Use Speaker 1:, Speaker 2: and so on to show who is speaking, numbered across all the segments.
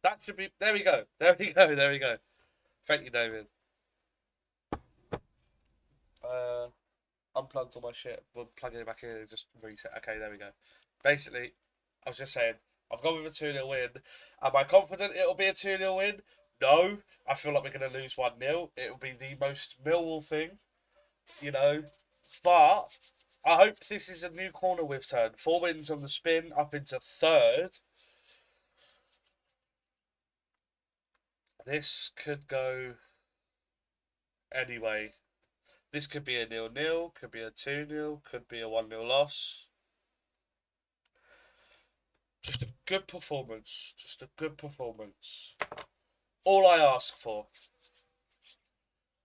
Speaker 1: That should be. There we go. There we go. There we go. Thank you, David. Uh, Unplugged all my shit. We're plugging it back in and just reset. Okay, there we go. Basically, I was just saying, I've gone with a 2-0 win. Am I confident it'll be a 2-0 win? No. I feel like we're going to lose 1-0. It'll be the most Millwall thing, you know. But I hope this is a new corner we've turned. 4 wins on the spin, up into third. This could go anyway. This could be a 0-0, could be a 2-0, could be a 1-0 loss. Just a good performance. Just a good performance. All I ask for.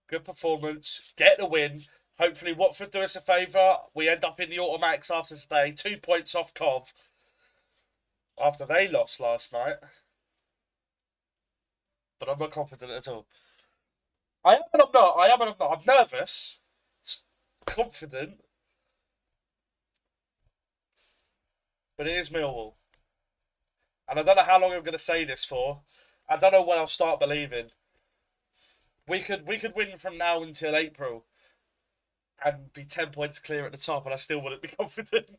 Speaker 1: Good performance. Get the win. Hopefully Watford do us a favour. We end up in the automatics after today. 2 points off Cov. After they lost last night. But I'm not confident at all. I am and I'm not. I am and I'm not. I'm nervous. Confident. But it is Millwall. And I don't know how long I'm going to say this for. I don't know when I'll start believing. We could win from now until April and be 10 points clear at the top, and I still wouldn't be confident.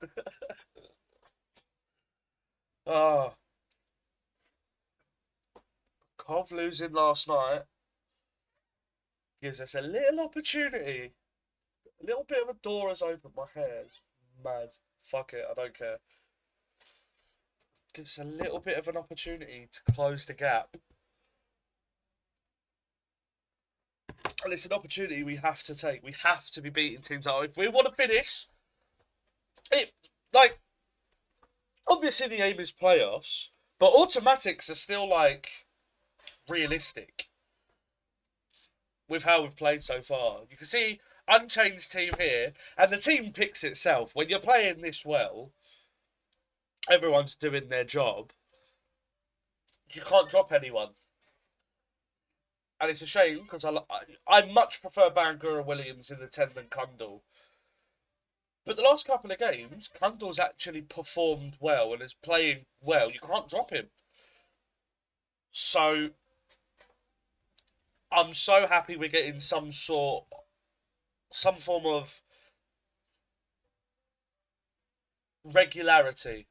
Speaker 1: Oh, Cov losing last night gives us a little opportunity. A little bit of a door has opened. My hair's mad. Fuck it, I don't care. Gives us a little bit of an opportunity to close the gap. And it's an opportunity we have to take. We have to be beating teams out. If we want to finish, it like obviously the aim is playoffs, but automatics are still like realistic with how we've played so far. You can see unchanged team here, and the team picks itself. When you're playing this well, everyone's doing their job. You can't drop anyone. And it's a shame because I much prefer Bangura Williams in the 10 than Kundal. But the last couple of games, Kundal's actually performed well and is playing well. You can't drop him. So I'm so happy we're getting some form of regularity,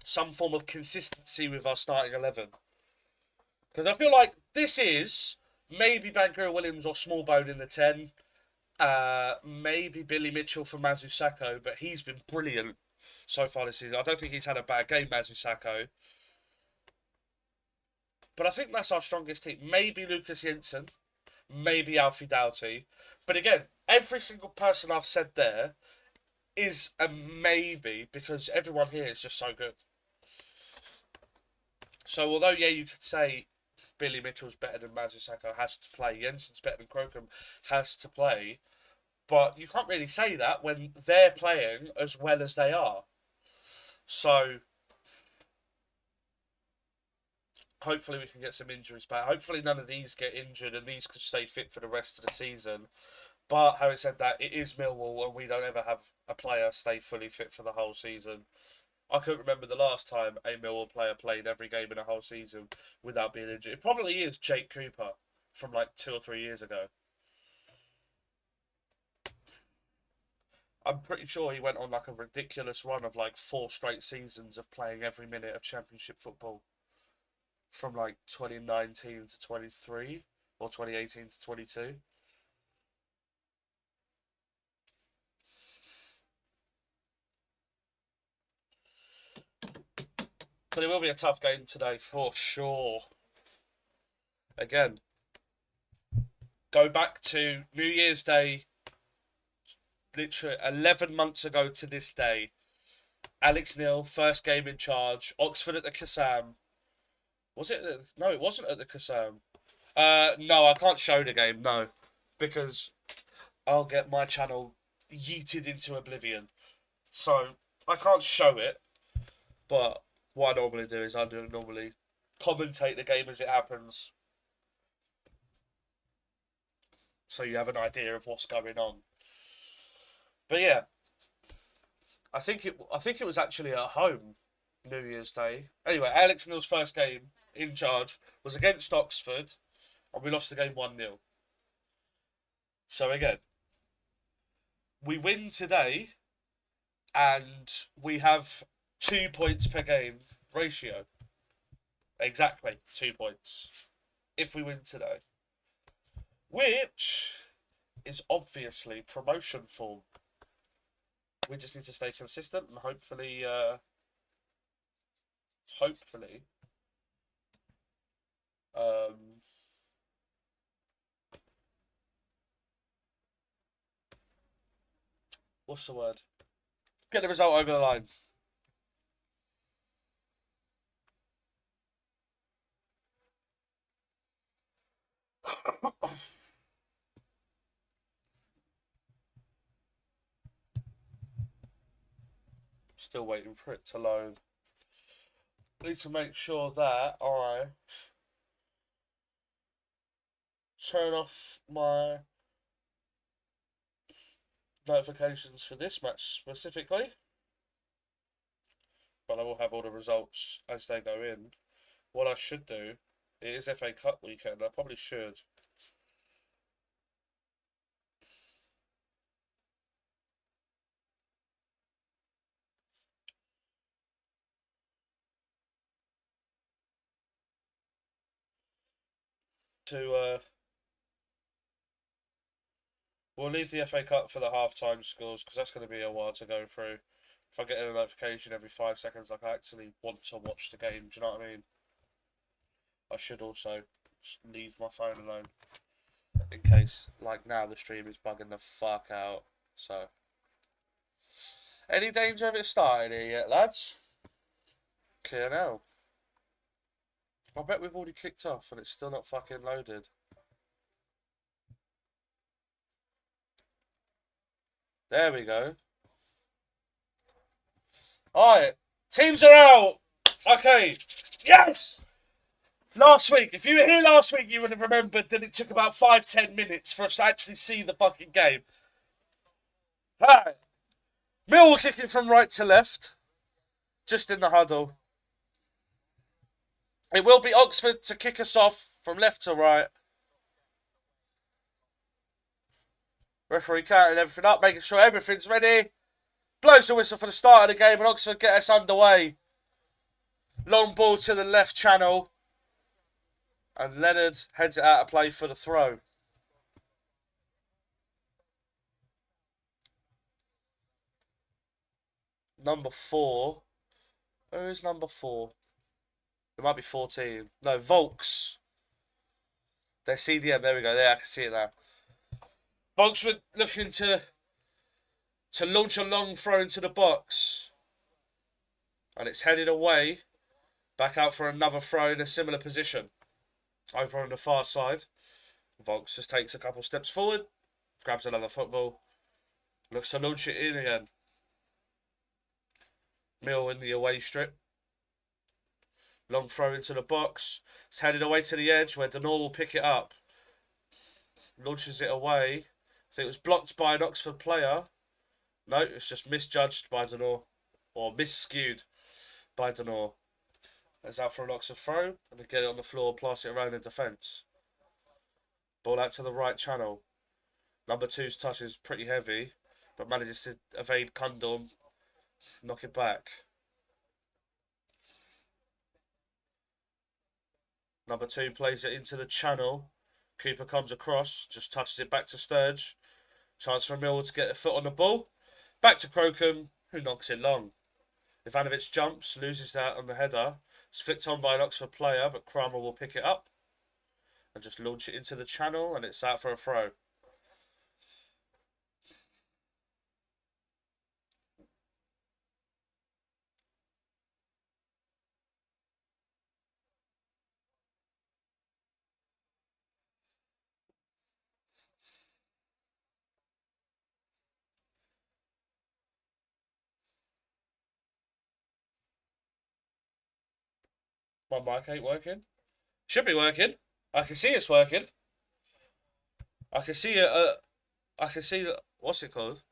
Speaker 1: some form of consistency with our starting 11. Because I feel like this is maybe Bangura Williams or Smallbone in the 10. Maybe Billy Mitchell for Mazu Sakho, but he's been brilliant so far this season. I don't think he's had a bad game, Mazu Sakho. But I think that's our strongest team. Maybe Lucas Jensen, maybe Alfie Doughty. But again, every single person I've said there is a maybe because everyone here is just so good. So although, yeah, you could say Billy Mitchell's better than Mazu Sakho, has to play. Jensen's better than Crocombe, has to play. But you can't really say that when they're playing as well as they are. So hopefully we can get some injuries back. Hopefully none of these get injured and these could stay fit for the rest of the season. But having said that, it is Millwall and we don't ever have a player stay fully fit for the whole season. I couldn't remember the last time a Millwall player played every game in a whole season without being injured. It probably is Jake Cooper from like 2 or 3 years ago. I'm pretty sure he went on like a ridiculous run of like 4 straight seasons of playing every minute of Championship football from like 2019 to 23 or 2018 to 22. But it will be a tough game today for sure. Again, go back to New Year's Day, literally 11 months ago to this day. Alex Neil, first game in charge. Oxford at the Kassam. Was it? No, it wasn't at the Kassam. No, I can't show the game, no. Because I'll get my channel yeeted into oblivion. So, I can't show it. But what I normally do is I do normally commentate the game as it happens. So you have an idea of what's going on. But yeah, I think it was actually at home. New Year's Day. Anyway, Alex Neil's first game in charge was against Oxford, and we lost the game 1-0. So again, we win today, and we have 2 points per game ratio. Exactly 2 points if we win today, which is obviously promotion form. We just need to stay consistent and hopefully, what's the word? Get the result over the line. Still waiting for it to load. Need to make sure that I turn off my notifications for this match specifically, but I will have all the results as they go in. What I should do, it is FA Cup weekend, I probably should we'll leave the FA Cup for the half-time scores because that's going to be a while to go through. If I get a notification every 5 seconds, like I actually want to watch the game, do you know what I mean? I should also just leave my phone alone in case, like now, the stream is bugging the fuck out. So, any danger of it starting here yet, lads? Okay, now. I bet we've already kicked off and it's still not fucking loaded. There we go. Alright, teams are out! Okay, yes! Last week, if you were here last week, you would have remembered that it took about 5-10 minutes for us to actually see the fucking game. Alright. Millwall kicking from right to left. Just in the huddle. It will be Oxford to kick us off from left to right. Referee counting everything up, making sure everything's ready. Blows the whistle for the start of the game and Oxford get us underway. Long ball to the left channel. And Leonard heads it out of play for the throw. Number 4. Who's number 4? It might be 14. No, Volks. They're CDM. There we go. There, I can see it now. Volks were looking to launch a long throw into the box. And it's headed away. Back out for another throw in a similar position. Over on the far side. Volks just takes a couple steps forward. Grabs another football. Looks to launch it in again. Mill in the away strip. Long throw into the box. It's headed away to the edge where Denor will pick it up. Launches it away. I think it was blocked by an Oxford player. No, it's just misjudged by Denor. Or misskewed by Denor. It's out for an Oxford throw. And they get it on the floor, pass it around in defence. Ball out to the right channel. Number 2's touch is pretty heavy. But manages to evade Kundum. Knock it back. Number 2 plays it into the channel. Cooper comes across, just touches it back to Sturge. Chance for Millwall to get a foot on the ball. Back to Crocombe, who knocks it long. Ivanovic jumps, loses that on the header. It's flicked on by an Oxford player, but Kramer will pick it up. And just launch it into the channel, and it's out for a throw. My mic ain't working. Should be working. I can see it's working. I can see it. I can see that. What's it called?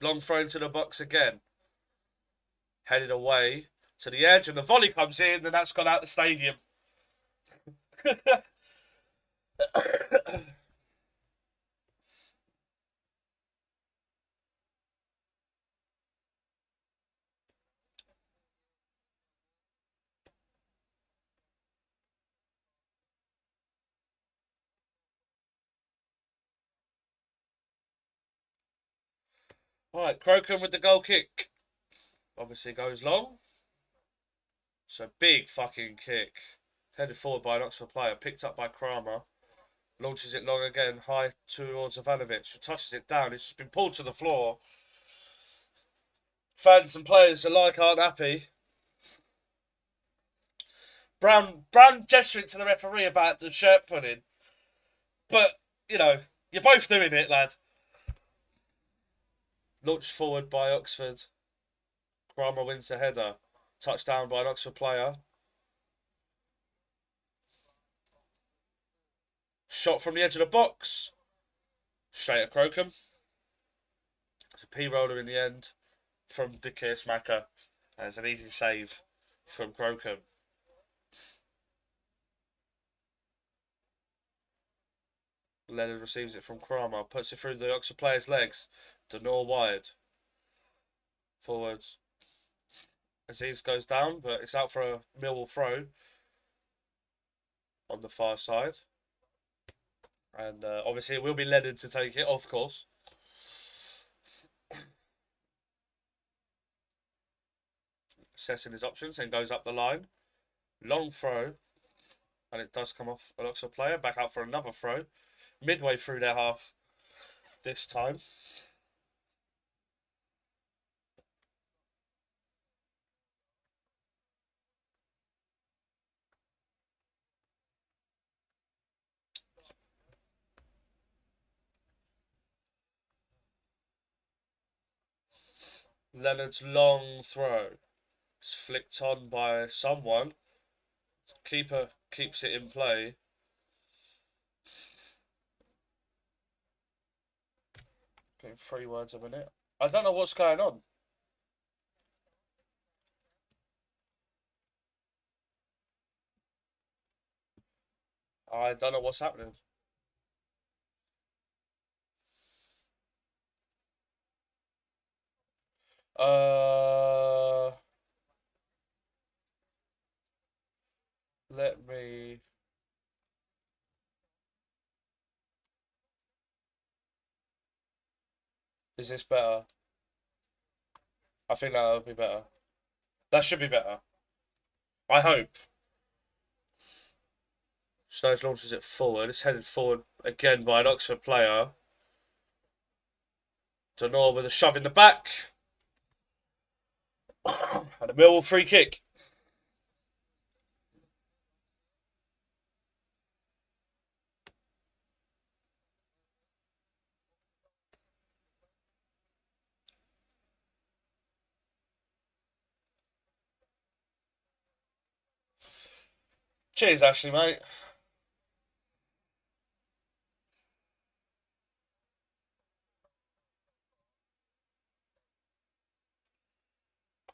Speaker 1: Long throw into the box again. Headed away to the edge, and the volley comes in, and that's gone out the stadium. Right, Crocombe with the goal kick. Obviously goes long. So big fucking kick. Headed forward by an Oxford player, picked up by Kramer. Launches it long again, high towards Ivanovic, who touches it down. It's just been pulled to the floor. Fans and players alike aren't happy. Brown gesturing to the referee about the shirt pulling. But, you know, you're both doing it, lad. Launched forward by Oxford. Kramer wins the header. Touchdown by an Oxford player. Shot from the edge of the box. Straight at Crocombe. It's a P-roller in the end from Dikir Smacker. And it's an easy save from Crocombe. Leonard receives it from Kramer. Puts it through the Oxford player's legs. Denor wide. Forward. Aziz goes down, but it's out for a Millwall throw on the far side. And obviously it will be Leonard to take it, of course. Assessing his options, then goes up the line. Long throw. And it does come off an Oxford player. Back out for another throw. Midway through their half this time. Leonard's long throw. It's flicked on by someone. Keeper keeps it in play. Getting 3 words a minute. I don't know what's going on. I don't know what's happening. Let me. Is this better? I think that'll be better. That should be better. I hope. Stones launches it forward. It's headed forward again by an Oxford player. Denor with a shove in the back. And a Millwall free kick. Cheers, Ashley, mate.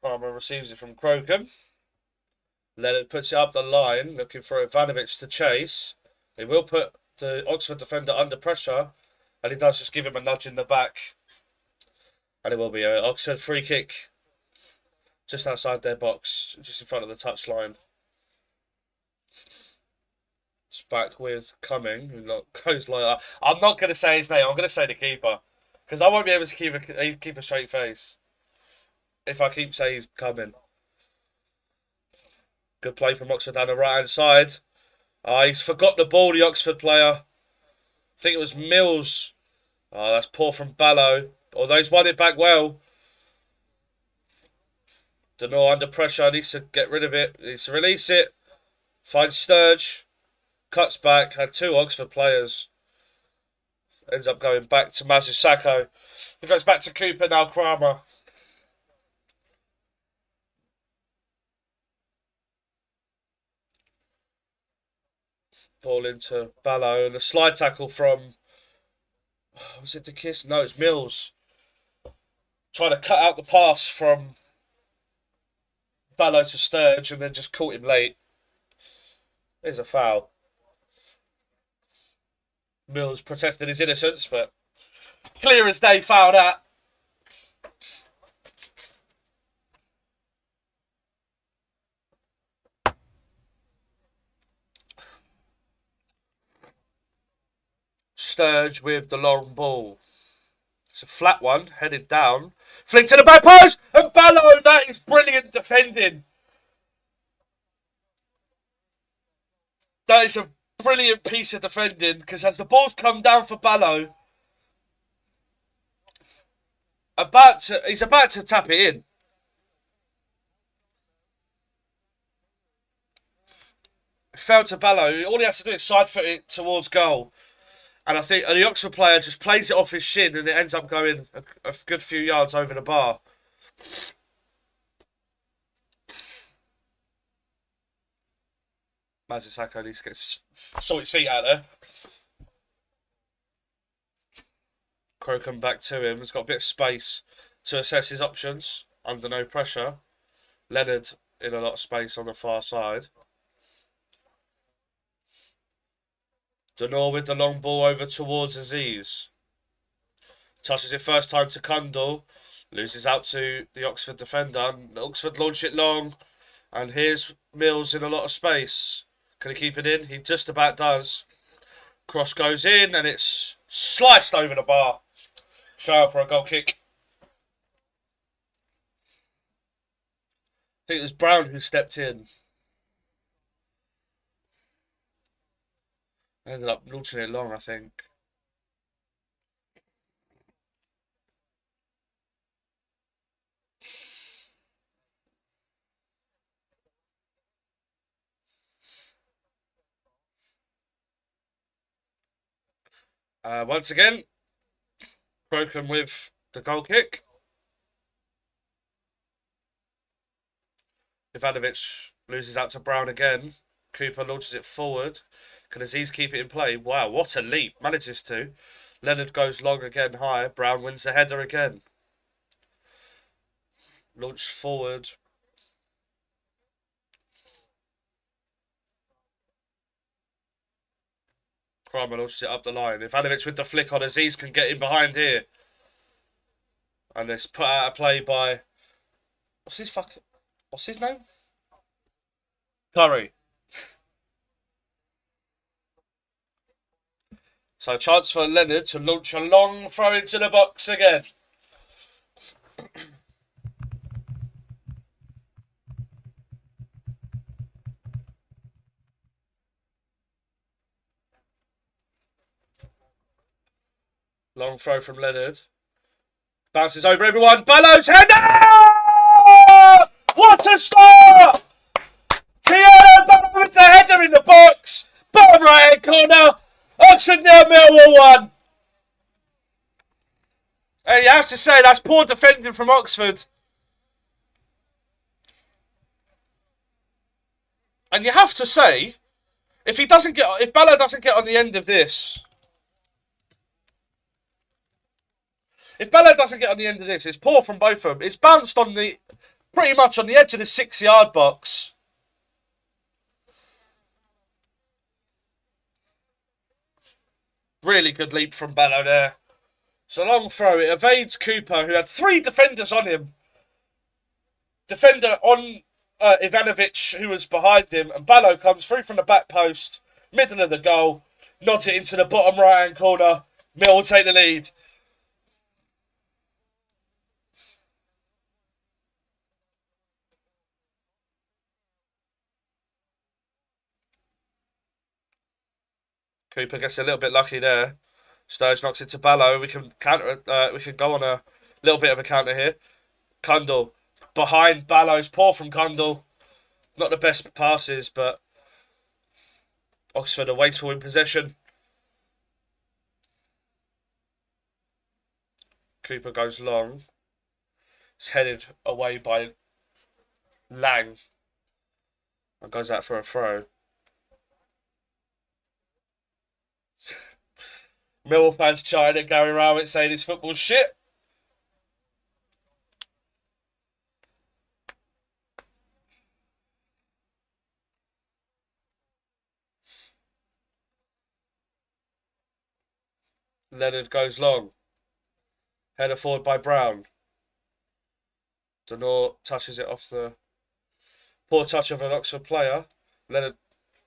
Speaker 1: Kramer receives it from Crocombe. Leonard puts it up the line, looking for Ivanovic to chase. He will put the Oxford defender under pressure, and he does just give him a nudge in the back. And it will be an Oxford free kick just outside their box, just in front of the touchline. It's back with Cumming, who goes like that. I'm not going to say his name, I'm going to say the keeper. Because I won't be able to keep a straight face if I keep saying he's coming. Good play from Oxford down the right hand side. He's forgot the ball, the Oxford player. I think it was Mills. That's poor from Ballo. Although he's won it back well. Denor under pressure, needs to get rid of it. Needs to release it. Finds Sturge. Cuts back. Had 2 Oxford players. Ends up going back to Mazusako. It goes back to Cooper, now Kramer. Ball into Ballo. And a slide tackle from... Was it the Kiss? No, it's Mills. Trying to cut out the pass from Ballo to Sturge and then just caught him late. There's a foul. Mills protested his innocence, but clear as day, fouled out. Sturge with the long ball. It's a flat one, headed down. Flick to the back post, and Ballo, that is brilliant defending. That is a brilliant piece of defending, because as the ball's come down for Ballo, he's about to tap it in. It fell to Ballo. All he has to do is side foot it towards goal. And I think the Oxford player just plays it off his shin and it ends up going a good few yards over the bar. Mazisako needs to sort his feet out there. Crocombe back to him. He's got a bit of space to assess his options under no pressure. Leonard in a lot of space on the far side. Denor with the long ball over towards Aziz. Touches it first time to Kundal. Loses out to the Oxford defender. Oxford launch it long. And here's Mills in a lot of space. Can he keep it in? He just about does. Cross goes in and it's sliced over the bar. Shower for a goal kick. I think it was Brown who stepped in. Ended up launching it long, I think. Once again, Crocombe with the goal kick. Ivanovic loses out to Brown again. Cooper launches it forward. Can Aziz keep it in play? Wow, what a leap. Manages to. Leonard goes long again high. Brown wins the header again. Launched forward. Kramer launches it up the line. Ivanovic with the flick on. Aziz can get in behind here. And it's put out of play by... What's his name? Curry. So a chance for Leonard to launch a long throw into the box again. Long throw from Leonard. Bounces over everyone. Ballo's header! What a start! Tiana Ballo with the header in the box. Bottom right hand corner. Oxford nil, Millwall 1. And you have to say that's poor defending from Oxford. And you have to say, if Ballo doesn't get on the end of this, it's poor from both of them. It's bounced on pretty much on the edge of the 6-yard box. Really good leap from Ballo there. It's a long throw. It evades Cooper, who had 3 defenders on him. Defender on Ivanovic, who was behind him. And Ballo comes through from the back post, middle of the goal, nods it into the bottom right-hand corner. Mill will take the lead. Cooper gets a little bit lucky there. Sturge knocks it to Ballo. We can counter. We can go on a little bit of a counter here. Kundal behind Ballo's poor from Kundal. Not the best passes, but Oxford are wasteful in possession. Cooper goes long. It's headed away by Lang. And goes out for a throw. Millwall fans chatting at Gary Rowett saying his football's shit. Leonard goes long. Header forward by Brown. Denor touches it off the poor touch of an Oxford player. Leonard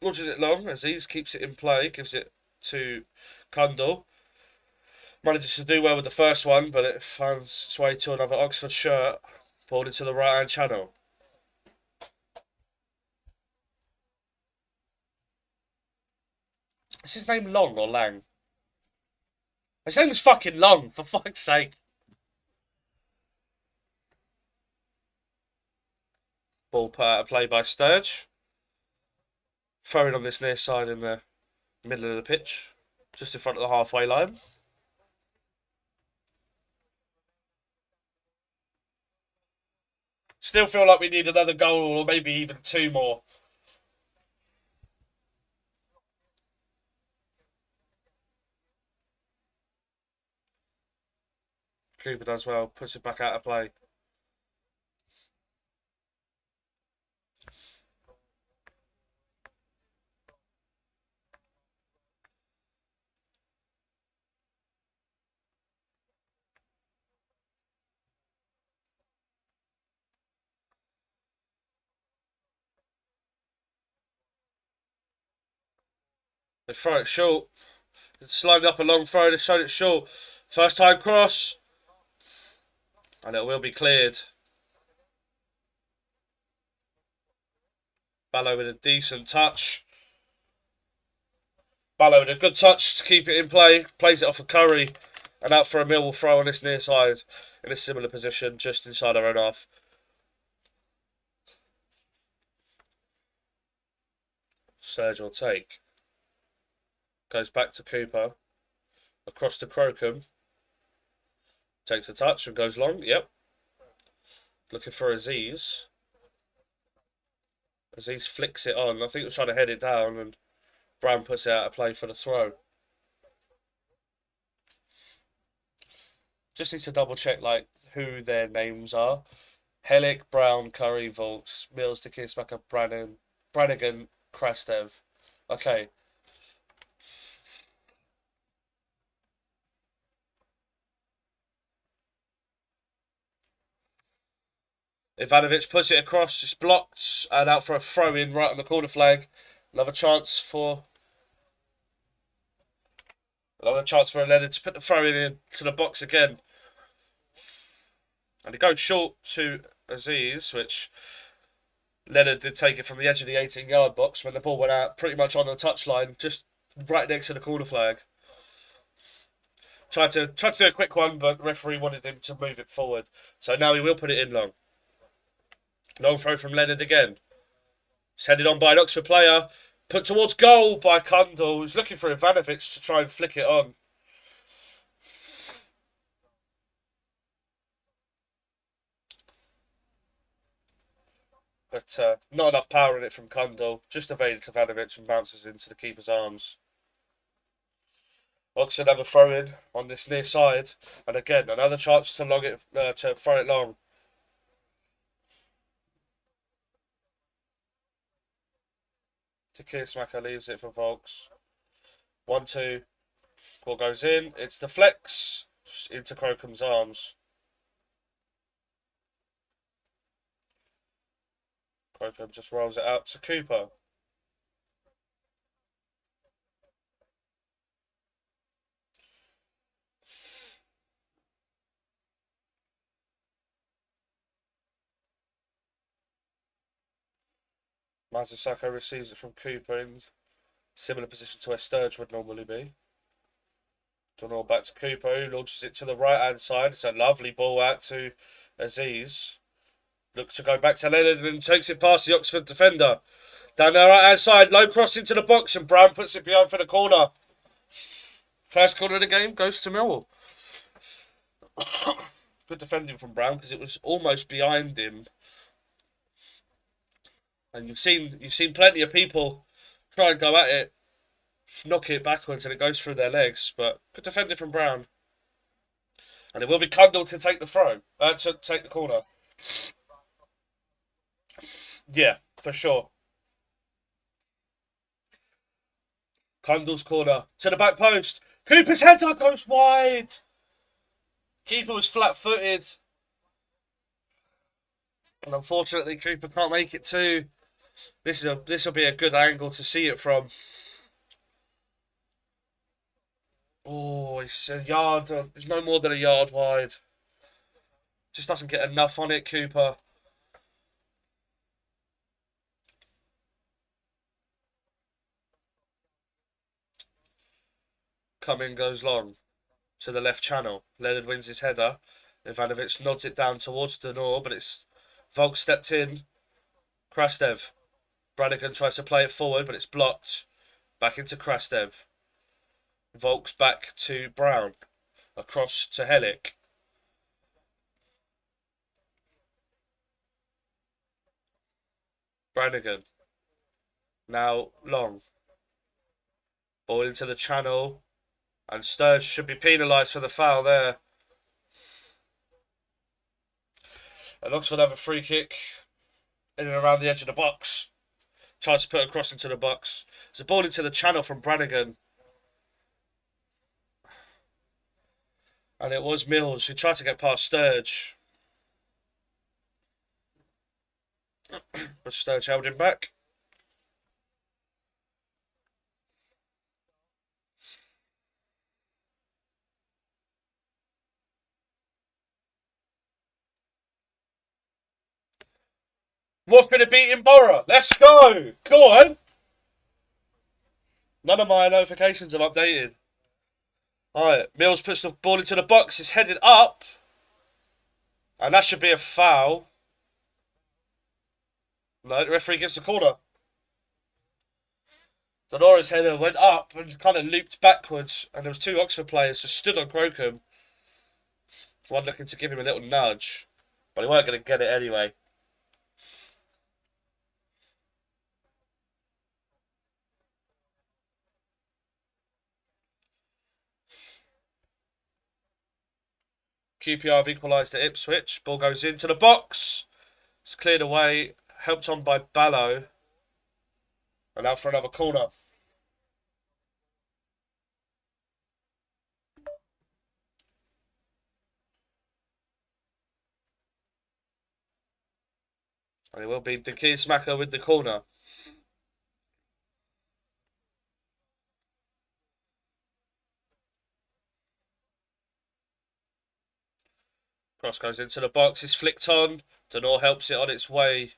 Speaker 1: launches it long. Aziz keeps it in play, gives it to Kundal. Manages to do well with the first one, but it finds its way to another Oxford shirt, pulled into the right hand channel. Is his name Long or Lang? His name is fucking Long, for fuck's sake. Ball put out of play by Sturge. Throwing on this near side in the middle of the pitch, just in front of the halfway line. Still feel like we need another goal or maybe even two more. Cooper does well, puts it back out of play. They throw it short. It's lined up a long throw, they showed it short. First time cross. And it will be cleared. Ballo with a decent touch. Ballo with a good touch to keep it in play. Plays it off of Curry. And out for a Millwall throw on this near side. In a similar position, just inside our own half. Sturge will take. Goes back to Cooper. Across to Crocombe. Takes a touch and goes long. Yep. Looking for Aziz. Aziz flicks it on. I think he was trying to head it down and Brown puts it out of play for the throw. Just need to double check like who their names are. Helic, Brown, Curry, Volks, Mills, Dikismaka, Brannigan, Krastev. Okay. Ivanovic puts it across, it's blocked, and out for a throw-in right on the corner flag. Another chance for Leonard to put the throw-in into the box again. And he goes short to Aziz, which Leonard did take it from the edge of the 18-yard box when the ball went out pretty much on the touchline, just right next to the corner flag. Tried to do a quick one, but the referee wanted him to move it forward. So now he will put it in long. Long throw from Leonard again. It's headed on by an Oxford player. Put towards goal by Kundal, who's looking for Ivanovic to try and flick it on. But not enough power in it from Kundal. Just evaded Ivanovic and bounces into the keeper's arms. Oxford have a throw in on this near side. And again, another chance to throw it long. Dikismaka leaves it for Volks. 1-2. Ball goes in. It's deflects into Crocombe's arms. Crocombe just rolls it out to Cooper. Mazusako receives it from Cooper in similar position to where Sturge would normally be. Donald back to Cooper, who launches it to the right-hand side. It's a lovely ball out to Aziz. Looks to go back to Leonard and takes it past the Oxford defender. Down the right-hand side, low cross into the box and Brown puts it behind for the corner. First corner of the game goes to Millwall. Good defending from Brown because it was almost behind him. And you've seen plenty of people try and go at it, knock it backwards, and it goes through their legs. But good defending from Brown. And it will be Kundal to take the throw, to take the corner. Yeah, for sure. Condell's corner to the back post. Cooper's header goes wide. Keeper was flat-footed. And unfortunately, Cooper can't make it too. This will be a good angle to see it from. Oh, it's a yard. It's no more than a yard wide. Just doesn't get enough on it, Cooper. Coming goes long to the left channel. Leonard wins his header. Ivanovic nods it down towards Denor, but it's Volk stepped in. Krastev. Brannigan tries to play it forward, but it's blocked. Back into Krastev. Volk's back to Brown. Across to Helic. Brannigan. Now Long. Ball into the channel. And Sturge should be penalised for the foul there. And Oxford have a free kick in and around the edge of the box. Tries to put a cross into the box. There's a ball into the channel from Brannigan. And it was Mills who tried to get past Sturge. But Sturge held him back. What's been a beating Borough? Let's go! Go on! None of my notifications have updated. Alright, Mills puts the ball into the box. It's headed up. And that should be a foul. No, the referee gives the corner. Denora's header went up and kind of looped backwards. And there was two Oxford players just stood on Crocombe. One looking to give him a little nudge. But he weren't going to get it anyway. QPR have equalised at Ipswich. Ball goes into the box. It's cleared away. Helped on by Ballo. And now for another corner. And it will be De Keersmacher with the corner. Cross goes into the box. It's flicked on. Denor helps it on its way.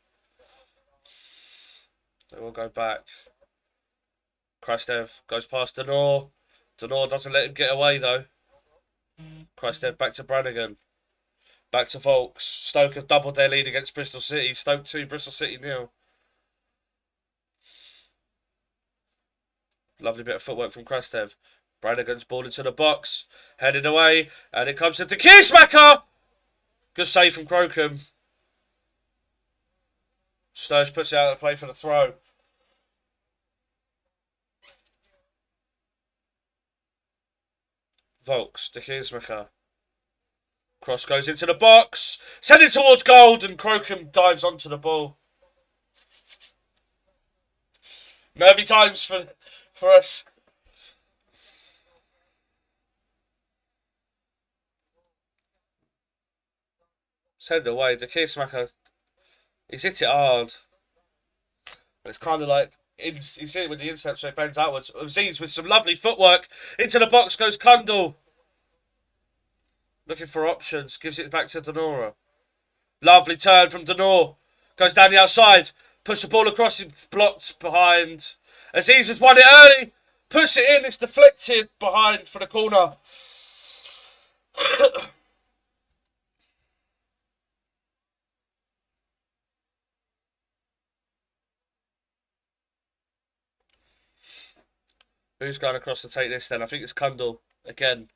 Speaker 1: It will go back. Krastev goes past Denor. Denor doesn't let him get away though. Krastev back to Brannigan. Back to Volks. Stoke have doubled their lead against Bristol City. Stoke 2, Bristol City 0. Lovely bit of footwork from Krastev. Brannigan's ball into the box. Headed away. And it comes to De Keersmacher. Good save from Crocombe. Sturge puts it out of play for the throw. Volks, De Keersmacher. Cross goes into the box. Send it towards goal and Crocombe dives onto the ball. Nervy times for us. Send it away. De Keersmacher. He's hit it hard. But it's kind of like, he's hit it with the instep so it bends outwards. Aziz with some lovely footwork. Into the box goes Kundal. Looking for options. Gives it back to Denora. Lovely turn from Denor. Goes down the outside. Puts the ball across. It's blocked behind. Aziz has won it early. Puts it in. It's deflected behind for the corner. Who's going across to take this then? I think it's Kundal again.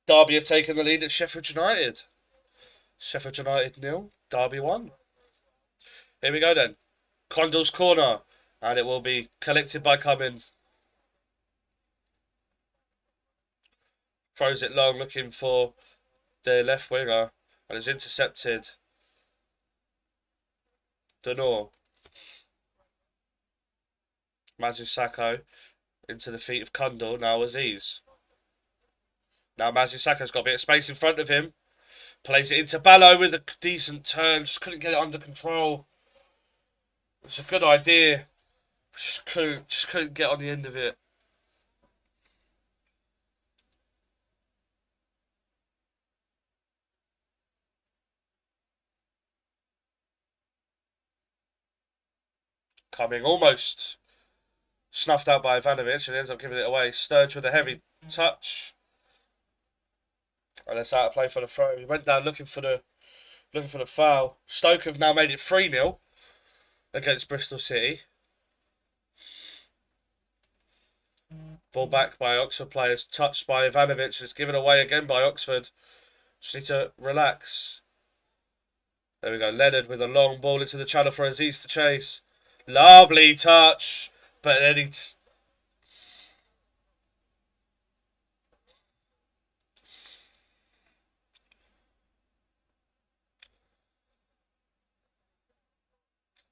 Speaker 1: Derby have taken the lead at Sheffield United. Sheffield United 0, Derby 1. Here we go then. Condell's corner. And it will be collected by Cumming. Throws it long, looking for the left winger, and is intercepted. Denor. Mazusako into the feet of Kundal. Now Aziz. Now Mazusako's got a bit of space in front of him. Plays it into Ballo with a decent turn. Just couldn't get it under control. It's a good idea. Just couldn't get on the end of it. Coming almost snuffed out by Ivanovic and ends up giving it away. Sturge with a heavy touch. And it's out of play for the throw. He went down looking for the foul. Stoke have now made it 3-0 against Bristol City. Ball back by Oxford players. Touched by Ivanovic. It's given away again by Oxford. Just need to relax. There we go. Leonard with a long ball into the channel for Aziz to chase. Lovely touch. But then it's...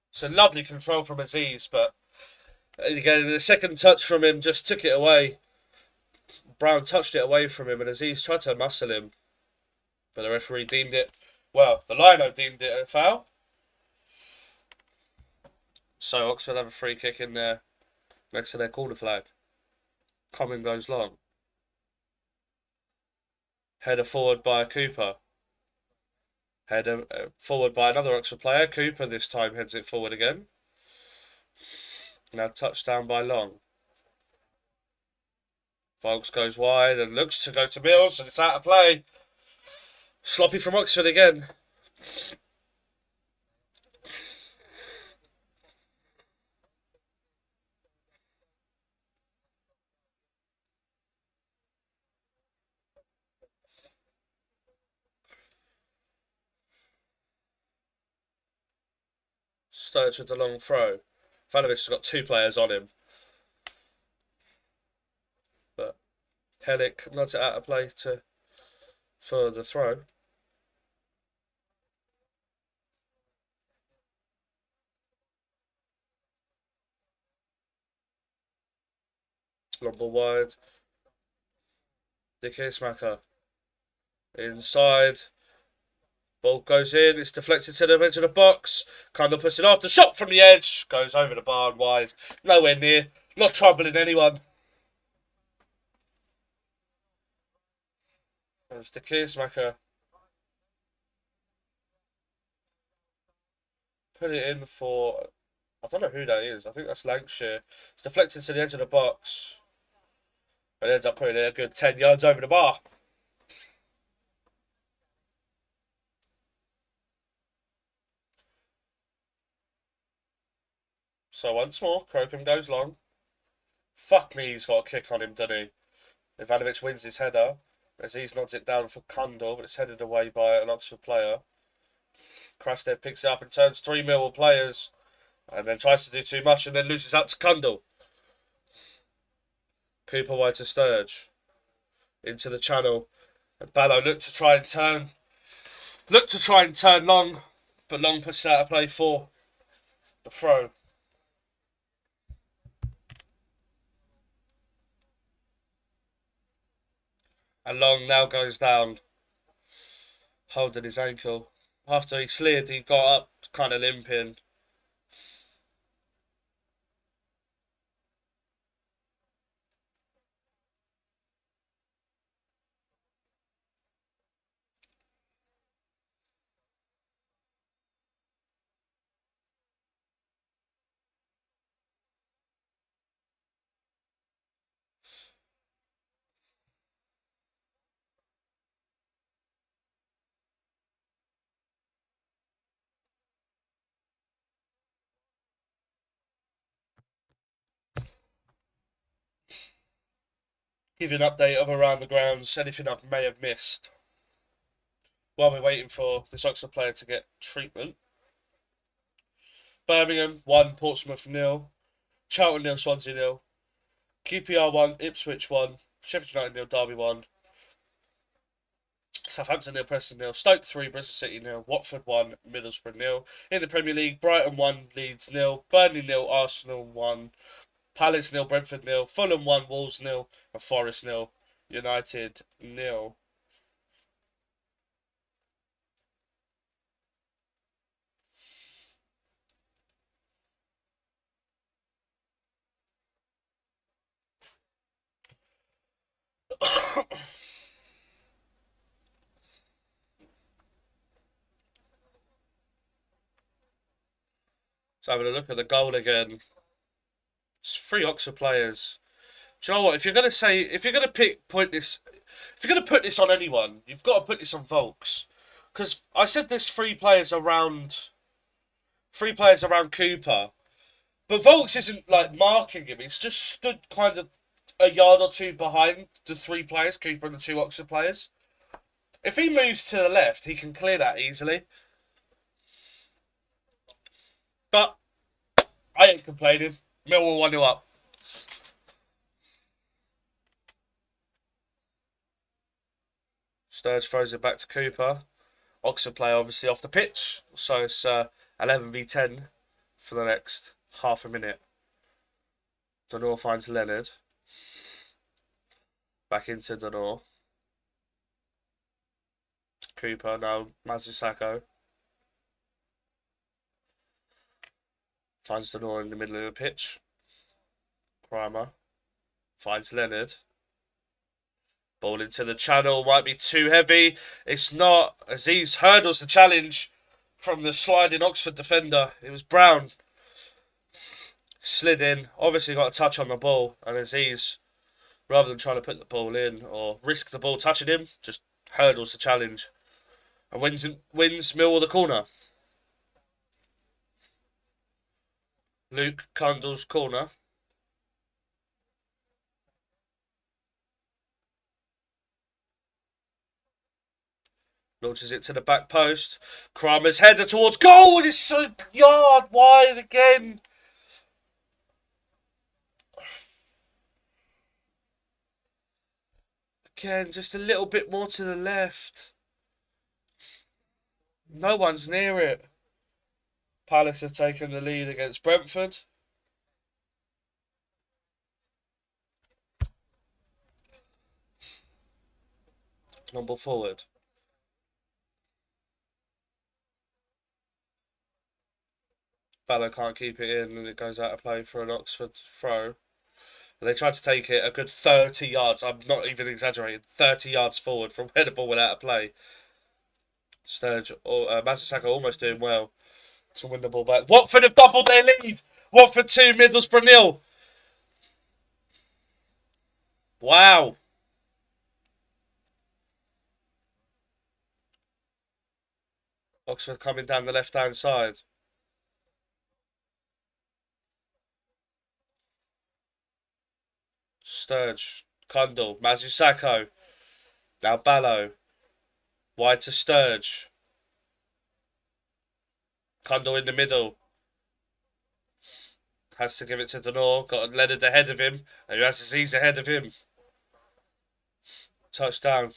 Speaker 1: It's a lovely control from Aziz, but again, the second touch from him just took it away. Brown touched it away from him, and Aziz tried to muscle him. But the referee deemed it... Well, the lino deemed it a foul. So Oxford have a free kick in there next to their corner flag. Coming goes long. Header forward by Cooper. Header forward by another Oxford player. Cooper this time heads it forward again. Now touchdown by Long. Volks goes wide and looks to go to Mills, and it's out of play. Sloppy from Oxford again. Sturge with the long throw. Ivanovic has got two players on him. But Helic nods it out of play for the throw. Long ball wide. Dick Ismaker. Inside. Ball goes in. It's deflected to the edge of the box. Kundal puts it off. The shot from the edge goes over the bar and wide. Nowhere near. Not troubling anyone. There's Dick Ismaker. Put it in for... I don't know who that is. I think that's Lancashire. It's deflected to the edge of the box. And ends up putting it a good 10 yards over the bar. So once more, Crocombe goes long. Fuck me, he's got a kick on him, doesn't he? Ivanovic wins his header. Aziz nods it down for Kundal, but it's headed away by an Oxford player. Krastev picks it up and turns 3 Millwall players. And then tries to do too much and then loses out to Kundal. Cooper wide to Sturge. Into the channel. And Ballo looked to try and turn Long. But Long puts it out of play for the throw. And Long now goes down, holding his ankle. After he slid, he got up, kind of limping. Give you an update of around the grounds, anything I may have missed. While we're waiting for this Oxford player to get treatment. Birmingham 1, Portsmouth 0. Charlton 0, Swansea 0. QPR 1, Ipswich 1. Sheffield United 0, Derby 1. Southampton 0, Preston 0, Stoke 3, Bristol City 0, Watford 1, Middlesbrough 0. In the Premier League, Brighton 1, Leeds 0, Burnley 0, Arsenal 1, Palace 0, Brentford 0, Fulham 1, Wolves 0, and Forest 0, United 0. So having a look at the goal again. It's 3 Oxford players. Do you know what? If you're gonna put this on anyone, you've got to put this on Volks, because I said there's 3 players around Cooper, but Volks isn't like marking him. He's just stood kind of a yard or two behind the 3 players, Cooper and the 2 Oxford players. If he moves to the left, he can clear that easily. But I ain't complaining. Millwall 1-0 up. Sturge throws it back to Cooper. Oxford player obviously off the pitch, so it's 11v10 for the next half a minute. Donor finds Leonard. Back into Donor. Cooper, now Mazusako. Finds Donor in the middle of the pitch. Kramer. Finds Leonard. Ball into the channel, might be too heavy. It's not. Aziz hurdles the challenge from the sliding Oxford defender. It was Brown. Slid in. Obviously got a touch on the ball. And Aziz, rather than trying to put the ball in or risk the ball touching him, just hurdles the challenge. And wins Millwall the corner. Luke Cundle's corner. Launches it to the back post. Kramer's header towards goal, and it's a yard wide again. Again, just a little bit more to the left. No one's near it. Palace have taken the lead against Brentford. Number forward. Ballo can't keep it in, and it goes out of play for an Oxford throw. And they tried to take it a good 30 yards. I'm not even exaggerating. 30 yards forward from where the ball went out of play. Sturge or Mazusaka almost doing well to win the ball back. Watford have doubled their lead. Watford 2, Middlesbrough 0. Wow. Oxford coming down the left-hand side. Sturge, Cundle, Mazusako. Now Ballo. Wide to Sturge. Cundle in the middle. Has to give it to Donor. Got Leonard ahead of him. And who has Aziz ahead of him. Touchdown.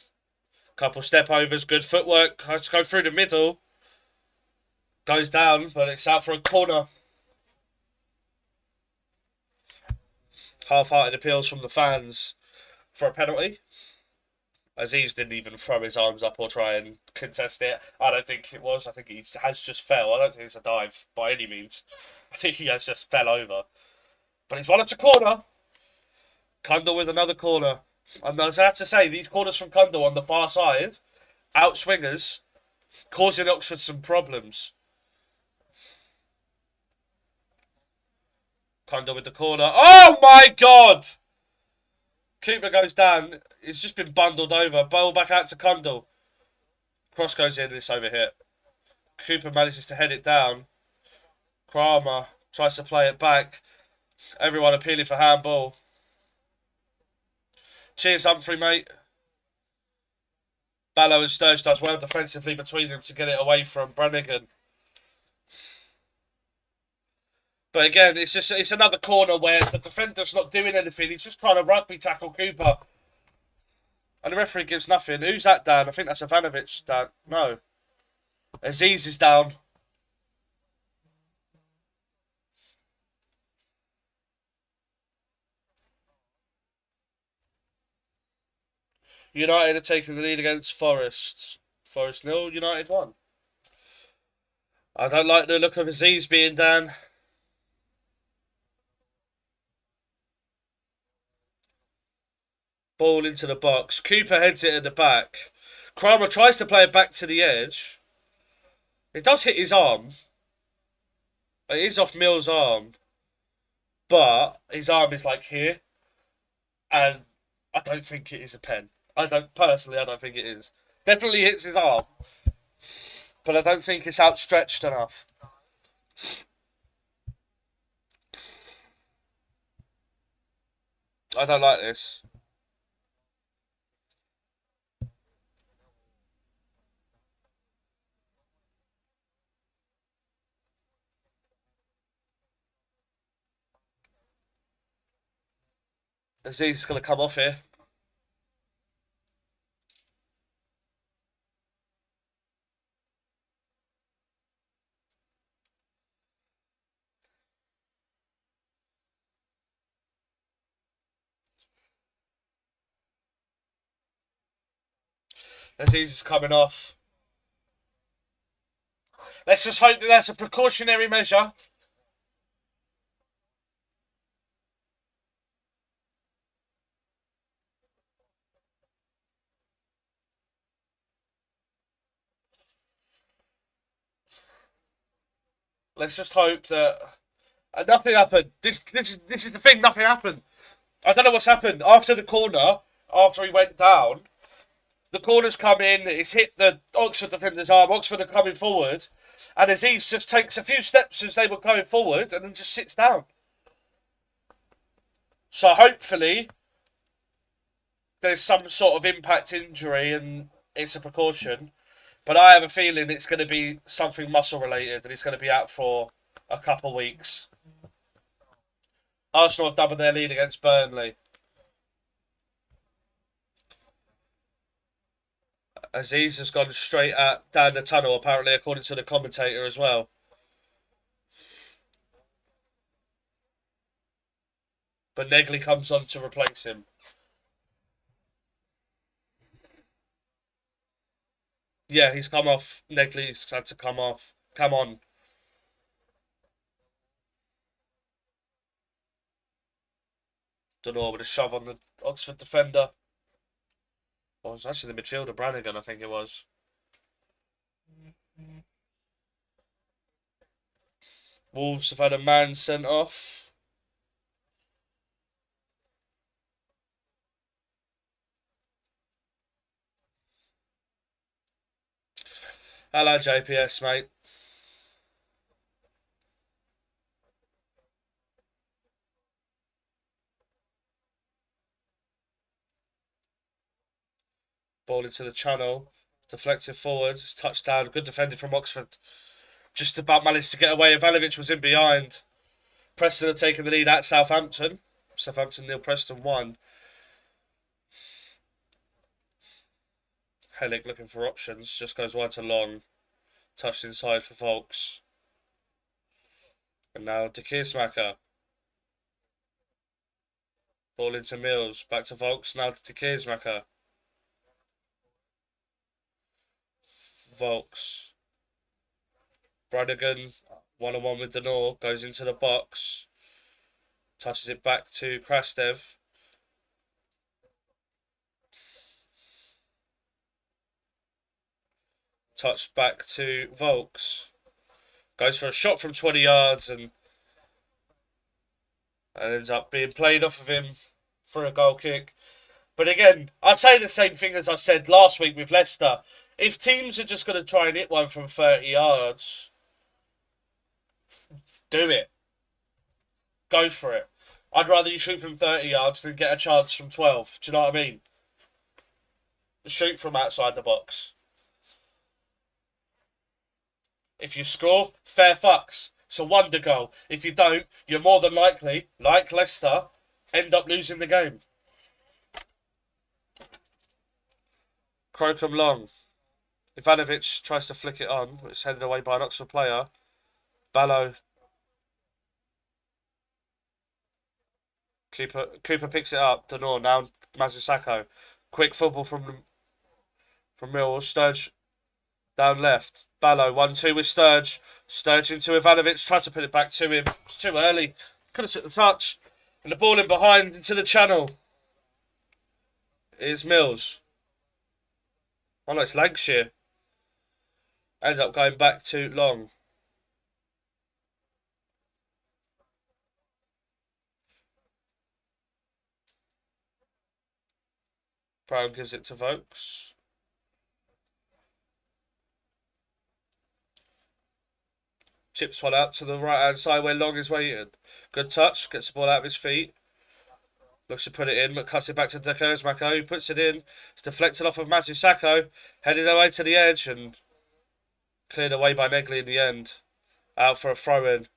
Speaker 1: Couple step overs. Good footwork. Has to go through the middle. Goes down, but it's out for a corner. Half-hearted appeals from the fans for a penalty. Aziz didn't even throw his arms up or try and contest it. I don't think it was. I think he has just fell. I don't think it's a dive by any means. I think he has just fell over. But he's won it to corner. Cundle with another corner. And I have to say, these corners from Cundle on the far side, outswingers, causing Oxford some problems. Cundle with the corner. Oh my God! Cooper goes down. It's just been bundled over. Ball back out to Cundle. Cross goes in. It's over here. Cooper manages to head it down. Kramer tries to play it back. Everyone appealing for handball. Cheers, Humphrey, mate. Ballo and Sturge does well defensively between them to get it away from Brannigan. But again, it's another corner where the defender's not doing anything. He's just trying to rugby tackle Cooper. And the referee gives nothing. Who's that down? I think that's Ivanovic down. No. Aziz is down. United are taking the lead against Forest. Forest 0, United 1. I don't like the look of Aziz being down. Ball into the box. Cooper heads it at the back. Kramer tries to play it back to the edge. It does hit his arm. It is off Mill's arm. But his arm is like here. And I don't think it is a pen. I don't think it is. Definitely hits his arm. But I don't think it's outstretched enough. I don't like this. Aziz is going to come off here. Aziz is coming off. Let's just hope that that's a precautionary measure. Let's just hope that nothing happened. This is the thing. Nothing happened. I don't know what's happened after the corner. After he went down, the corner's come in. It's hit the Oxford defender's arm. Oxford are coming forward, and Aziz just takes a few steps as they were going forward, and then just sits down. So hopefully, there's some sort of impact injury, and it's a precaution. But I have a feeling it's going to be something muscle related and he's going to be out for a couple of weeks. Arsenal have doubled their lead against Burnley. Aziz has gone straight down the tunnel, apparently, according to the commentator as well. But Negley comes on to replace him. Yeah, he's come off. Negley's had to come off. Come on. Don't know, with a shove on the Oxford defender. Oh, it was actually the midfielder, Brannigan, I think it was. Wolves have had a man sent off. Hello, JPS, mate. Ball into the channel. Deflected forward. It's touchdown. Good defending from Oxford. Just about managed to get away. Ivanovic was in behind. Preston are taking the lead at Southampton. Southampton 0, Preston 1. Helic looking for options. Just goes Watchalong. Touched inside for Volks. And now De Keersmaker. Ball into Mills. Back to Volks. Now to De Keersmaker. Volks. Brannigan, 1-on-1 with Denor, goes into the box. Touches it back to Krastev. Touched back to Volks. Goes for a shot from 20 yards and ends up being played off of him for a goal kick. But again, I'd say the same thing as I said last week with Leicester. If teams are just going to try and hit one from 30 yards, do it. Go for it. I'd rather you shoot from 30 yards than get a chance from 12. Do you know what I mean? Shoot from outside the box. If you score, fair fucks. It's a wonder goal. If you don't, you're more than likely, like Leicester, end up losing the game. Crocombe long. Ivanovic tries to flick it on. It's headed away by an Oxford player. Ballo. Cooper picks it up. Denor now. Mazusako. Quick football from Millwall. Sturge down left. Ballo 1-2 with Sturge. Sturge into Ivanovic. Tried to put it back to him. It's too early. Could have took the touch. And the ball in behind into the channel is Mills. Oh no, it's Lancashire. Ends up going back to Long. Brown gives it to Vokes. Chips one out to the right hand side where Long is waiting. Good touch. Gets the ball out of his feet. Looks to put it in, but cuts it back to Kurzmako, who puts it in. It's deflected off of Mazusako. Headed away to the edge and cleared away by Negley in the end. Out for a throw-in.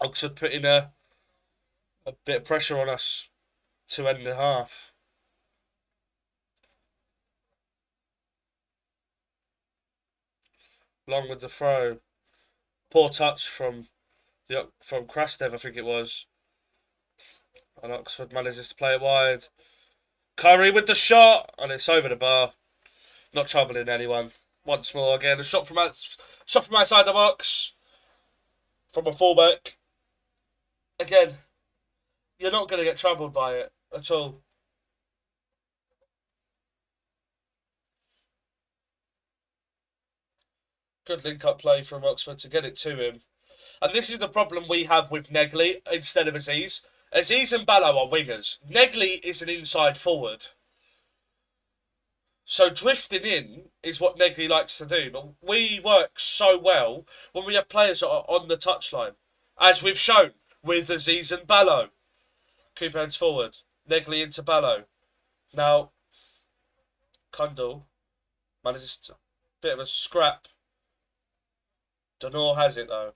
Speaker 1: Oxford putting a bit of pressure on us to end the half. Long with the throw. Poor touch from Krastev, I think it was. And Oxford manages to play it wide. Curry with the shot, and it's over the bar. Not troubling anyone. Once more, again, a shot from outside the box from a fullback. Again, you're not going to get troubled by it at all. Good link-up play from Oxford to get it to him. And this is the problem we have with Negley instead of Aziz. Aziz and Ballo are wingers. Negley is an inside forward. So drifting in is what Negley likes to do. But we work so well when we have players that are on the touchline. As we've shown with Aziz and Ballo. Cooper heads forward. Negley into Ballo. Now, Kundal manages to... Bit of a scrap. Denor has it though.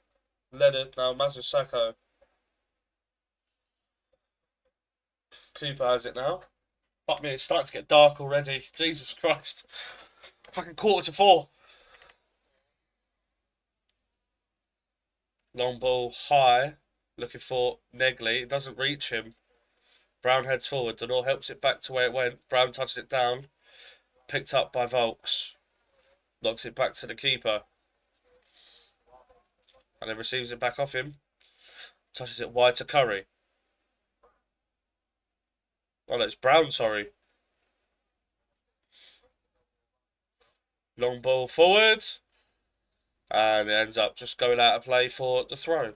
Speaker 1: Leonard, now Mazusako. Cooper has it now. Fuck me, it's starting to get dark already. Jesus Christ. Fucking 3:45. Long ball high. Looking for Negley. It doesn't reach him. Brown heads forward. Denor helps it back to where it went. Brown touches it down. Picked up by Volks. Knocks it back to the keeper. And then receives it back off him. Touches it wide to Curry. Oh, no, it's Brown, sorry. Long ball forward. And it ends up just going out of play for the throw.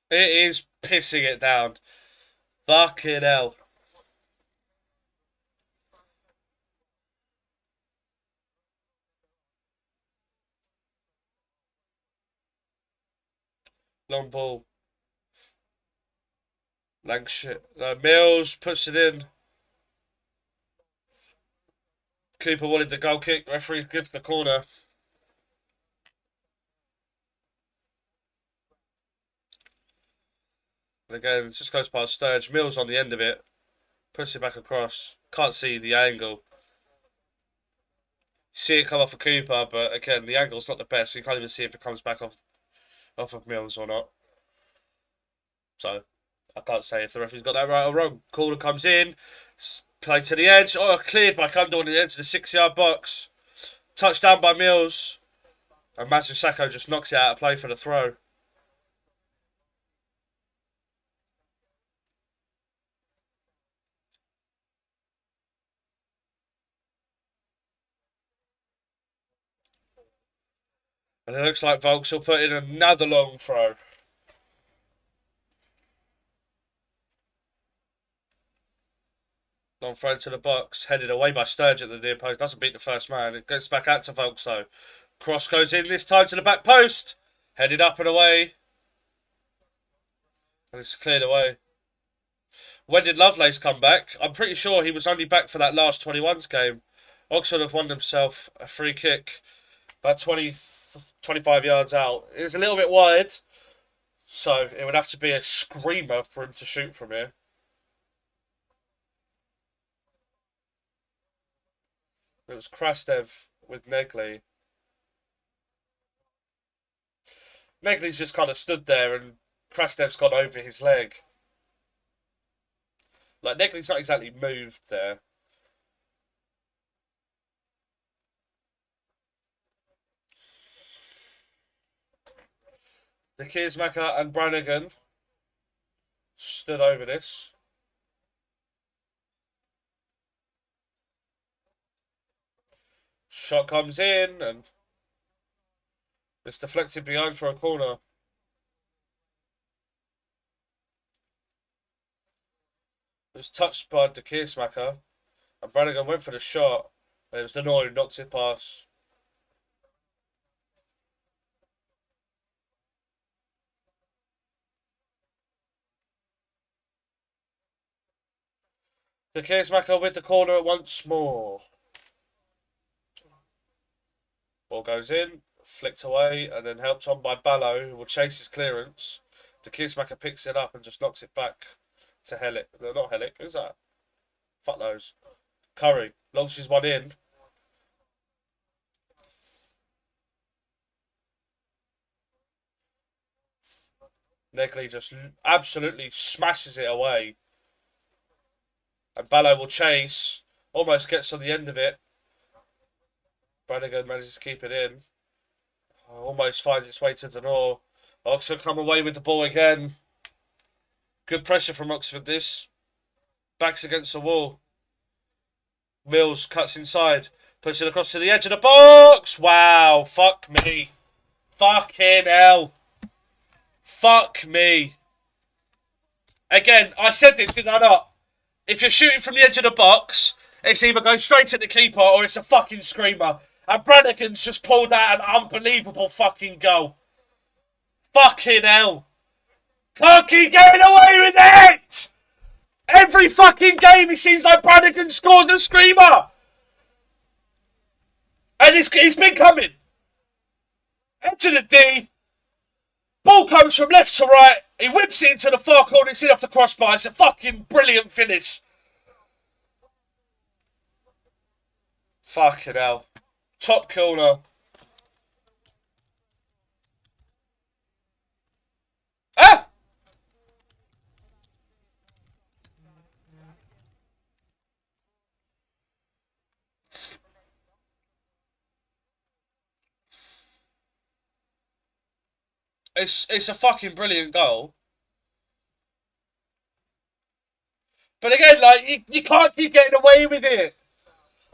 Speaker 1: It is pissing it down. Fucking hell. Long ball. Lancashire. Mills puts it in. Cooper wanted the goal kick. Referee gives the corner. And again, it just goes past Sturge. Mills on the end of it. Puts it back across. Can't see the angle. See it come off of Cooper, but again, the angle's not the best. So you can't even see if it comes back off of Mills or not. So, I can't say if the referee's got that right or wrong. Corner comes in. Play to the edge. Oh, cleared by Kundal on the edge of the 6-yard box. Touchdown by Mills. And Mazusako just knocks it out of play for the throw. And it looks like Volks will put in another long throw. Long throw to the box. Headed away by Sturge at the near post. Doesn't beat the first man. It goes back out to Volks though. Cross goes in this time to the back post. Headed up and away. And it's cleared away. When did Lovelace come back? I'm pretty sure he was only back for that last 21s game. Oxford have won themselves a free kick about 25 yards out. It's a little bit wide, so it would have to be a screamer for him to shoot from here. It was Krastev with Negley. Negley's just kind of stood there and Krastev's gone over his leg. Like, Negley's not exactly moved there. De Keersmaker and Brannigan stood over this. Shot comes in and it's deflected behind for a corner. It was touched by De Keersmaker and Brannigan went for the shot. It was Denoy who knocked it past. De Keersmaker with the corner once more. Ball goes in, flicked away, and then helped on by Ballo, who will chase his clearance. De Keersmaker picks it up and just knocks it back to Hellick. No, not Hellick. Who's that? Fuck those. Curry launches one in. Negley just absolutely smashes it away. And Ballo will chase. Almost gets on the end of it. Brannigan manages to keep it in. Almost finds its way to Denor. Oxford come away with the ball again. Good pressure from Oxford this. Backs against the wall. Mills cuts inside. Puts it across to the edge of the box. Wow. Fuck me. Fucking hell. Fuck me. Again, I said it, did I not? If you're shooting from the edge of the box, it's either go straight at the keeper or it's a fucking screamer. And Brannigan's just pulled out an unbelievable fucking goal. Fucking hell. Can't keep getting away with it! Every fucking game it seems like Brannigan scores a screamer. And he's been coming. Into the D. Ball comes from left to right. He whips it into the far corner. It's in off the crossbar. It's a fucking brilliant finish. Fucking hell. Top corner. Ah! It's a fucking brilliant goal. But again, like, you can't keep getting away with it.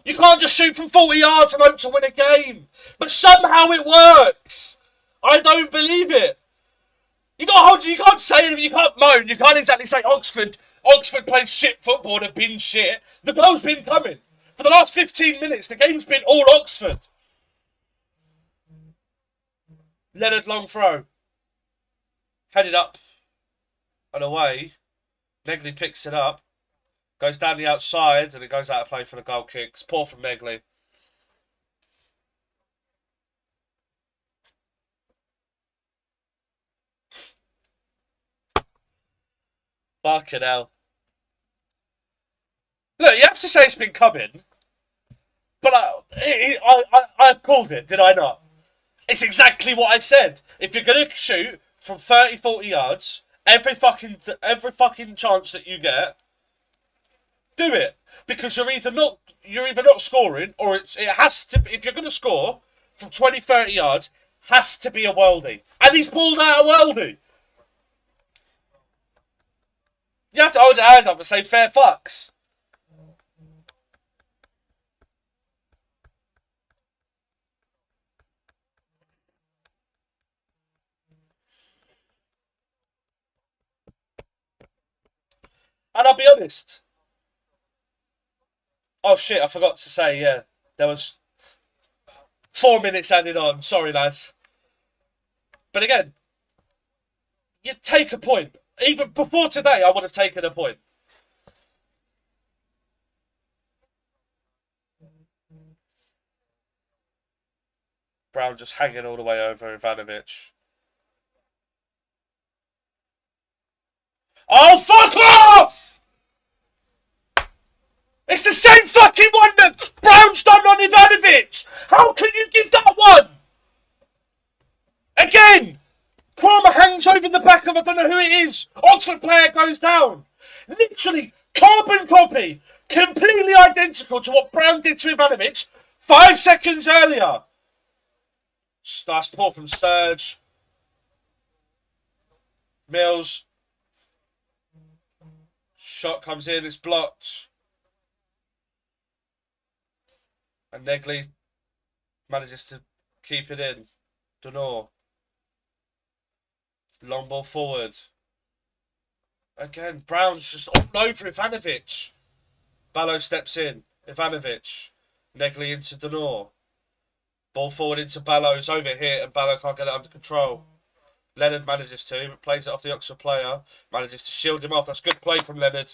Speaker 1: You can't just shoot from 40 yards and hope to win a game. But somehow it works. I don't believe it. You can't say anything, you can't moan, you can't exactly say Oxford plays shit football and have been shit. The goal's been coming. For the last 15 minutes, the game's been all Oxford. Leonard long throw. Headed up and away. Negley picks it up. Goes down the outside and it goes out of play for the goal kick. It's poor from Negley. Fucking hell. Look, you have to say it's been coming. But I've called it, did I not? It's exactly what I said. If you're going to shoot from 30, 40 yards, every fucking chance that you get, do it. Because you're either not scoring, or it has to, if you're going to score from 20, 30 yards, has to be a worldie. And he's pulled out a worldie. You have to hold your hands up and say fair fucks. And I'll be honest. Oh shit, I forgot to say, yeah. There was 4 minutes added on. Sorry, lads. But again, you take a point. Even before today, I would have taken a point. Brown just hanging all the way over Ivanovic. Oh, fuck off! It's the same fucking one that Brown's done on Ivanovic! How can you give that one? Again! Kramer hangs over the back of, I don't know who it is. Oxford player goes down. Literally, carbon copy. Completely identical to what Brown did to Ivanovic 5 seconds earlier. Nice pull from Sturge. Mills. Shot comes in, it's blocked. And Negley manages to keep it in. Dunno. Long ball forward. Again, Brown's just all over Ivanovic. Ballo steps in. Ivanovic. Negley into Dunno. Ball forward into Ballo. It's over here and Ballo can't get it under control. Leonard manages to, but plays it off the Oxford player. Manages to shield him off. That's good play from Leonard.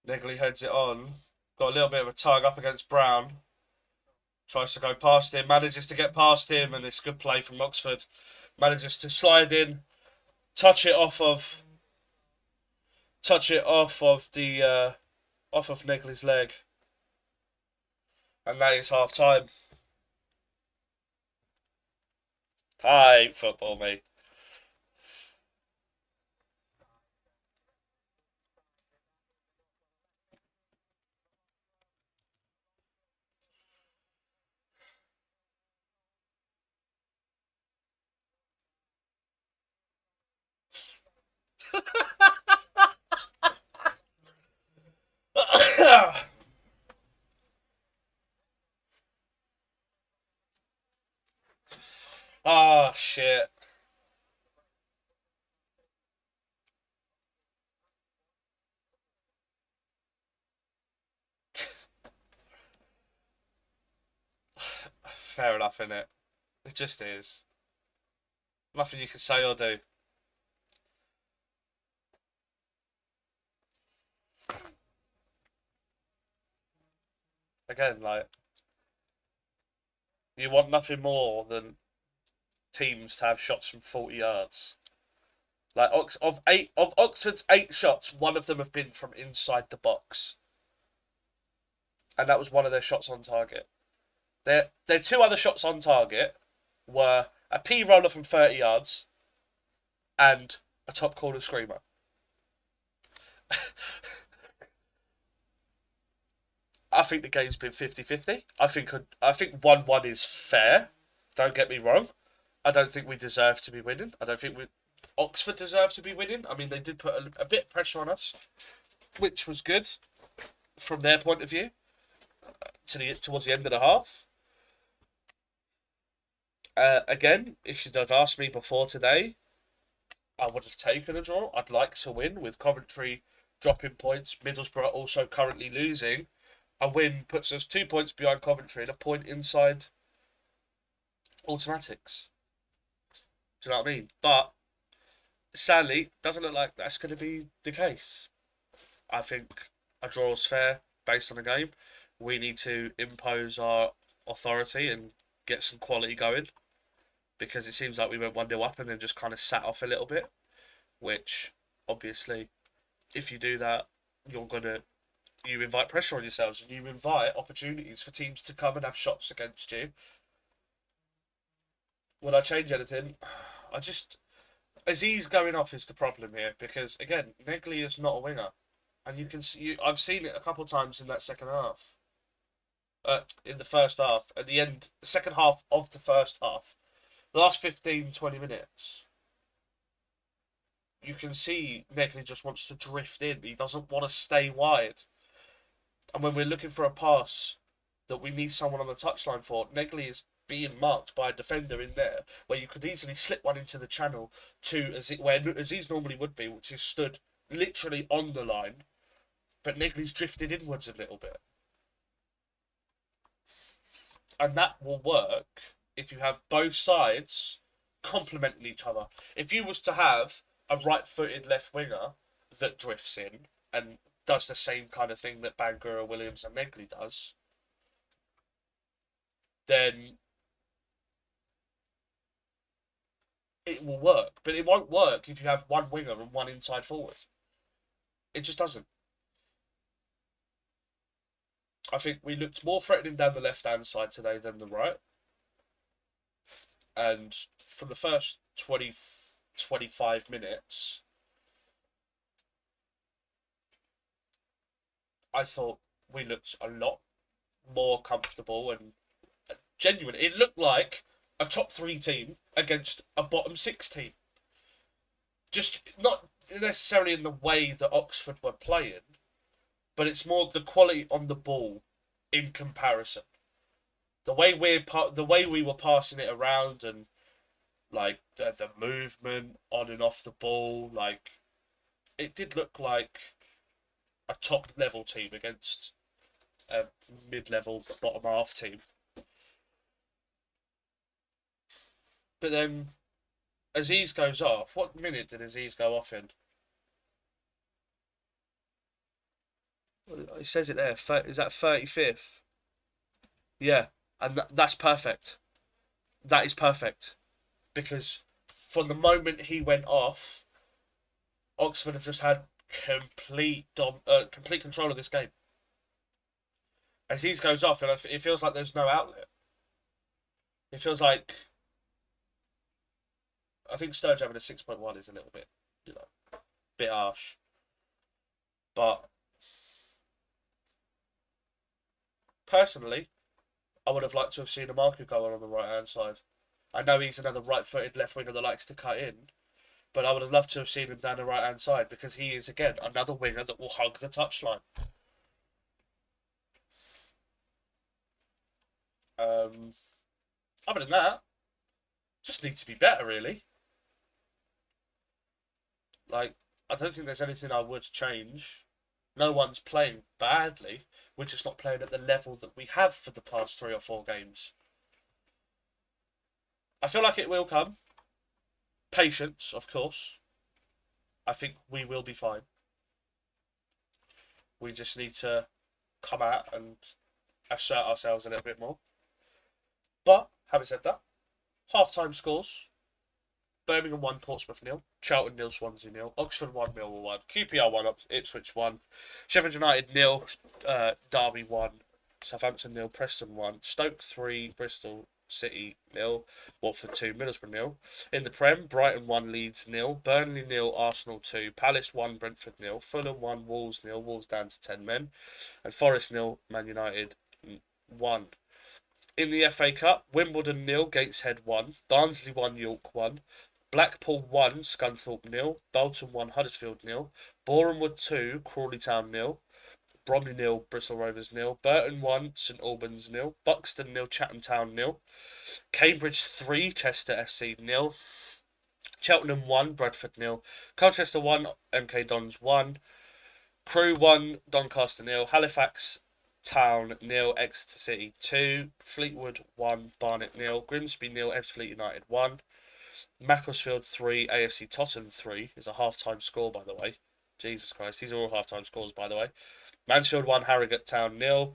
Speaker 1: Negley heads it on. Got a little bit of a tug up against Brown. Tries to go past him. Manages to get past him, and it's good play from Oxford. Manages to slide in, touch it off of Negley's leg, and that is half time. Tight football, mate. Oh, shit. Fair enough, innit? It just is. Nothing you can say or do. Again, like, you want nothing more than teams to have shots from 40 yards. Like, of Oxford's 8 shots, one of them have been from inside the box. And that was one of their shots on target. Their 2 other shots on target were a P roller from 30 yards and a top corner screamer. I think the game's been 50-50. I think 1-1 is fair. Don't get me wrong. I don't think we deserve to be winning. I don't think Oxford deserve to be winning. I mean, they did put a bit of pressure on us, which was good from their point of view towards the end of the half. Again, if you'd have asked me before today, I would have taken a draw. I'd like to win with Coventry dropping points. Middlesbrough also currently losing. A win puts us 2 points behind Coventry and a point inside automatics. Do you know what I mean? But sadly, doesn't look like that's going to be the case. I think a draw is fair based on the game. We need to impose our authority and get some quality going, because it seems like we went 1-0 up and then just kind of sat off a little bit, which obviously if you do that, you invite pressure on yourselves and you invite opportunities for teams to come and have shots against you. Would I change anything? Aziz going off is the problem here, because again, Negley is not a winger, and you can see. I've seen it a couple of times in that second half. In the first half, at the end, the second half of the first half, the last 15-20 minutes, you can see Negley just wants to drift in. He doesn't want to stay wide. And when we're looking for a pass that we need someone on the touchline for, Negley is being marked by a defender in there, where you could easily slip one into the channel to where Aziz normally would be, which is stood literally on the line, but Negli's drifted inwards a little bit. And that will work if you have both sides complementing each other. If you was to have a right-footed left winger that drifts in and does the same kind of thing that Bangura, Williams and Negli does, then it will work. But it won't work if you have one winger and one inside forward. It just doesn't. I think we looked more threatening down the left-hand side today than the right. And for the first 25 minutes, I thought we looked a lot more comfortable and genuine. It looked like a top 3 team against a bottom 6 team. Just not necessarily in the way that Oxford were playing, but it's more the quality on the ball in comparison. The way we were passing it around and like the movement on and off the ball, like it did look like a top level team against a mid-level bottom half team. But then Aziz goes off. What minute did Aziz go off in? It says it there. Is that 35th? Yeah, and that's perfect. That is perfect. Because from the moment he went off, Oxford have just had complete control of this game. Aziz goes off, and it feels like there's no outlet. It feels like I think Sturge having a 6.1 is a little bit, bit harsh. But personally, I would have liked to have seen a Marku go on the right hand side. I know he's another right-footed left winger that likes to cut in, but I would have loved to have seen him down the right hand side because he is again another winger that will hug the touchline. Other than that, just need to be better really. Like, I don't think there's anything I would change. No one's playing badly. We're just not playing at the level that we have for the past 3 or 4 games. I feel like it will come. Patience, of course. I think we will be fine. We just need to come out and assert ourselves a little bit more. But, having said that, half-time scores. Birmingham 1, Portsmouth 0, Charlton 0, Swansea 0, Oxford 1, Millwall 1, QPR 1, Ipswich 1, Sheffield United 0, Derby 1, Southampton 0, Preston 1, Stoke 3, Bristol City 0, Watford 2, Middlesbrough 0. In the Prem, Brighton 1, Leeds 0, Burnley 0, Arsenal 2, Palace 1, Brentford 0, Fulham 1, Wolves 0, Wolves down to 10 men, and Forest 0, Man United 1. In the FA Cup, Wimbledon 0, Gateshead 1, Barnsley 1, York 1, Blackpool 1, Scunthorpe 0, Bolton 1, Huddersfield 0, Bournemouth 2, Crawley Town 0, Bromley 0, Bristol Rovers 0, Burton 1, St Albans 0, Buxton 0, Chatham Town 0, Cambridge 3, Chester FC 0, Cheltenham 1, Bradford 0, Colchester 1, MK Dons 1, Crewe 1, Doncaster 0, Halifax Town 0, Exeter City 2, Fleetwood 1, Barnet 0, Grimsby 0, Ebbsfleet United 1, Macclesfield 3, AFC Tottenham 3 is a half-time score, by the way. Jesus Christ, these are all half-time scores, by the way. Mansfield 1, Harrogate Town 0,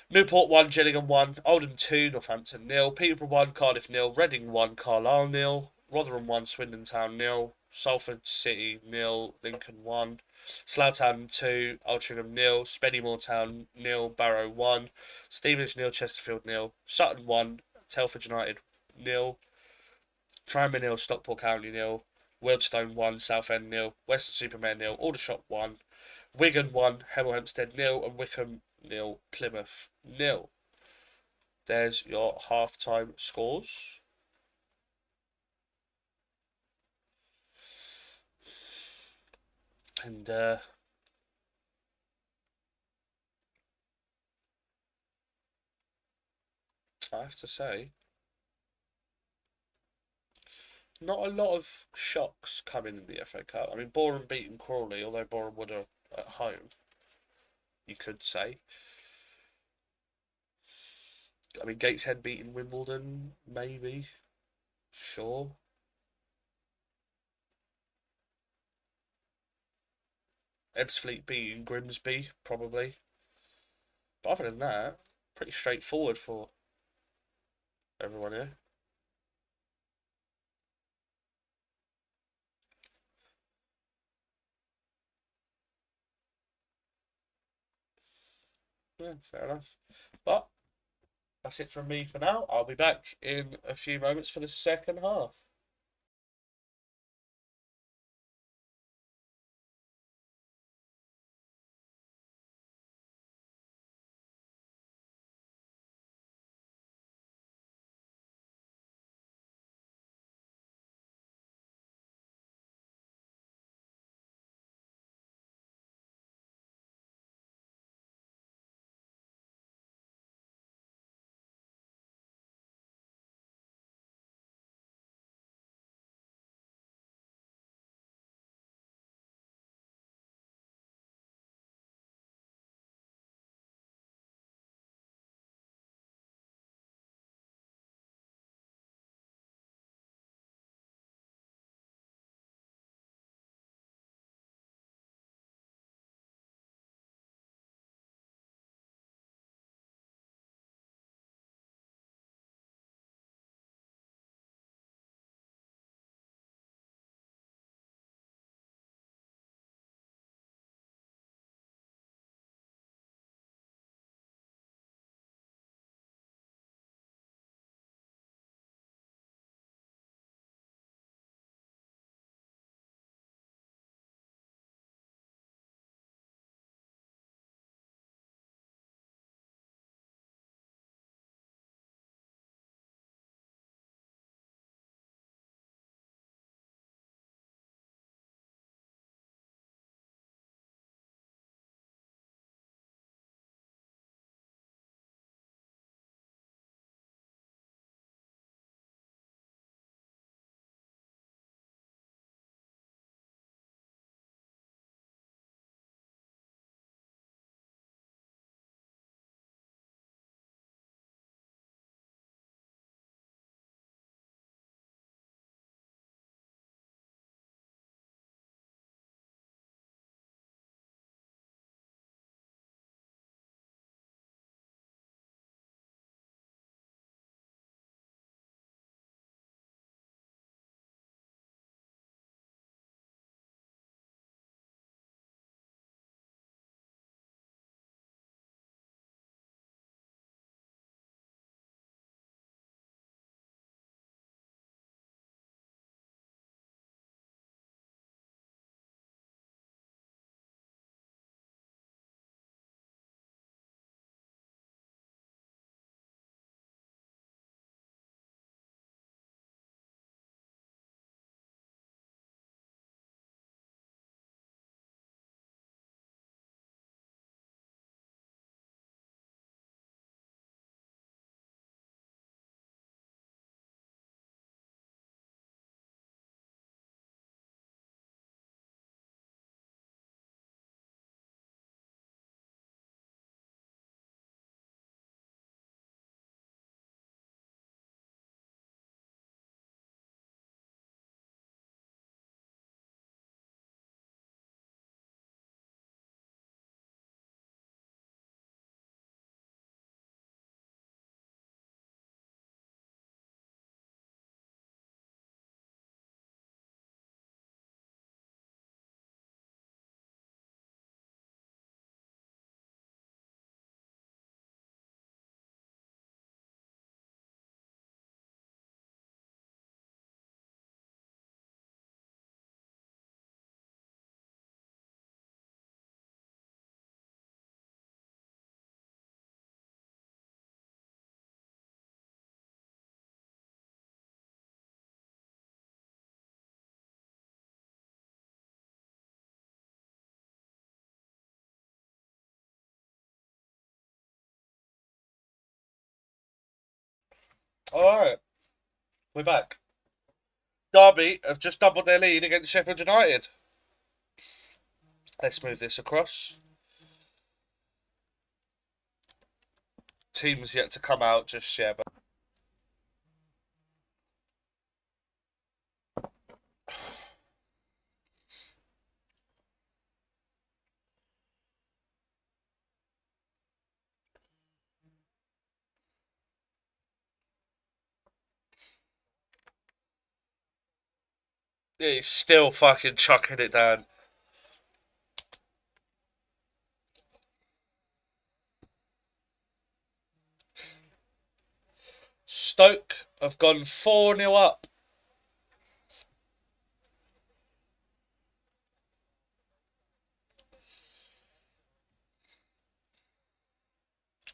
Speaker 1: Newport 1, Gillingham 1, Oldham 2, Northampton 0, Peterborough 1, Cardiff 0, Reading 1, Carlisle 0, Rotherham 1, Swindon Town 0, Salford City 0, Lincoln 1, Slough Town 2, Altrincham 0, Spennymoor Town 0, Barrow 1, Stevenage 0, Chesterfield 0, Sutton 1, Telford United 0, Tranmere 0, Stockport County 0, Wealdstone 1, Southend 0, Weston-super-Mare 0, Aldershot 1, Wigan 1, Hemel Hempstead 0, and Wickham 0, Plymouth 0. There's your half-time scores. And I have to say, not a lot of shocks coming in the FA Cup. I mean, Boreham beating Crawley, although Boreham would have at home, you could say. I mean, Gateshead beating Wimbledon, maybe. Sure. Ebbsfleet beating Grimsby, probably. But other than that, pretty straightforward for everyone here. Yeah, fair enough. But that's it from me for now. I'll be back in a few moments for the second half. All right, we're back. Derby have just doubled their lead against Sheffield United. Let's move this across. Team's yet to come out just yet, but he's still fucking chucking it down. Stoke have gone 4-0 up.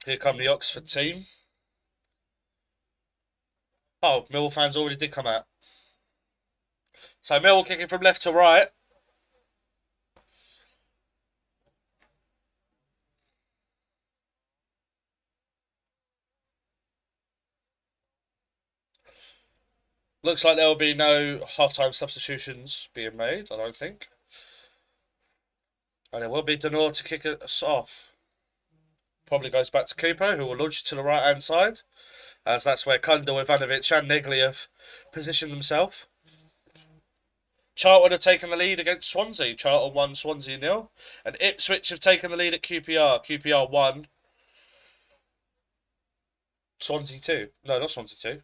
Speaker 1: Here come the Oxford team. Oh, Millwall fans already did come out. So Millwall kicking from left to right. Looks like there will be no half-time substitutions being made, I don't think. And it will be Denor to kick us off. Probably goes back to Cooper, who will launch it to the right-hand side, as that's where Kundal, Ivanovic and Negley have positioned themselves. Charlton have taken the lead against Swansea. Charlton 1, Swansea 0. And Ipswich have taken the lead at QPR. QPR 1, Swansea 2. No, not Swansea 2.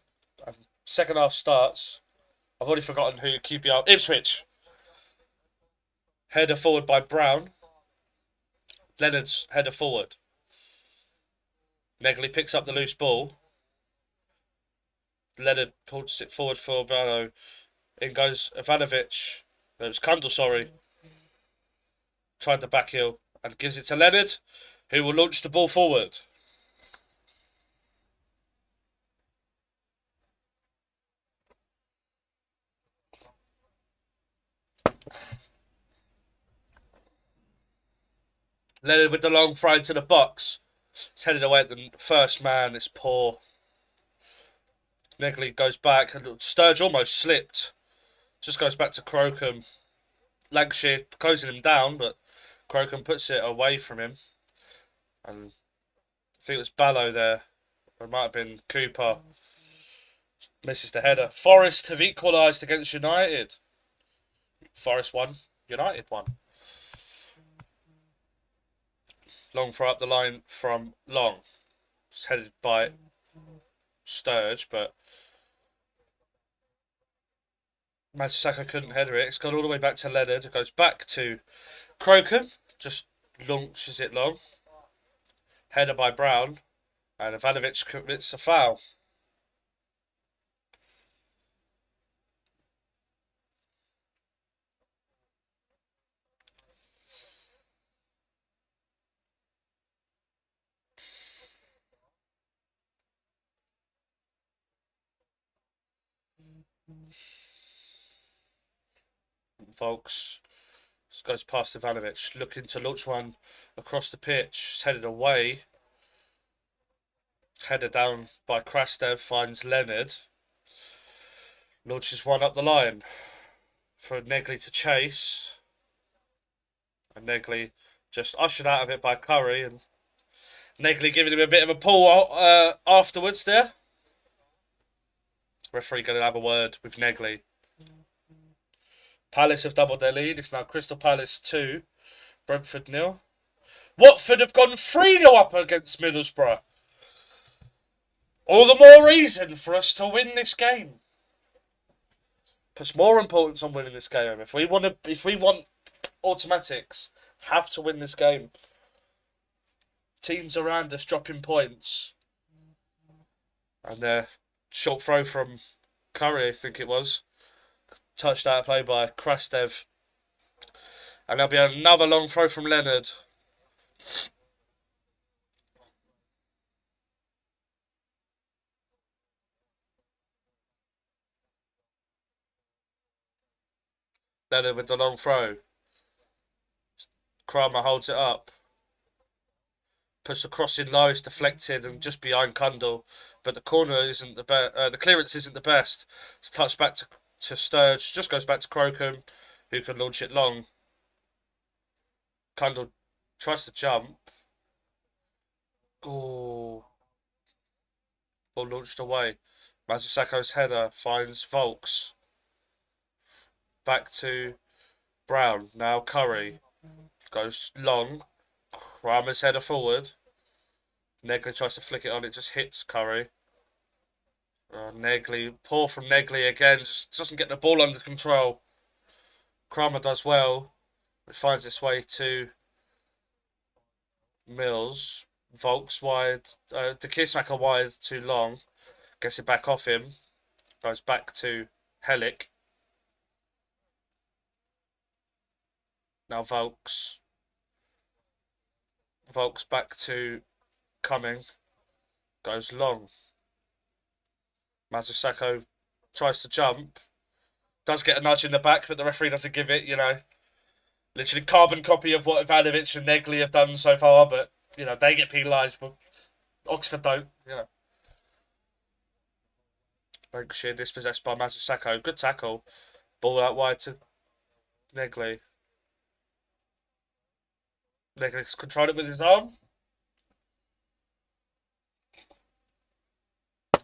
Speaker 1: Second half starts. I've already forgotten who QPR... Ipswich. Header forward by Brown. Leonard's header forward. Negley picks up the loose ball. Leonard pulls it forward for Barrow. In goes Ivanovic. It was Kundal, sorry. Tried the back heel and gives it to Leonard, who will launch the ball forward. Leonard with the long throw to the box. It's headed away at the first man. It's poor. Negley goes back. Sturge almost slipped. Just goes back to Crocombe. Lancashire closing him down, but Crocombe puts it away from him. And I think it was Ballo there. Or it might have been Cooper. Misses the header. Forest have equalised against United. Forest 1, United 1. Long throw up the line from Long. It's headed by Sturge, but Mazusaka couldn't header it. It's gone all the way back to Leonard. It goes back to Crocombe. Just launches it long. Header by Brown. And Ivanovic commits a foul. Volks goes past Ivanovic, looking to launch one across the pitch. It's headed away. Header down by Krastev, finds Leonard. Launches one up the line for Negley to chase. And Negley just ushered out of it by Curry. And Negley giving him a bit of a pull afterwards there. Referee going to have a word with Negley. Palace have doubled their lead. It's now Crystal Palace 2, Brentford 0. Watford have gone 3-0 up against Middlesbrough. All the more reason for us to win this game. Puts more importance on winning this game. If we want automatics, have to win this game. Teams around us dropping points. And their short throw from Curry, I think it was. Touched out of play by Krastev. And there'll be another long throw from Leonard. Leonard with the long throw. Kramer holds it up. Puts a cross in low, it's deflected and just behind Kundal. But the corner isn't the best. The clearance isn't the best. It's touched back to to Sturge. Just goes back to Crocombe, who can launch it long. Cundall tries to jump. Oh. Ball launched away. Mazusako's header finds Volks. Back to Brown. Now Curry. Goes long. Kramer's header forward. Negley tries to flick it on. It just hits Curry. Negley. Poor from Negley again. Just doesn't get the ball under control. Kramer does well. It finds its way to Mills. Volks wide. De Keersmaker wide too long. Gets it back off him. Goes back to Hellick. Now Volks. Volks back to Cumming. Goes long. Mazusako tries to jump. Does get a nudge in the back, but the referee doesn't give it, you know. Literally carbon copy of what Ivanovic and Negley have done so far, but, you know, they get penalised, but Oxford don't, you know. Lancashire dispossessed by Mazusako. Good tackle. Ball out wide to Negley. Negley's controlled it with his arm.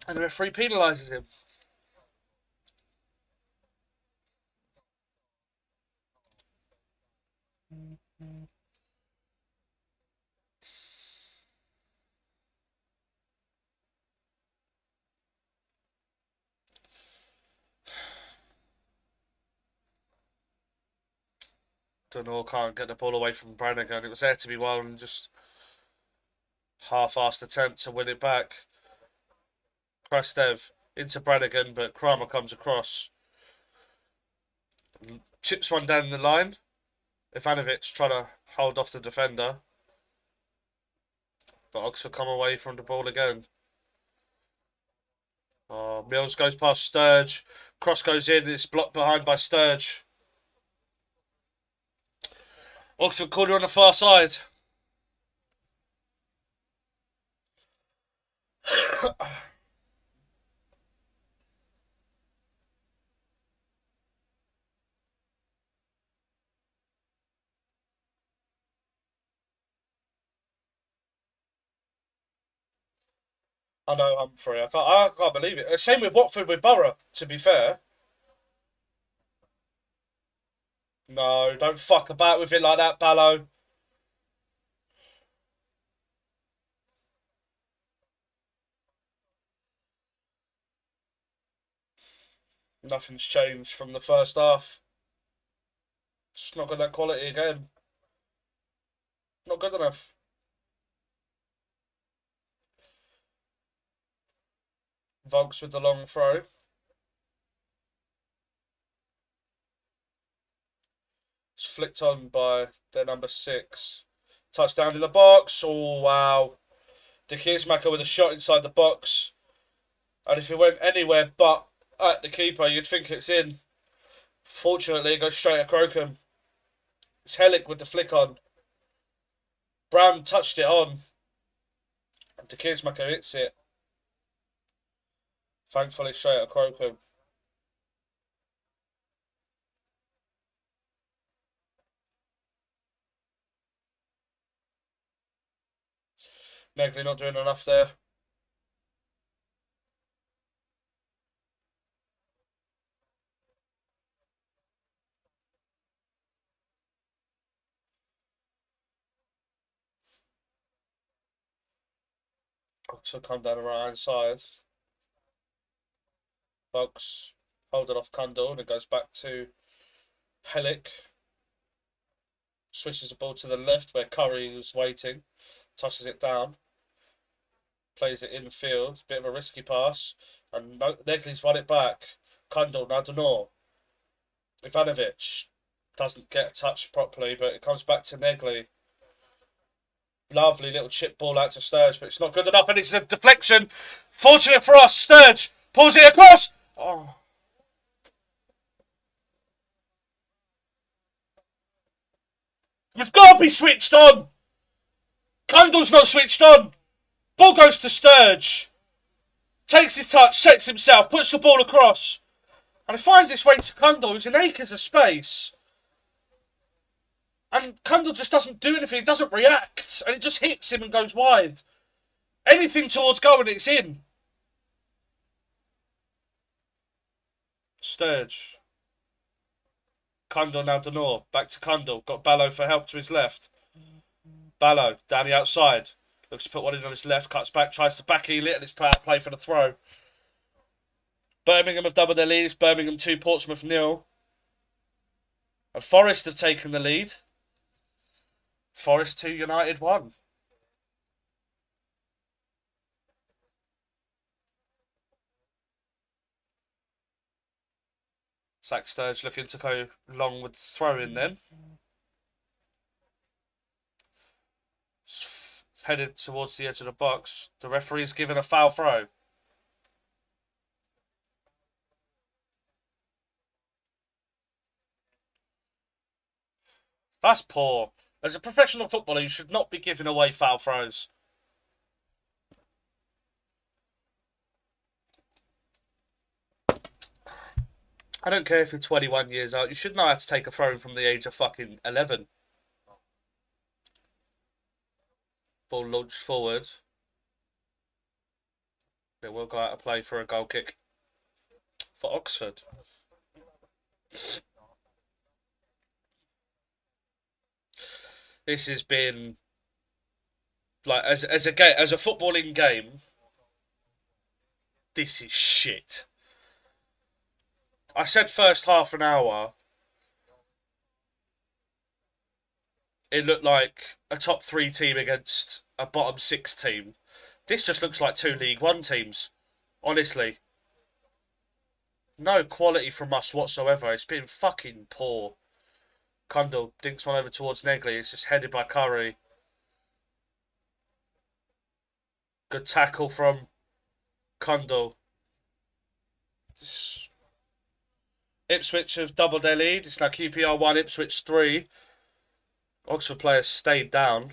Speaker 1: And the referee penalises him. Dunor can't get the ball away from Brannigan. It was there to be won and just half-assed attempt to win it back. Krastev into Brannigan, but Kramer comes across. Chips one down the line. Ivanovic trying to hold off the defender. But Oxford come away from the ball again. Mills goes past Sturge. Cross goes in. It's blocked behind by Sturge. Oxford corner on the far side. I know Humphrey. I can't believe it. Same with Watford with Borough, to be fair. No, don't fuck about with it like that, Ballo. Nothing's changed from the first half. Just not got that quality again. Not good enough. Volks with the long throw. It's flicked on by their number 6. Touchdown in the box. Oh, wow. De Keersmaker with a shot inside the box. And if it went anywhere but at the keeper, you'd think it's in. Fortunately, it goes straight at Crocombe. It's Hellick with the flick on. Brown touched it on. And De Keersmaker hits it. Thankfully, straight at Crocombe. Negley not doing enough there. So come down the right hand side. Bugs hold it off Cundall and it goes back to Hellick. Switches the ball to the left where Curry was waiting. Tosses it down. Plays it in field. Bit of a risky pass. And Negley's won it back. Cundall now Dunor. Ivanovic doesn't get touched properly, but it comes back to Negley. Lovely little chip ball out to Sturge, but it's not good enough, and it's a deflection. Fortunate for us, Sturge pulls it across. Oh. You've got to be switched on. Cundall's not switched on. Ball goes to Sturge. Takes his touch, sets himself, puts the ball across. And it finds its way to Kundal, who's in acres of space. And Kundal just doesn't do anything, it doesn't react. And it just hits him and goes wide. Anything towards goal and it's in. Sturge. Kundal now Denor. Back to Kundal. Got Ballo for help to his left. Ballo down the outside. Looks to put one in on his left. Cuts back. Tries to back heel it. And it's play for the throw. Birmingham have doubled their lead. It's Birmingham 2, Portsmouth 0. And Forest have taken the lead. Forest 2, United 1. Zach Sturge looking to go long with throw in then. Headed towards the edge of the box. The referee's given a foul throw. That's poor. As a professional footballer, you should not be giving away foul throws. I don't care if you're 21 years old. You should know how to take a throw from the age of fucking 11. Ball launched forward. It will go out of play for a goal kick for Oxford. This has been like as a footballing game. This is shit. I said first half an hour. It looked like a top 3 team against a bottom 6 team. This just looks like 2 League One teams. Honestly. No quality from us whatsoever. It's been fucking poor. Kundal dinks one over towards Negley. It's just headed by Curry. Good tackle from Kundal. Ipswich have doubled their lead. It's now QPR 1, Ipswich 3. Oxford players stayed down.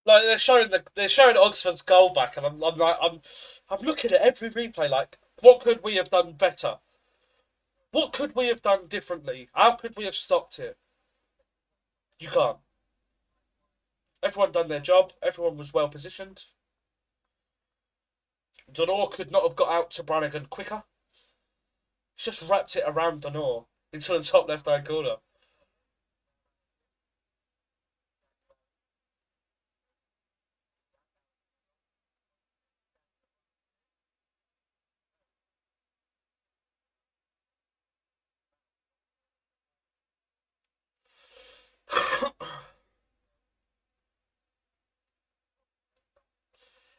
Speaker 1: Like they're showing Oxford's goal back, and I'm looking at every replay. Like, what could we have done better? What could we have done differently? How could we have stopped it? You can't. Everyone done their job. Everyone was well positioned. Donor could not have got out to Brannigan quicker. He's just wrapped it around Donor into the top left-hand corner.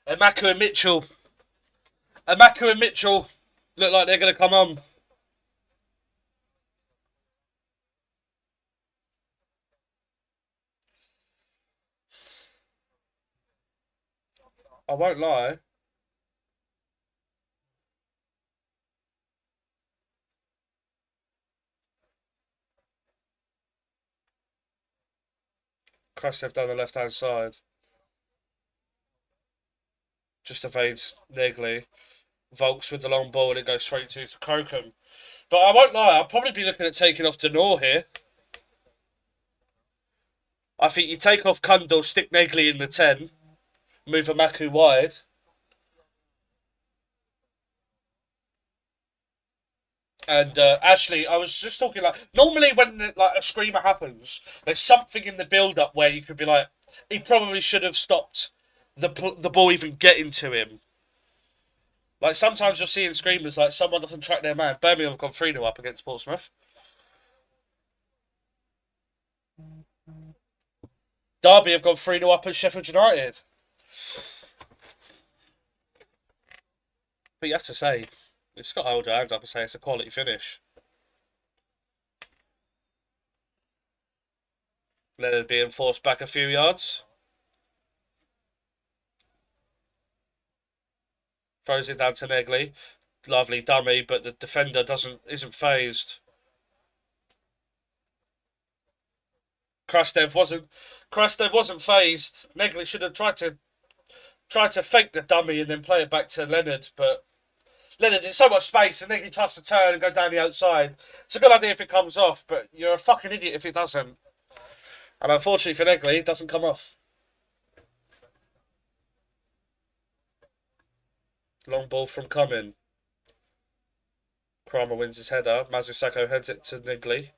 Speaker 1: Amaku and Mitchell look like they're going to come on. I won't lie. Krastev down the left-hand side. Just evades Negley. Volks with the long ball and it goes straight to Crocombe. But I won't lie, I'll probably be looking at taking off Denor here. I think you take off Kundal, stick Negley in the 10, move Amaku wide. And actually, I was just talking like, normally when like a screamer happens, there's something in the build-up where you could be like, he probably should have stopped the ball even getting to him. Like, sometimes you'll see in screamers, like, someone doesn't track their man. Birmingham have gone 3-0 up against Portsmouth. Derby have gone 3-0 up at Sheffield United. But you have to say, it's got to hold your hands up and say it's a quality finish. Leonard being forced back a few yards. Throws it down to Negley. Lovely dummy, but the defender isn't phased. Krastev wasn't phased. Negley should have tried to fake the dummy and then play it back to Leonard, but Leonard in so much space and Negley tries to turn and go down the outside. It's a good idea if it comes off, but you're a fucking idiot if it doesn't. And unfortunately for Negley, it doesn't come off. Long ball from Cumming. Kramer wins his header. Mazusako heads it to Negley,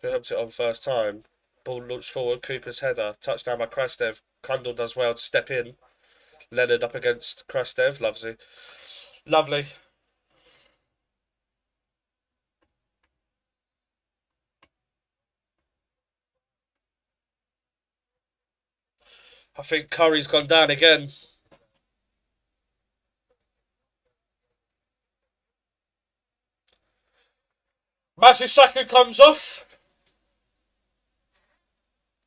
Speaker 1: who helps it on first time. Ball launched forward. Cooper's header. Touchdown by Krastev. Kundal does well to step in. Leonard up against Krastev. Lovely. I think Curry's gone down again. Mazusako comes off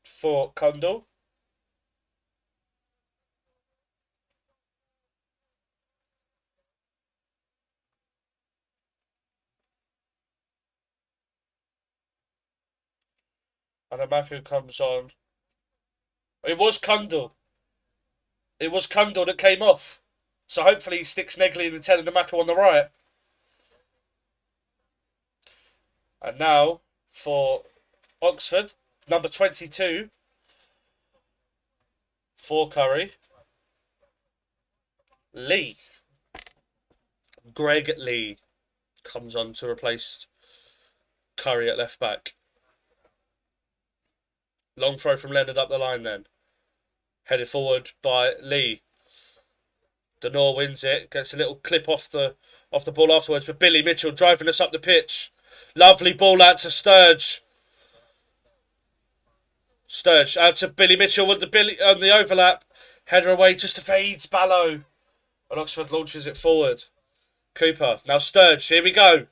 Speaker 1: for Kundal. And Amaku comes on. It was Kundal. It was Kundal that came off. So hopefully he sticks Negley in the 10 and Amaku on the right. And now for Oxford, number 22 for Curry. Lee. Greg Lee comes on to replace Curry at left back. Long throw from Leonard up the line then. Headed forward by Lee. Denor wins it. Gets a little clip off the ball afterwards. But Billy Mitchell driving us up the pitch. Lovely ball out to Sturge. Sturge out to Billy Mitchell with the overlap. Header away just evades Ballo. And Oxford launches it forward. Cooper. Now Sturge. Here we go.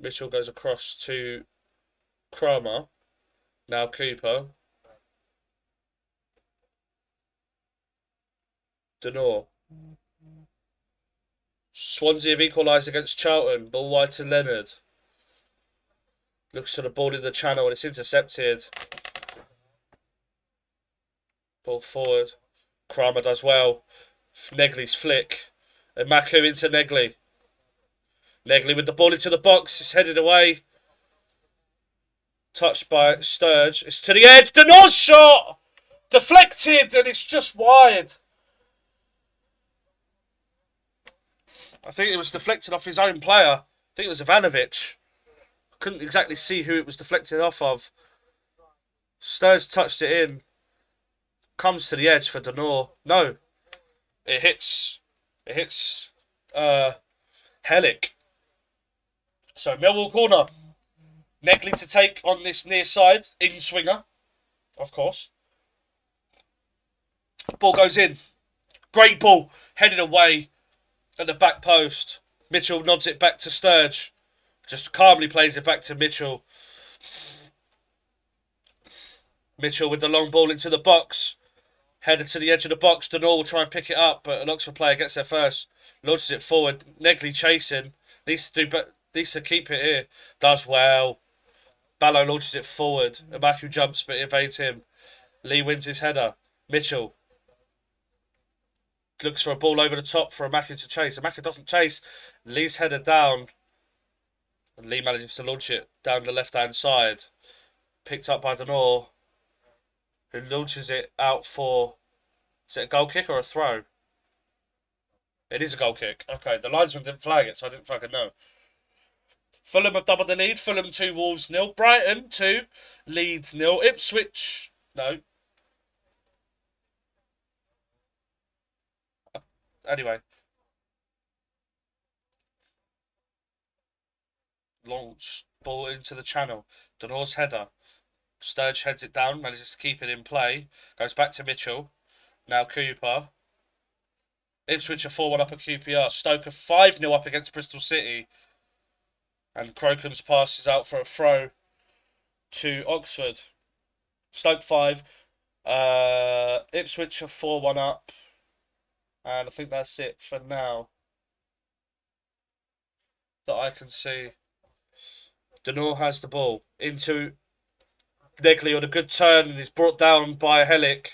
Speaker 1: Mitchell goes across to Kramer. Now Cooper. Denor. Swansea have equalised against Charlton. Ball wide to Leonard. Looks to the ball in the channel and it's intercepted. Ball forward. Kramer does well. Negley's flick. And Maku into Negley. Negley with the ball into the box. It's headed away. Touched by Sturge. It's to the edge. Denor's shot! Deflected and it's just wide. I think it was deflected off his own player. I think it was Ivanovic. Couldn't exactly see who it was deflected off of. Sturge touched it in. Comes to the edge for Denor. No. It hits Hellick. So Millwall corner. Negley to take on this near side. In swinger. Of course. Ball goes in. Great ball. Headed away at the back post. Mitchell nods it back to Sturge. Just calmly plays it back to Mitchell. Mitchell with the long ball into the box. Headed to the edge of the box. Denor will try and pick it up, but an Oxford player gets there first. Launches it forward. Negley chasing. Needs to do better. Needs to keep it here. Does well. Ballo launches it forward. Amaku jumps but evades him. Lee wins his header. Mitchell looks for a ball over the top for Amaku to chase. Amaku doesn't chase. Lee's header down. And Lee manages to launch it down the left-hand side. Picked up by Denor, who launches it out for... Is it a goal kick or a throw? It is a goal kick. Okay, the linesman didn't flag it, so I didn't fucking know. Fulham have doubled the lead. Fulham 2, Wolves 0. Brighton 2, Leeds 0. Ipswich... No. Anyway. Launch ball into the channel. Denor's header. Sturge heads it down, manages to keep it in play. Goes back to Mitchell. Now Cooper. Ipswich are 4-1 up at QPR. Stoke are 5-0 up against Bristol City. And Crocom's pass is out for a throw to Oxford. Stoke 5. Ipswich are 4-1 up. And I think that's it for now that I can see. Denor has the ball into Negley on a good turn and is brought down by Helic.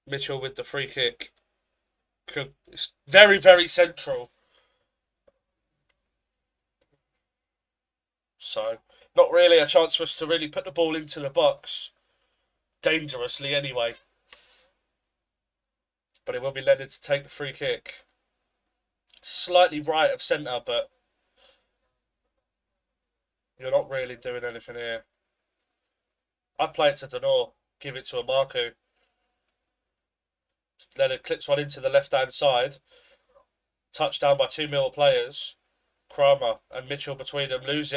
Speaker 1: Mitchell with the free kick. It's very, very central. So, not really a chance for us to really put the ball into the box. Dangerously, anyway. But it will be Leonard to take the free kick. Slightly right of centre, but you're not really doing anything here. I'd play it to Denor. Give it to Amaku. Leonard clips one into the left-hand side. Touchdown by 2 Millwall players. Kramer and Mitchell between them lose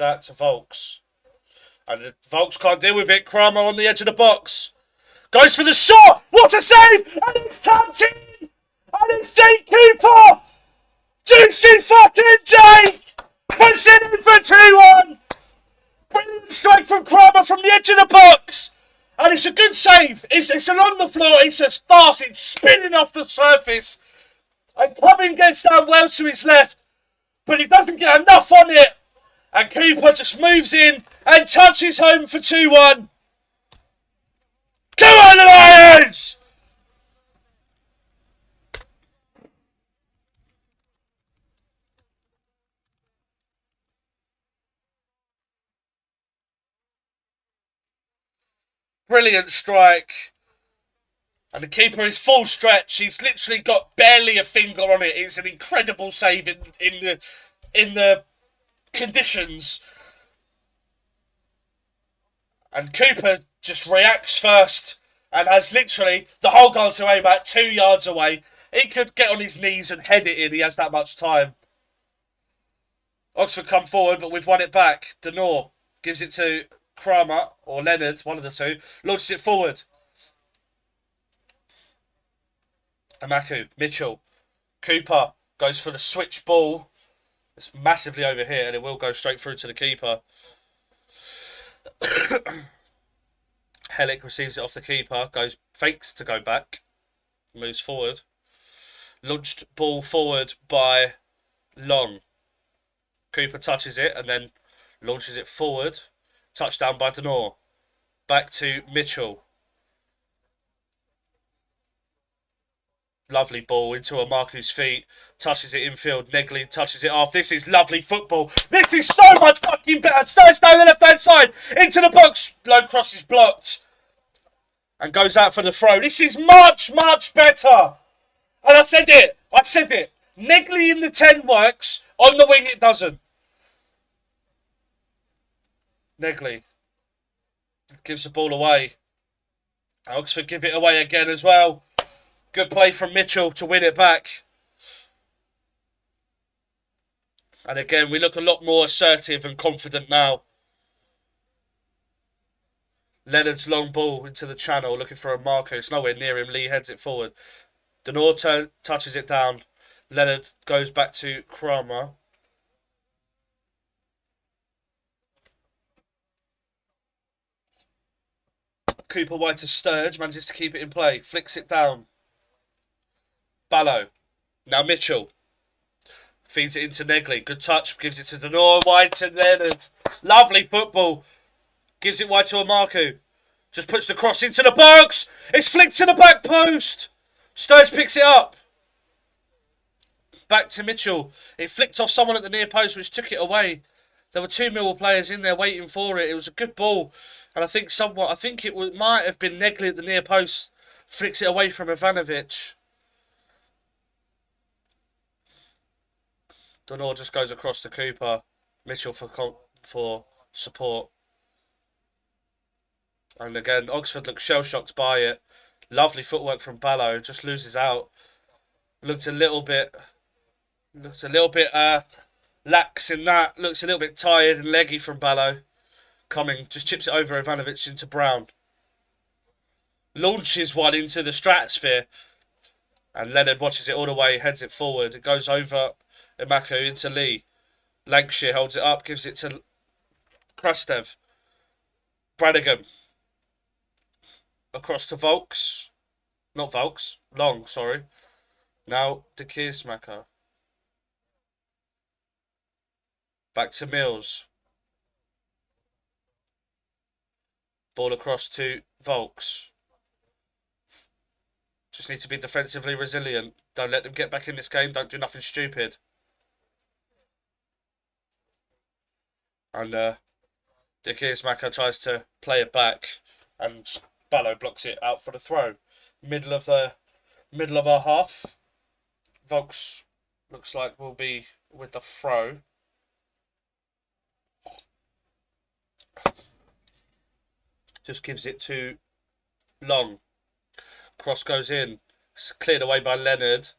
Speaker 1: out to Volks. And Volks can't deal with it. Kramer on the edge of the box. Goes for the shot! What a save! And it's tapped in! And it's Jake Cooper! Juicy fucking Jake! Puts it in for 2-1! Brilliant strike from Kramer from the edge of the box! And it's a good save. It's along the floor. It's just fast. It's spinning off the surface. And Cumming gets down well to his left. But he doesn't get enough on it. And Cooper just moves in and touches home for 2-1. Come on, the Lions! Brilliant strike. And the keeper is full stretch. He's literally got barely a finger on it. It's an incredible save in the conditions. And Cooper just reacts first and has literally the whole goal to aim at 2 yards away. He could get on his knees and head it in. He has that much time. Oxford come forward, but we've won it back. Denor gives it to Kramer or Leonard, one of the two. Launches it forward. Amaku, Mitchell, Cooper goes for the switch ball. It's massively over here and it will go straight through to the keeper. Helic receives it off the keeper, fakes to go back, moves forward. Launched ball forward by Long. Cooper touches it and then launches it forward. Touchdown by Denor. Back to Mitchell. Lovely ball into Amaku's feet. Touches it infield. Negley touches it off. This is lovely football. This is so much fucking better. Starts down the left-hand side. Into the box. Low cross is blocked. And goes out for the throw. This is much, much better. And I said it. Negley in the 10 works. On the wing it doesn't. Negley gives the ball away. Oxford give it away again as well. Good play from Mitchell to win it back. And again, we look a lot more assertive and confident now. Leonard's long ball into the channel, looking for a marker. It's nowhere near him. Lee heads it forward. Denor touches it down. Leonard goes back to Kramer. Cooper wide to Sturge, manages to keep it in play, flicks it down. Ballo. Now Mitchell. Feeds it into Negley. Good touch. Gives it to Denor. Wide to Leonard. Lovely football. Gives it wide to Amaku. Just puts the cross into the box. It's flicked to the back post. Sturge picks it up. Back to Mitchell. It flicked off someone at the near post, which took it away. There were two Millwall players in there waiting for it. It was a good ball. And I think might have been Negley at the near post. Flicks it away from Ivanovic. Denor just goes across to Cooper. Mitchell for support. And again, Oxford looks shell-shocked by it. Lovely footwork from Ballo. Just loses out. Looked a little bit lax in that. Looks a little bit tired and leggy from Ballo. Just chips it over Ivanovic into Brown. Launches one into the stratosphere. And Leonard watches it all the way, heads it forward. It goes over Imaku into Lee. Lancashire holds it up, gives it to Krastev. Brannigan. Across to Volks. Not Volks. Long, sorry. Now De Keersmaker. Back to Mills. Ball across to Volks. Just need to be defensively resilient. Don't let them get back in this game. Don't do nothing stupid. And De Keersmaker tries to play it back. And Ballo blocks it out for the throw. Middle of our half. Volks looks like will be with the throw. Just gives it to Long. Cross goes in. It's cleared away by Leonard.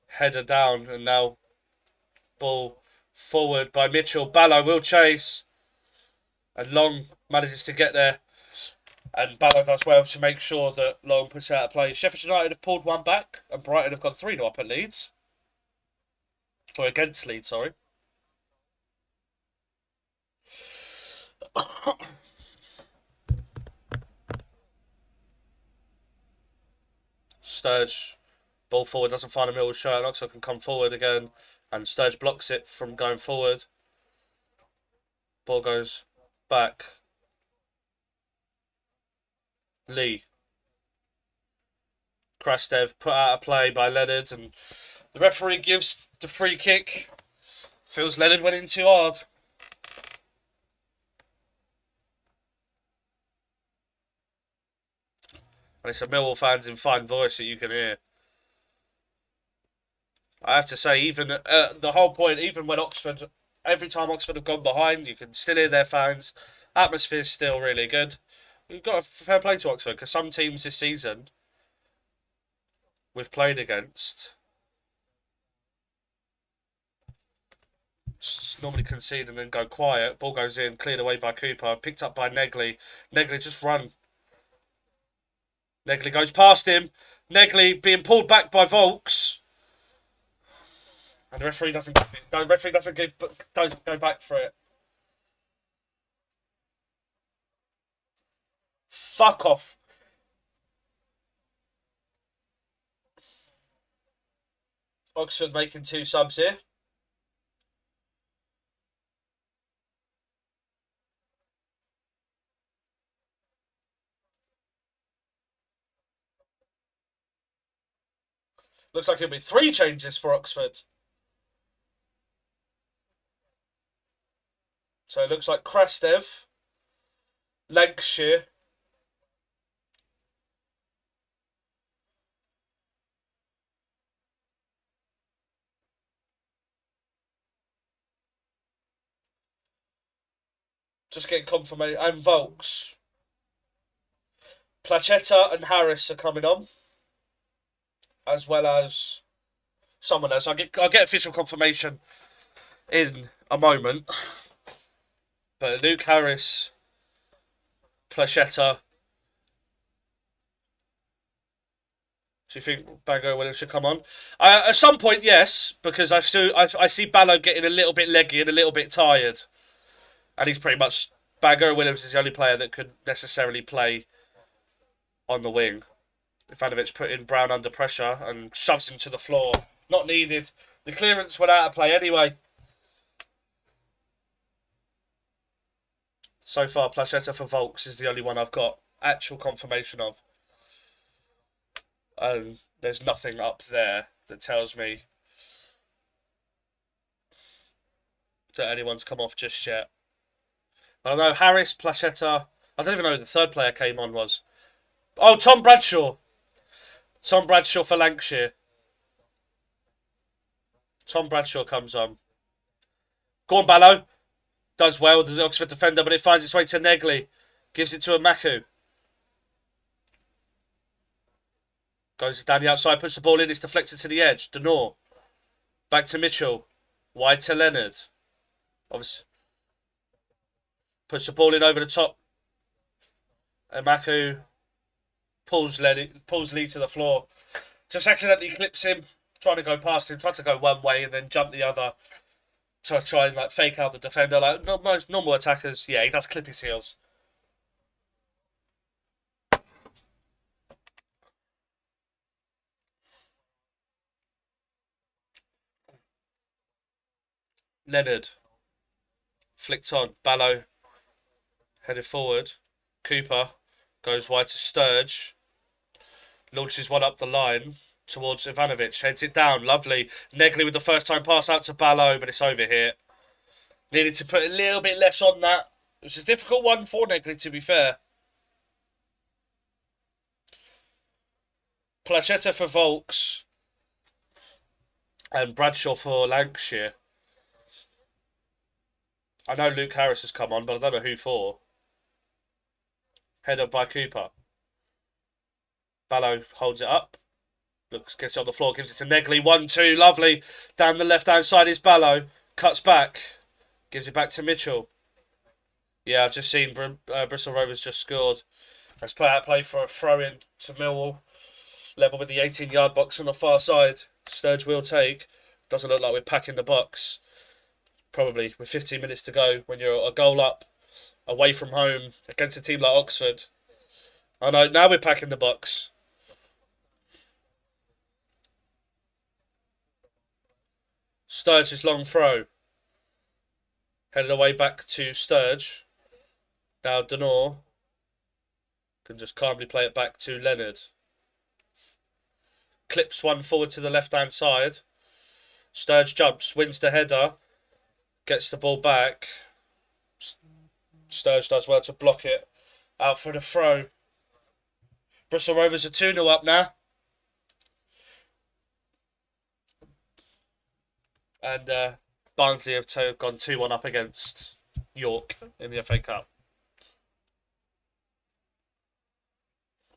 Speaker 1: Header down. And now ball forward by Mitchell. Ballo will chase. And Long manages to get there. And Ballo does well to make sure that Long puts out a play. Sheffield United have pulled one back. And Brighton have gone 3-0 up at Leeds. Or against Leeds, sorry. Sturge, ball forward, doesn't find a Millwall shirt. Oxford can come forward again. And Sturge blocks it from going forward. Ball goes back. Lee. Krastev put out a play by Leonard. And the referee gives the free kick. Feels Leonard went in too hard. And it's a Millwall fans in fine voice that you can hear. I have to say, even the whole point, even when every time Oxford have gone behind, you can still hear their fans. Atmosphere's still really good. We've got a fair play to Oxford, because some teams this season we've played against normally concede and then go quiet. Ball goes in, cleared away by Cooper, picked up by Negley. Negley just run. Negley goes past him. Negley being pulled back by Volks. And the referee doesn't give it. No, the referee doesn't go back for it. Fuck off. Oxford making 2 subs here. Looks like it'll be 3 changes for Oxford. So it looks like Krastev, Lancashire, just getting confirmation, and Volks. Plachetta and Harris are coming on, as well as someone else. I'll get official confirmation in a moment. But Luke Harris, Plachetta. Do you think Bangor Williams should come on? At some point, yes, because I see Ballo getting a little bit leggy and a little bit tired. And he's pretty much... Bangor Williams is the only player that could necessarily play on the wing. Ivanovic putting Brown under pressure and shoves him to the floor. Not needed. The clearance went out of play anyway. So far, Placheta for Volks is the only one I've got actual confirmation of. And there's nothing up there that tells me that anyone's come off just yet. But I know Harris, Placheta. I don't even know who the third player came on was. Oh, Tom Bradshaw. Tom Bradshaw for Lancashire. Tom Bradshaw comes on. Go on, Ballo. Does well, the Oxford defender, but it finds its way to Negley. Gives it to Amaku. Goes down the outside, puts the ball in, it's deflected to the edge. Denor. Back to Mitchell. Wide to Leonard. Obviously. Puts the ball in over the top. Amaku pulls Lee to the floor. Just accidentally clips him. Trying to go past him. Tried to go one way and then jump the other. To try and like fake out the defender. Like most normal attackers. Yeah, he does clip his heels. Leonard. Flicked on. Ballo. Headed forward. Cooper. Goes wide to Sturge. Launches one up the line towards Ivanovic. Heads it down. Lovely. Negley with the first time pass out to Ballo, but it's over here. Needed to put a little bit less on that. It was a difficult one for Negley, to be fair. Placheta for Volks. And Bradshaw for Lancashire. I know Luke Harris has come on, but I don't know who for. Header by Cooper. Ballo holds it up. Gets it on the floor, gives it to Negley. 1-2, lovely. Down the left-hand side is Ballo. Cuts back. Gives it back to Mitchell. Yeah, I've just seen Bristol Rovers just scored. Let's put out play for a throw-in to Millwall. Level with the 18-yard box on the far side. Sturge will take. Doesn't look like we're packing the box. Probably with 15 minutes to go when you're a goal up, away from home, against a team like Oxford. Oh no, now we're packing the box. Sturge's long throw. Headed away back to Sturge. Now Denor can just calmly play it back to Leonard. Clips one forward to the left-hand side. Sturge jumps, wins the header. Gets the ball back. Sturge does well to block it. Out for the throw. Bristol Rovers are 2-0 up now. And Barnsley have gone 2-1 up against York in the FA Cup.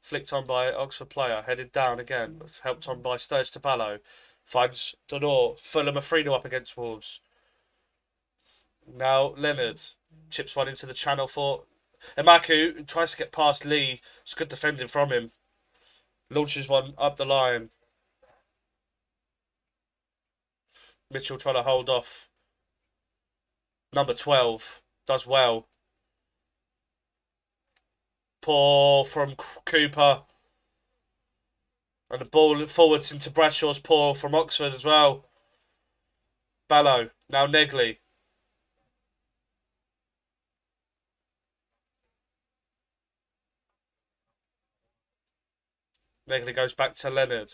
Speaker 1: Flicked on by Oxford player. Headed down again. Helped on by Sturge to Ballo. Finds Denor. Fulham are 3-0 up against Wolves. Now Leonard chips one into the channel for Amaku. Tries to get past Lee. It's good defending from him. Launches one up the line. Mitchell trying to hold off. Number 12 does well. Poor from Cooper. And the ball forwards into Bradshaw's paw from Oxford as well. Ballo. Now Negley. Negley goes back to Leonard.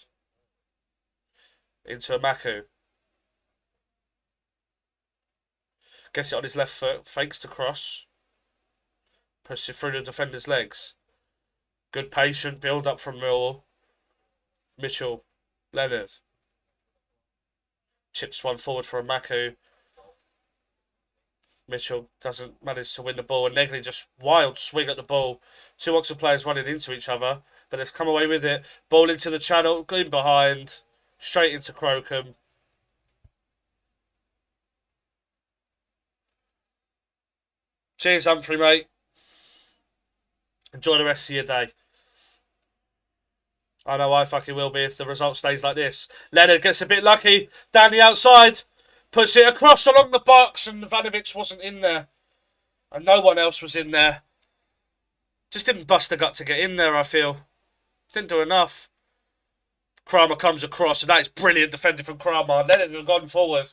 Speaker 1: Into Amaku. Gets it on his left foot. Fakes to cross. Pushes it through the defender's legs. Good patient build up from Millwall. Mitchell. Leonard. Chips one forward for Amaku. Mitchell doesn't manage to win the ball, and Negley just wild swing at the ball. Two Oxford players running into each other, but they've come away with it. Ball into the channel, in behind, straight into Crocombe. Cheers, Humphrey, mate. Enjoy the rest of your day. I know I fucking will be if the result stays like this. Leonard gets a bit lucky, down the outside. Puts it across along the box, and Ivanovic wasn't in there. And no one else was in there. Just didn't bust a gut to get in there, I feel. Didn't do enough. Kramer comes across, and that is brilliant defending from Kramer. Leonard had gone forward.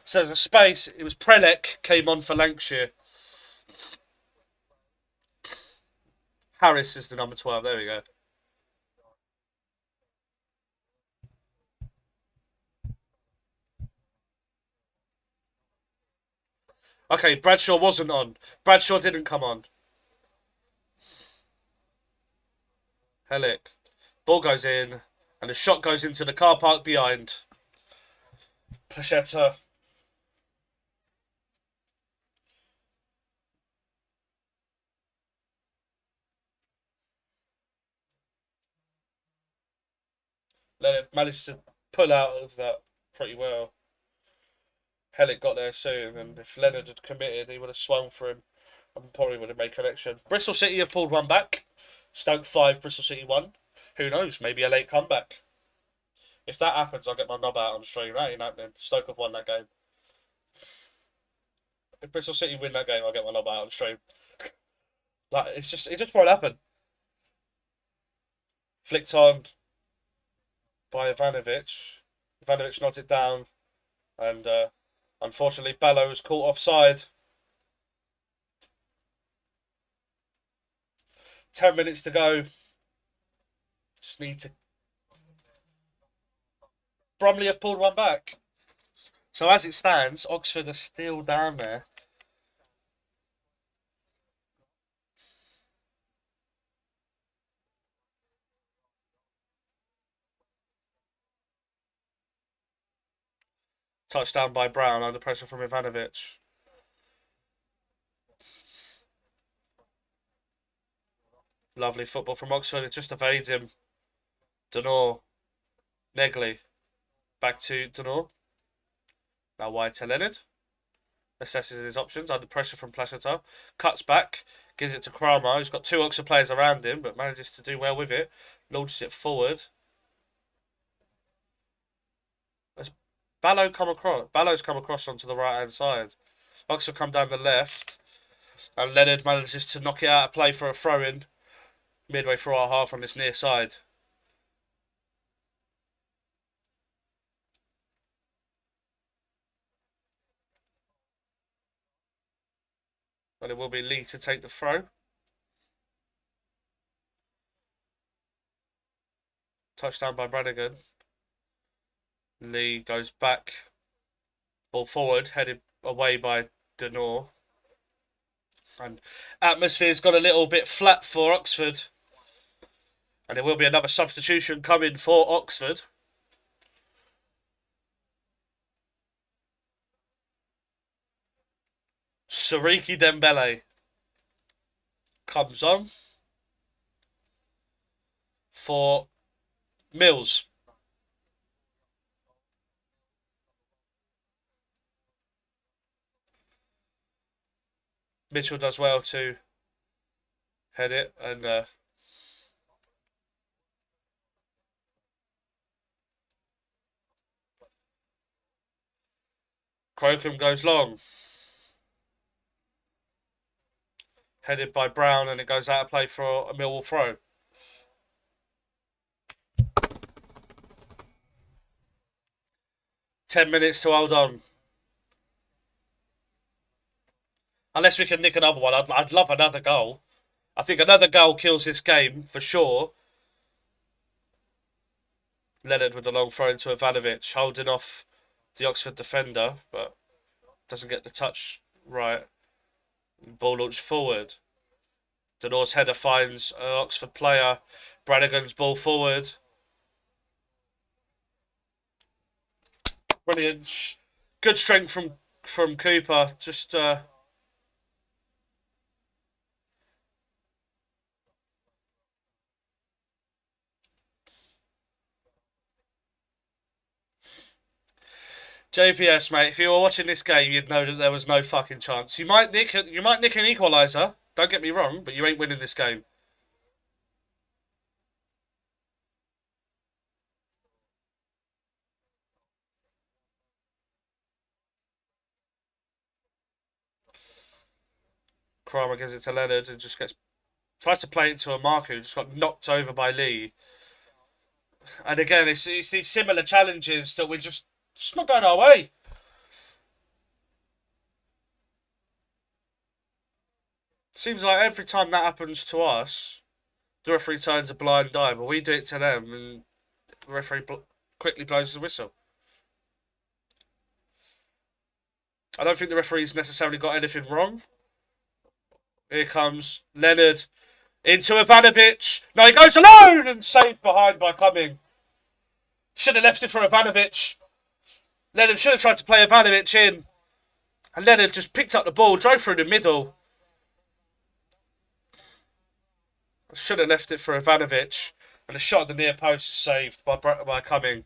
Speaker 1: So the space, it was Prelec came on for Lancashire. Harris is the number 12. There we go. Okay, Bradshaw wasn't on. Bradshaw didn't come on. Helic. Ball goes in, and the shot goes into the car park behind. Plachetta. Leonard managed to pull out of that pretty well. Helic got there soon, and if Leonard had committed, he would have swung for him and probably would have made connection. Bristol City have pulled one back. Stoke 5, Bristol City 1. Who knows? Maybe a late comeback. If that happens, I'll get my knob out on the stream. That ain't happening. Stoke have won that game. If Bristol City win that game, I'll get my knob out on the stream. Like it just won't happen. Flicked on by Ivanovic. Ivanovic nods it down, and unfortunately, Bello was caught offside. 10 minutes to go. Just need to. Bromley have pulled one back. So as it stands, Oxford are still down there. Touchdown by Brown under pressure from Ivanovic. Lovely football from Oxford. It just evades him. Denor. Negley. Back to Denor. Now wide to Leonard. Assesses his options under pressure from Placheta. Cuts back. Gives it to Kramer, who's got two Oxford players around him, but manages to do well with it. Launches it forward. As Ballow's come across onto the right hand side. Oxford come down the left. And Leonard manages to knock it out of play for a throw in midway through our half on this near side. And it will be Lee to take the throw. Touchdown by Brannigan. Lee goes back. Ball forward, headed away by Denor. And atmosphere's got a little bit flat for Oxford. And there will be another substitution coming for Oxford. Sariki Dembele comes on for Mills. Mitchell does well to head it, and Crocombe goes long. Headed by Brown, and it goes out of play for a Millwall throw. $10 to hold on. Unless we can nick another one, I'd love another goal. I think another goal kills this game for sure. Leonard with the long throw into Ivanovic, holding off the Oxford defender, but doesn't get the touch right. Ball launched forward. Denor's header finds an Oxford player. Brannigan's ball forward. Brilliant. Good strength from Cooper. Just JPS, mate. If you were watching this game, you'd know that there was no fucking chance. You might nick an equaliser. Don't get me wrong, but you ain't winning this game. Kramer gives it to Leonard and just gets Tries to play it into a Marco, who just got knocked over by Lee. And again, it's these similar challenges that we're just not going our way. Seems like every time that happens to us, the referee turns a blind eye, but we do it to them, and the referee quickly blows his whistle. I don't think the referee's necessarily got anything wrong. Here comes Leonard into Ivanovic. Now he goes alone and saved behind by Cumming. Should have left it for Ivanovic. Leonard should have tried to play Ivanovic in. And Leonard just picked up the ball, drove through the middle. Should have left it for Ivanovic. And the shot at the near post is saved by Cumming.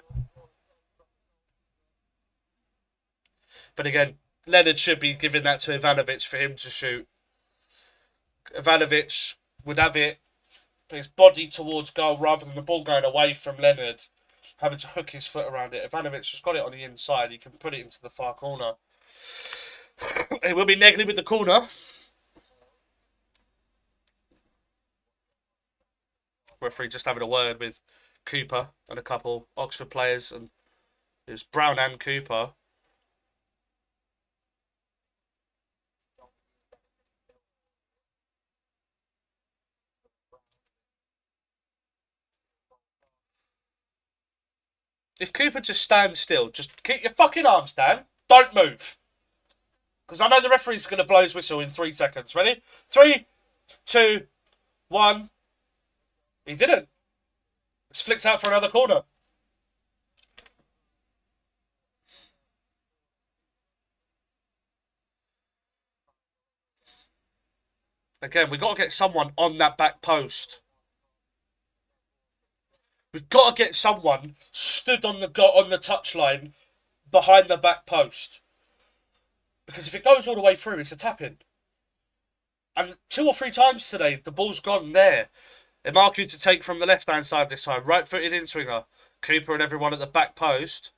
Speaker 1: But again, Leonard should be giving that to Ivanovic for him to shoot. Ivanovic would have it, his body towards goal rather than the ball going away from Leonard, having to hook his foot around it. Ivanovic has got it on the inside. He can put it into the far corner. It will be Negley with the corner. Referee just having a word with Cooper and a couple Oxford players, and it was Brown and Cooper. If Cooper just stands still, just keep your fucking arms down. Don't move. Because I know the referee's going to blow his whistle in 3 seconds. Ready? 3, 2, 1. He didn't. It's flicked out for another corner. Again, we've got to get someone on that back post. We've got to get someone stood on the touchline behind the back post. Because if it goes all the way through, it's a tap-in. And 2 or 3 times today, the ball's gone there. Emarku to take from the left-hand side this time. Right-footed in-swinger. Cooper and everyone at the back post.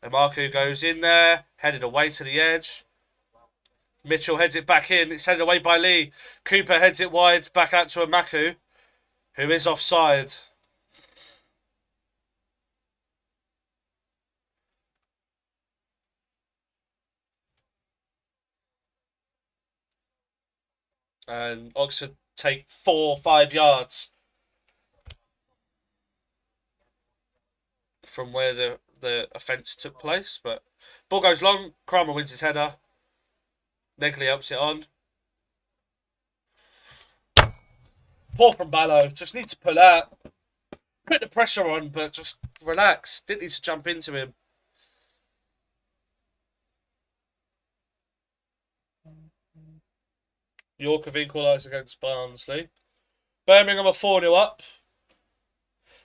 Speaker 1: Emarku goes in there, headed away to the edge. Mitchell heads it back in. It's headed away by Lee. Cooper heads it wide, back out to Emarku, who is offside. And Oxford take 4 or 5 yards from where the offence took place. But ball goes long. Kramer wins his header. Negley helps it on. Poor from Ballo. Just need to pull out. Put the pressure on, but just relax. Didn't need to jump into him. York have equalised against Barnsley. Birmingham are 4-0 up.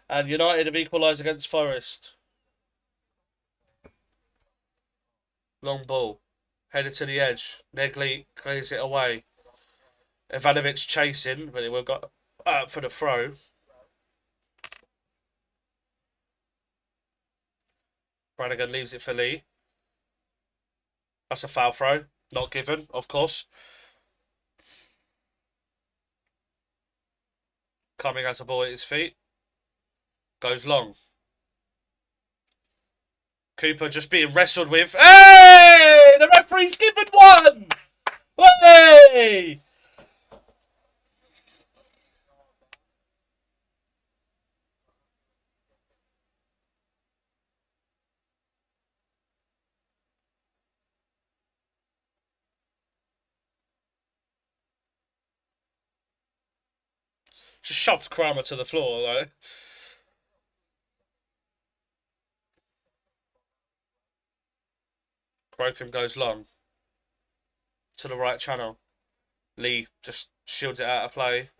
Speaker 1: And United have equalised against Forest. Long ball. Headed to the edge. Negley clears it away. Ivanovic chasing, but it will go out for the throw. Brannigan leaves it for Lee. That's a foul throw. Not given, of course. Cumming has a ball at his feet. Goes long. Cooper just being wrestled with. Hey! The referee's given one! Hey! Just shoved Kramer to the floor, though. Broken goes long. To the right channel. Lee just shields it out of play.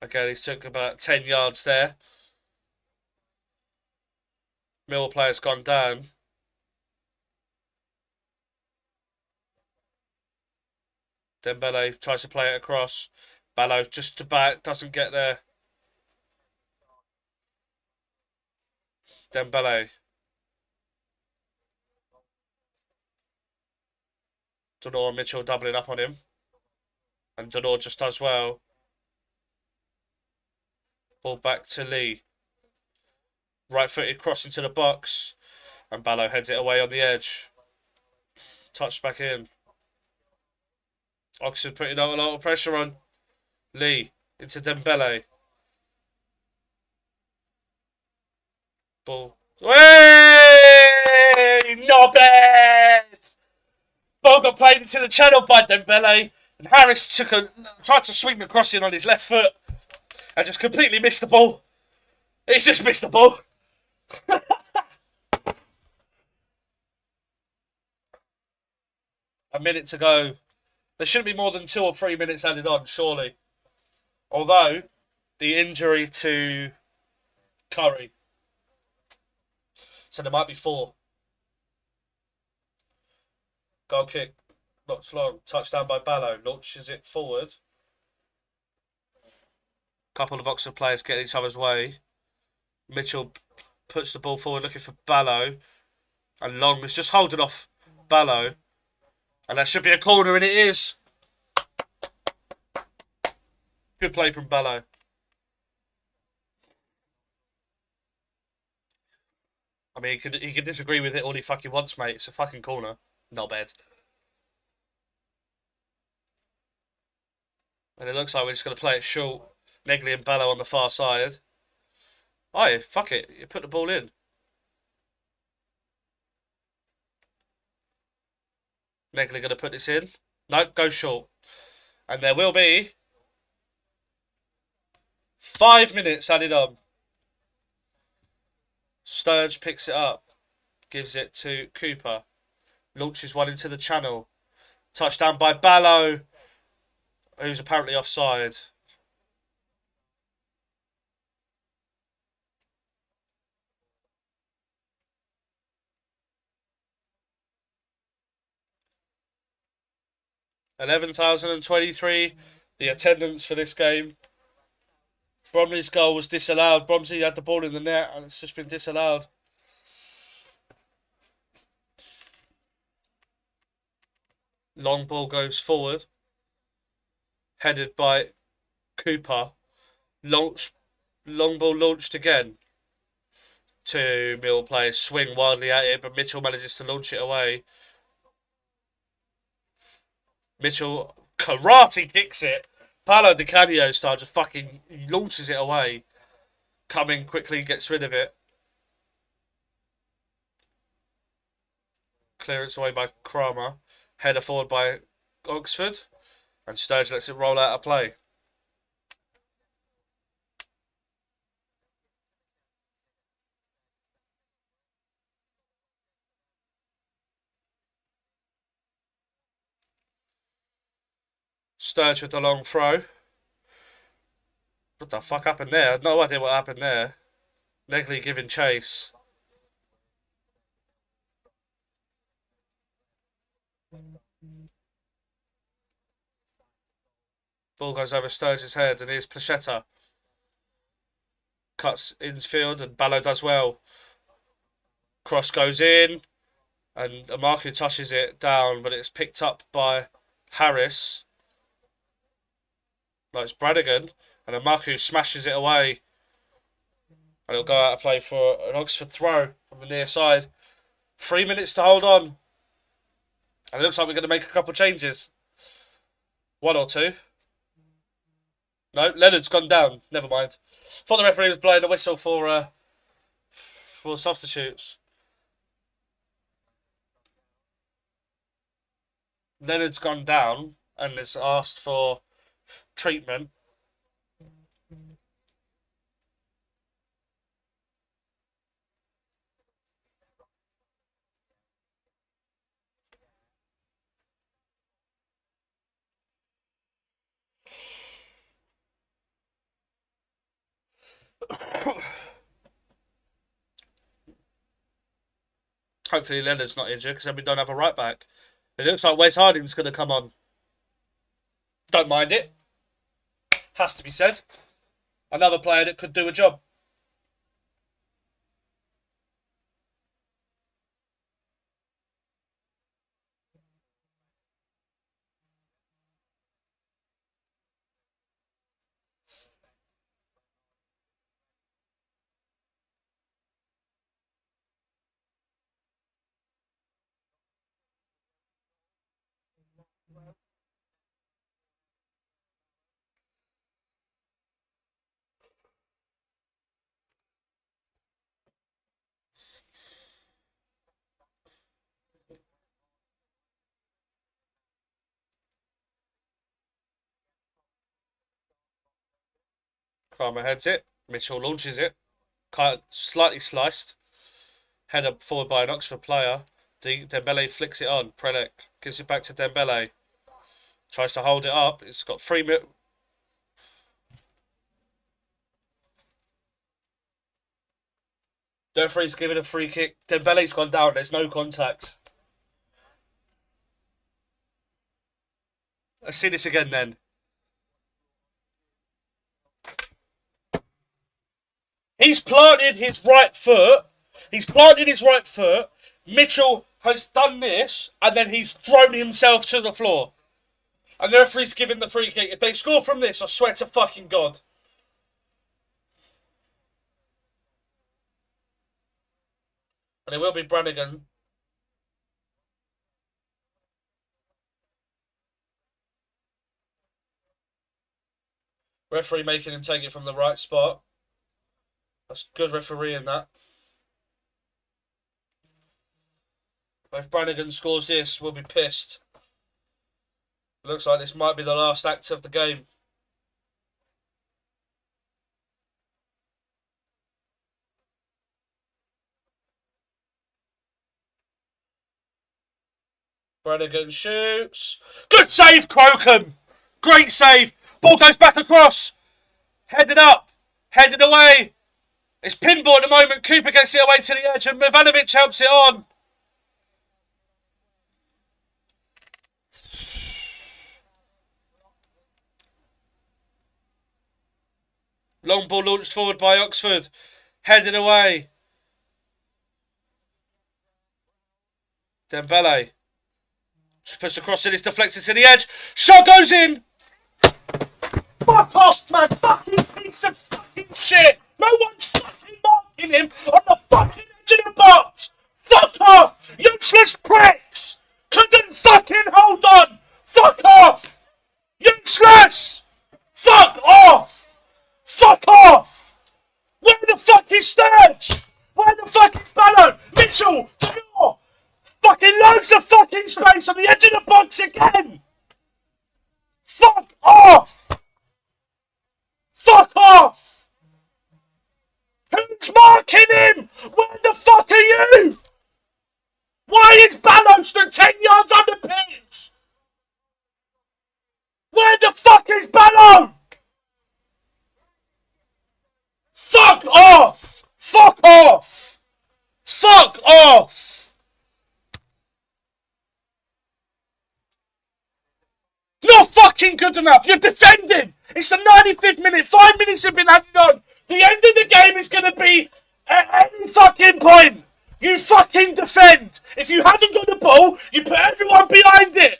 Speaker 1: Again, he's took about 10 yards there. Millwall player's gone down. Dembele tries to play it across. Ballo just about doesn't get there. Dembele. Donor and Mitchell doubling up on him. And Delors just does well. Ball back to Lee. Right-footed cross into the box. And Ballo heads it away on the edge. Touched back in. Oxford putting a lot of pressure on Lee. Into Dembele. Ball. Way! Not bad! Ball got played into the channel by Dembele. And Harris tried to swing the cross in on his left foot. And just completely missed the ball. He's just missed the ball. A minute to go. There shouldn't be more than 2 or 3 minutes added on, surely. Although, the injury to Curry. So there might be 4. Goal kick. Watchalong. Touchdown by Ballo. Launches it forward. Couple of Oxford players get each other's way. Mitchell puts the ball forward looking for Ballo. And Long is just holding off Ballo. And that should be a corner, and it is. Good play from Ballo. I mean, he can disagree with it all he fucking wants, mate. It's a fucking corner. Not bad. And it looks like we're just going to play it short. Negley and Ballo on the far side. Oh, fuck it. You put the ball in. Negley going to put this in. Nope, go short. And there will be 5 minutes added on. Sturge picks it up. Gives it to Cooper. Launches one into the channel. Touchdown by Ballo, who's apparently offside. $11,023. The attendance for this game. Bromley's goal was disallowed. Bromley had the ball in the net and it's just been disallowed. Long ball goes forward. Headed by Cooper. Long ball launched again. 2 Mill players swing wildly at it, but Mitchell manages to launch it away. Mitchell karate kicks it. Paolo Di Canio style just fucking launches it away. Coming quickly, gets rid of it. Clearance away by Kramer. Header forward by Oxford. And Sturge lets it roll out of play. Sturge with the long throw. What the fuck happened there? No idea what happened there. Negley giving chase. Ball goes over Sturge's head and here's Plachetta. Cuts infield and Ballo does well. Cross goes in and Amaku touches it down, but it's picked up by Harris. No, it's Bradigan. And Amaku smashes it away. And it'll go out of play for an Oxford throw from the near side. 3 minutes to hold on. And it looks like we're going to make a couple changes. 1 or 2. No, Leonard's gone down. Never mind. Thought the referee was blowing a whistle for substitutes. Leonard's gone down and has asked for treatment. Hopefully Leonard's not injured because then we don't have a right back. It looks like Wes Harding's going to come on. Don't mind it. Has to be said. Another player that could do a job. Kramer heads it. Mitchell launches it. Slightly sliced. Header forward by an Oxford player. Dembele flicks it on. Prelec gives it back to Dembele. Tries to hold it up. It's got 3 minutes. The referee's giving a free kick. Dembele's gone down. There's no contact. Let's see this again then. He's planted his right foot. Mitchell has done this, and then he's thrown himself to the floor. And the referee's giving the free kick. If they score from this, I swear to fucking God. And it will be Brannigan. Referee making him take it from the right spot. That's good refereeing that. If Brannigan scores this, we'll be pissed. Looks like this might be the last act of the game. Brannigan shoots. Good save, Crocombe. Great save. Ball goes back across. Headed up. Headed away. It's pinball at the moment. Cooper gets it away to the edge and Ivanovic helps it on. Long ball launched forward by Oxford. Headed away. Dembele. Puts across it. It's deflected to the edge. Shot goes in. Fuck off, man. Fucking piece of fucking shit. No one's fucking marking him on the fucking edge of the box. Fuck off. Useless pricks. Couldn't fucking hold on. Fuck off. Useless. Fuck off. Fuck off. Where the fuck is Sturge? Where the fuck is Ballo? Mitchell. Canour. Fucking loads of fucking space on the edge of the box again. Fuck off. Fuck off. Who's marking him? Where the fuck are you? Why is Ballo stood 10 yards on the pitch? Where the fuck is Ballo? Fuck off! Fuck off! Fuck off! Not fucking good enough. You're defending. It's the 95th minute. 5 minutes have been added on. The end of the game is going to be at any fucking point. You fucking defend. If you haven't got the ball, you put everyone behind it.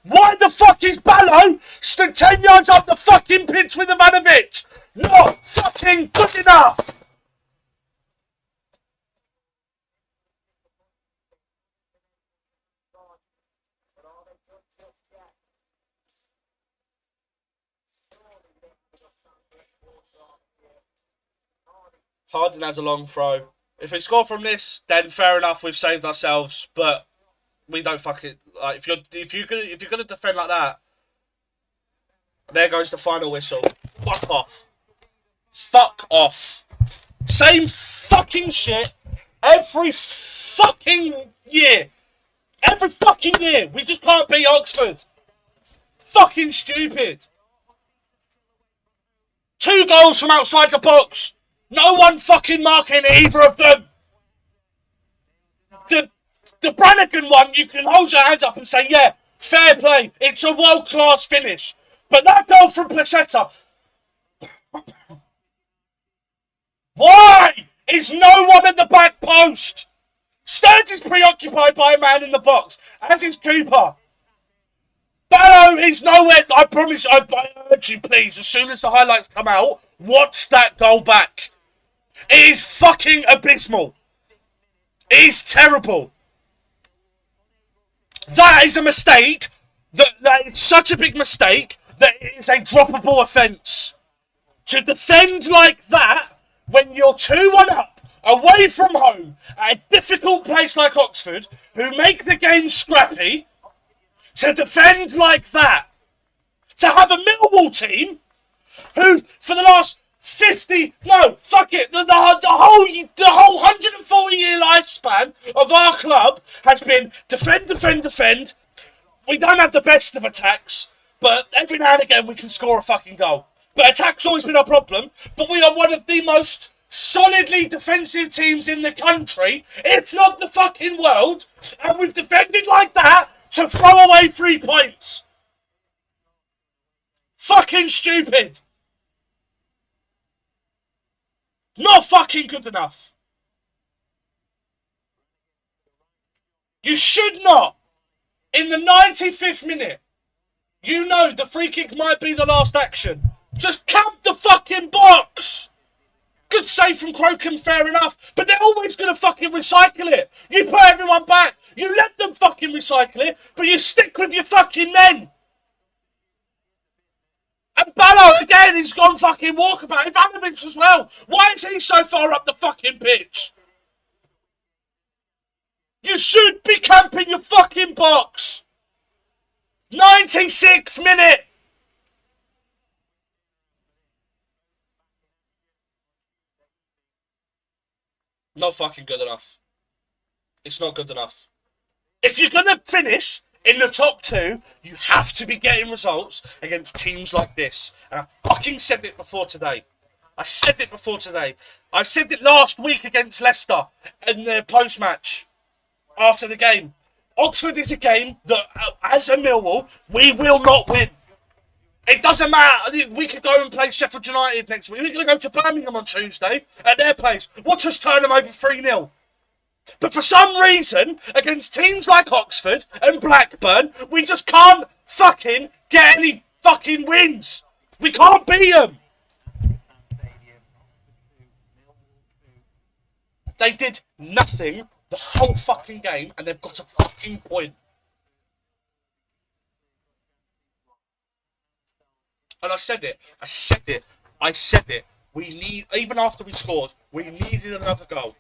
Speaker 1: Why the fuck is Ballo stood 10 yards up the fucking pitch with Ivanovic? Not fucking good enough. Harden has a long throw. If we score from this, then fair enough, we've saved ourselves. But we don't fucking like if you're gonna defend like that. There goes the final whistle. Fuck off. Fuck off. Same fucking shit every fucking year. Every fucking year. We just can't beat Oxford. Fucking stupid. 2 goals from outside the box. No one fucking marking either of them. The Brannigan one, you can hold your hands up and say, yeah, fair play. It's a world-class finish. But that goal from Placheta. Why is no one at the back post? Sturge is preoccupied by a man in the box, as is Cooper. Ballo is nowhere. I promise, I urge you, please, as soon as the highlights come out, watch that goal back. It is fucking abysmal. It is terrible. That is a mistake that it's such a big mistake that it is a droppable offence. To defend like that when you're 2-1 up, away from home, at a difficult place like Oxford, who make the game scrappy, to defend like that, to have a Millwall team who, for the last 50, no, fuck it, the whole 140-year lifespan of our club has been defend, defend, defend. We don't have the best of attacks, but every now and again we can score a fucking goal. But attack's always been our problem, but we are one of the most solidly defensive teams in the country, if not the fucking world, and we've defended like that to throw away 3 points. Fucking stupid. Not fucking good enough. You should not. In the 95th minute, you know the free kick might be the last action. Just camp the fucking box. Good save from Crocombe, fair enough. But they're always going to fucking recycle it. You put everyone back. You let them fucking recycle it, but you stick with your fucking men. And Ballo, again, he's gone fucking walkabout. Ivanovic as well. Why is he so far up the fucking pitch? You should be camping your fucking box. 96th minute. Not fucking good enough. It's not good enough. If you're going to finish in the top 2, you have to be getting results against teams like this. And I fucking said it before today. I said it last week against Leicester in their post-match after the game. Oxford is a game that, as a Millwall, we will not win. It doesn't matter. We could go and play Sheffield United next week. We're going to go to Birmingham on Tuesday at their place. Watch us turn them over 3-0. But for some reason, against teams like Oxford and Blackburn, we just can't fucking get any fucking wins. We can't beat them. They did nothing the whole fucking game, and they've got a fucking point. And I said it. We need, even after we scored, we needed another goal.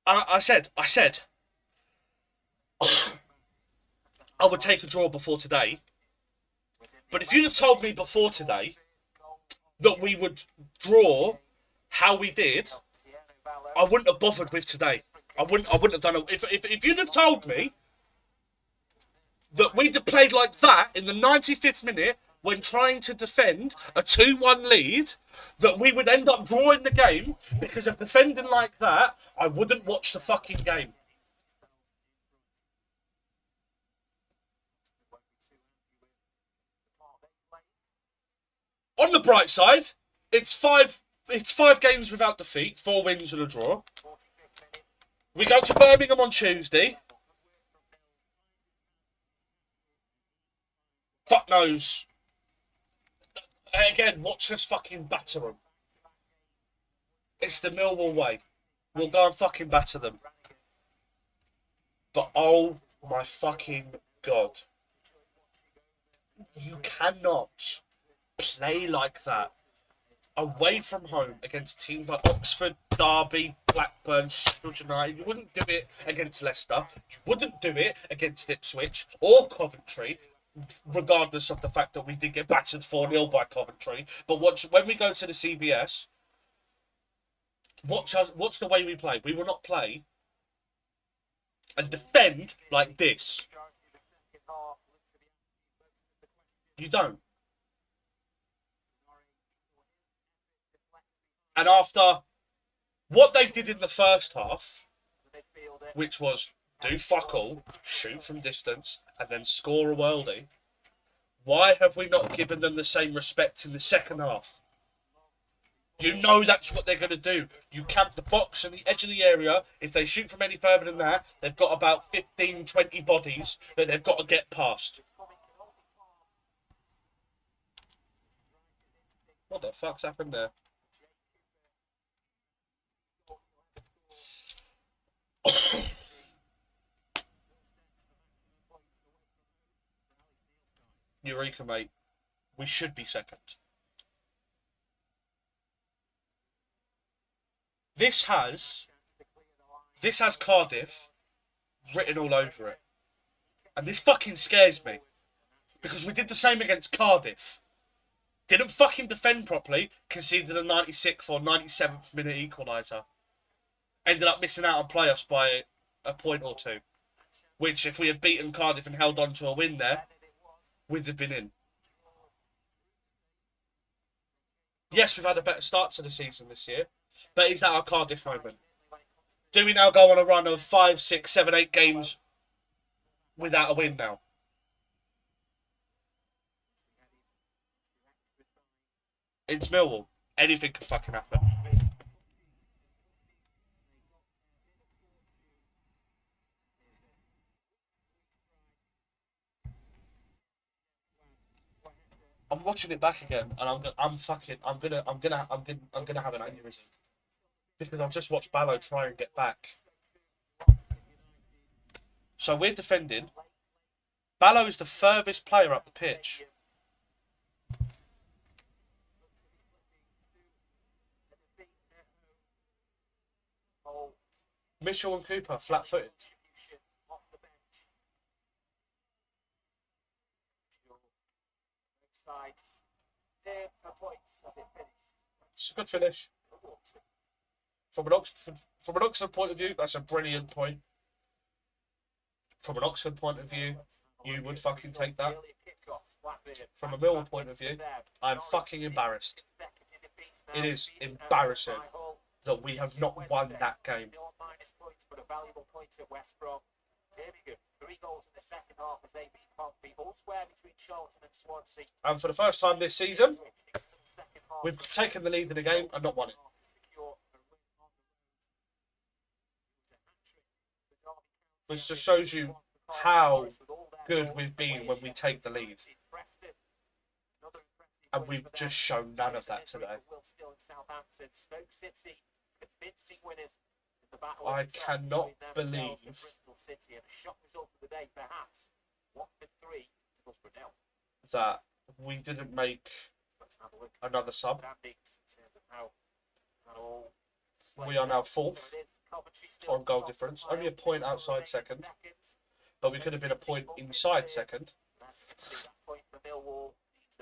Speaker 1: I said, I would take a draw before today. But if you'd have told me before today that we would draw how we did, I wouldn't have bothered with today. I wouldn't have done it. If you'd have told me that we'd have played like that in the 95th minute when trying to defend a 2-1 lead, that we would end up drawing the game because of defending like that, I wouldn't watch the fucking game. On the bright side, it's five games without defeat, 4 wins and a draw. We go to Birmingham on Tuesday. Fuck knows. Again, watch us fucking batter them. It's the Millwall way. We'll go and fucking batter them. But oh my fucking God. You cannot play like that away from home against teams like Oxford, Derby, Blackburn, Sheffield United. You wouldn't do it against Leicester. You wouldn't do it against Ipswich or Coventry, regardless of the fact that we did get battered 4-0 by Coventry. But when we go to the CBS, watch the way we play. We will not play and defend like this. You don't. And after what they did in the first half, which was do fuck all, shoot from distance, and then score a worldie, why have we not given them the same respect in the second half? You know that's what they're going to do. You camp the box and the edge of the area. If they shoot from any further than that, they've got about 15, 20 bodies that they've got to get past. What the fuck's happened there? Eureka, mate. We should be second. This has Cardiff written all over it. And this fucking scares me. Because we did the same against Cardiff. Didn't fucking defend properly, conceded a 96th or 97th minute equaliser. Ended up missing out on playoffs by a point or two. Which, if we had beaten Cardiff and held on to a win there, we'd have been in. Yes, we've had a better start to the season this year, but is that our Cardiff moment? Do we now go on a run of 5, 6, 7, 8 games without a win now? It's Millwall. Anything could fucking happen. I'm watching it back again, and I'm gonna have an aneurysm because I've just watched Ballo try and get back. So we're defending. Ballo is the furthest player up the pitch. Mitchell and Cooper flat-footed. It's a good finish. From an Oxford point of view, that's a brilliant point. From an Oxford point of view, you would fucking take that. From a Millwall point of view, I'm fucking embarrassed. It is embarrassing that we have not won that game. And for the first time this season, we've taken the lead in the game and not won it. Which just shows you how good we've been when we take the lead. And we've just shown none of that today. I cannot believe that we didn't make another sub. We are now fourth on goal difference, only a point outside second, but we could have been a point inside second.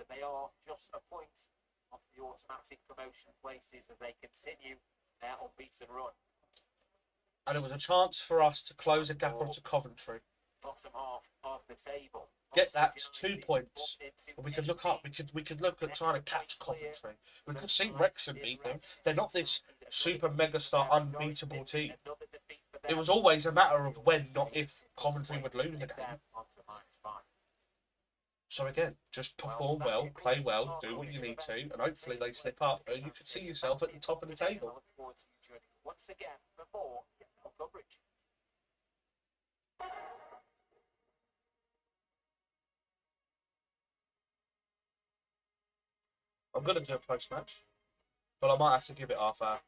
Speaker 1: They are just a point off the automatic promotion places as they continue their unbeaten run. And it was a chance for us to close a gap onto Coventry. Bottom half of the table. Get that to 2 points. And we could look up. We could look at trying to catch Coventry. We could see Wrexham beat them. They're not this super megastar unbeatable team. It was always a matter of when, not if, Coventry would lose the game. So again, just perform well, play well, do what you need to, and hopefully they slip up, and you can see yourself at the top of the table. I'm going to do a post-match, but I might have to give it half hour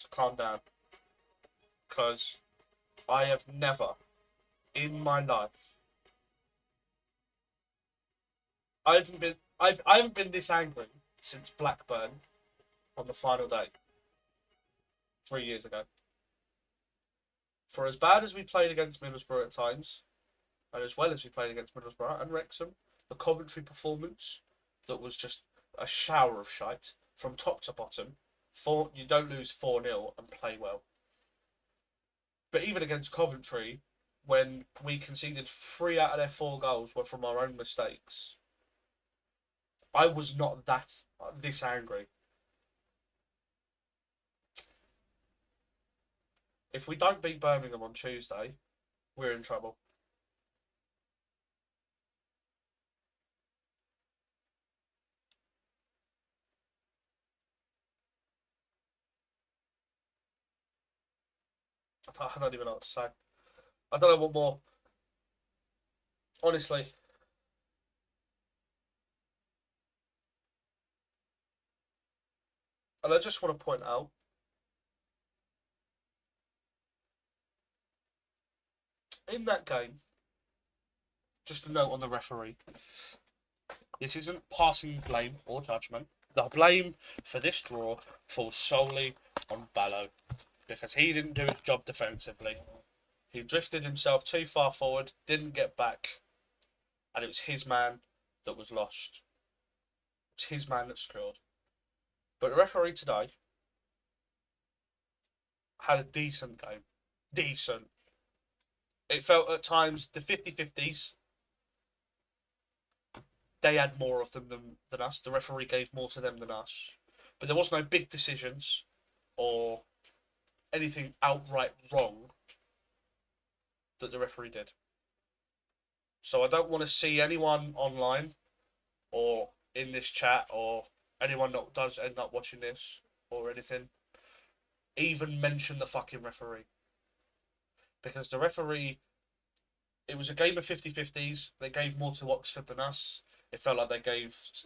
Speaker 1: to calm down, because I have never, in my life, I haven't been this angry since Blackburn on the final day 3 years ago. For as bad as we played against Middlesbrough at times, and as well as we played against Middlesbrough and Wrexham, the Coventry performance that was just a shower of shite from top to bottom. You don't lose 4-0 and play well. But even against Coventry, when we conceded 3 out of their 4 goals were from our own mistakes, I was not this angry. If we don't beat Birmingham on Tuesday, we're in trouble. I don't even know what to say. I don't know what more. Honestly. And I just want to point out, in that game, just a note on the referee. This isn't passing blame or judgment. The blame for this draw falls solely on Ballo, because he didn't do his job defensively. He drifted himself too far forward, didn't get back, and it was his man that was lost. It was his man that scored. But the referee today had a decent game. Decent. It felt at times the 50-50s, they had more of them than us. The referee gave more to them than us. But there was no big decisions or anything outright wrong that the referee did. So I don't want to see anyone online or in this chat or anyone that does end up watching this or anything even mention the fucking referee. Because the referee, it was a game of 50-50s. They gave more to Oxford than us. It felt like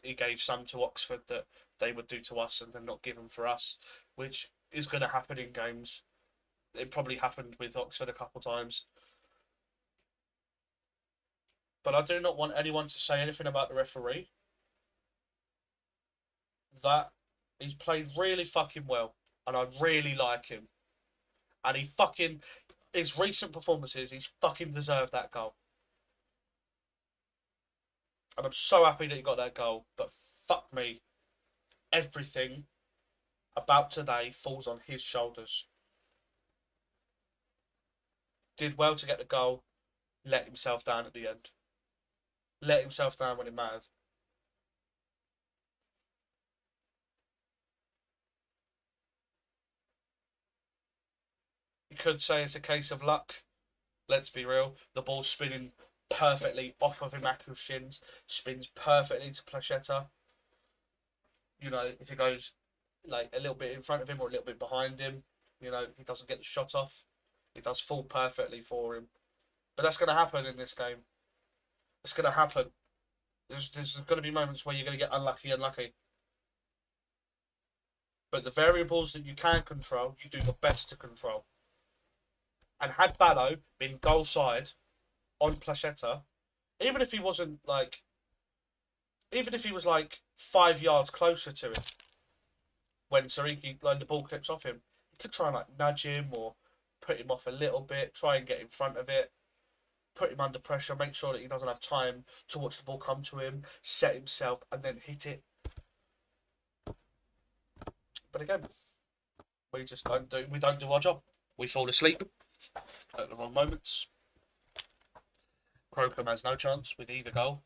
Speaker 1: he gave some to Oxford that they would do to us and then not give them for us, which is going to happen in games. It probably happened with Oxford a couple times. But I do not want anyone to say anything about the referee. That he's played really fucking well, and I really like him. And his recent performances, he's fucking deserved that goal. And I'm so happy that he got that goal, but fuck me, everything about today falls on his shoulders. Did well to get the goal, let himself down at the end. Let himself down when it mattered. You could say it's a case of luck. Let's be real. The ball's spinning perfectly off of Imaku's shins, spins perfectly to Placheta. You know, if it goes like a little bit in front of him or a little bit behind him, you know, he doesn't get the shot off. It does fall perfectly for him. But that's going to happen in this game. It's going to happen. There's going to be moments where you're going to get unlucky. But the variables that you can control, you do your best to control. And had Ballo been goal side on Placheta, even if he was like 5 yards closer to it, when Sariki, like the ball clips off him, he could try and like nudge him or put him off a little bit, try and get in front of it, put him under pressure, make sure that he doesn't have time to watch the ball come to him, set himself, and then hit it. But again, we don't do our job. We fall asleep at the wrong moments. Crocombe has no chance with either goal.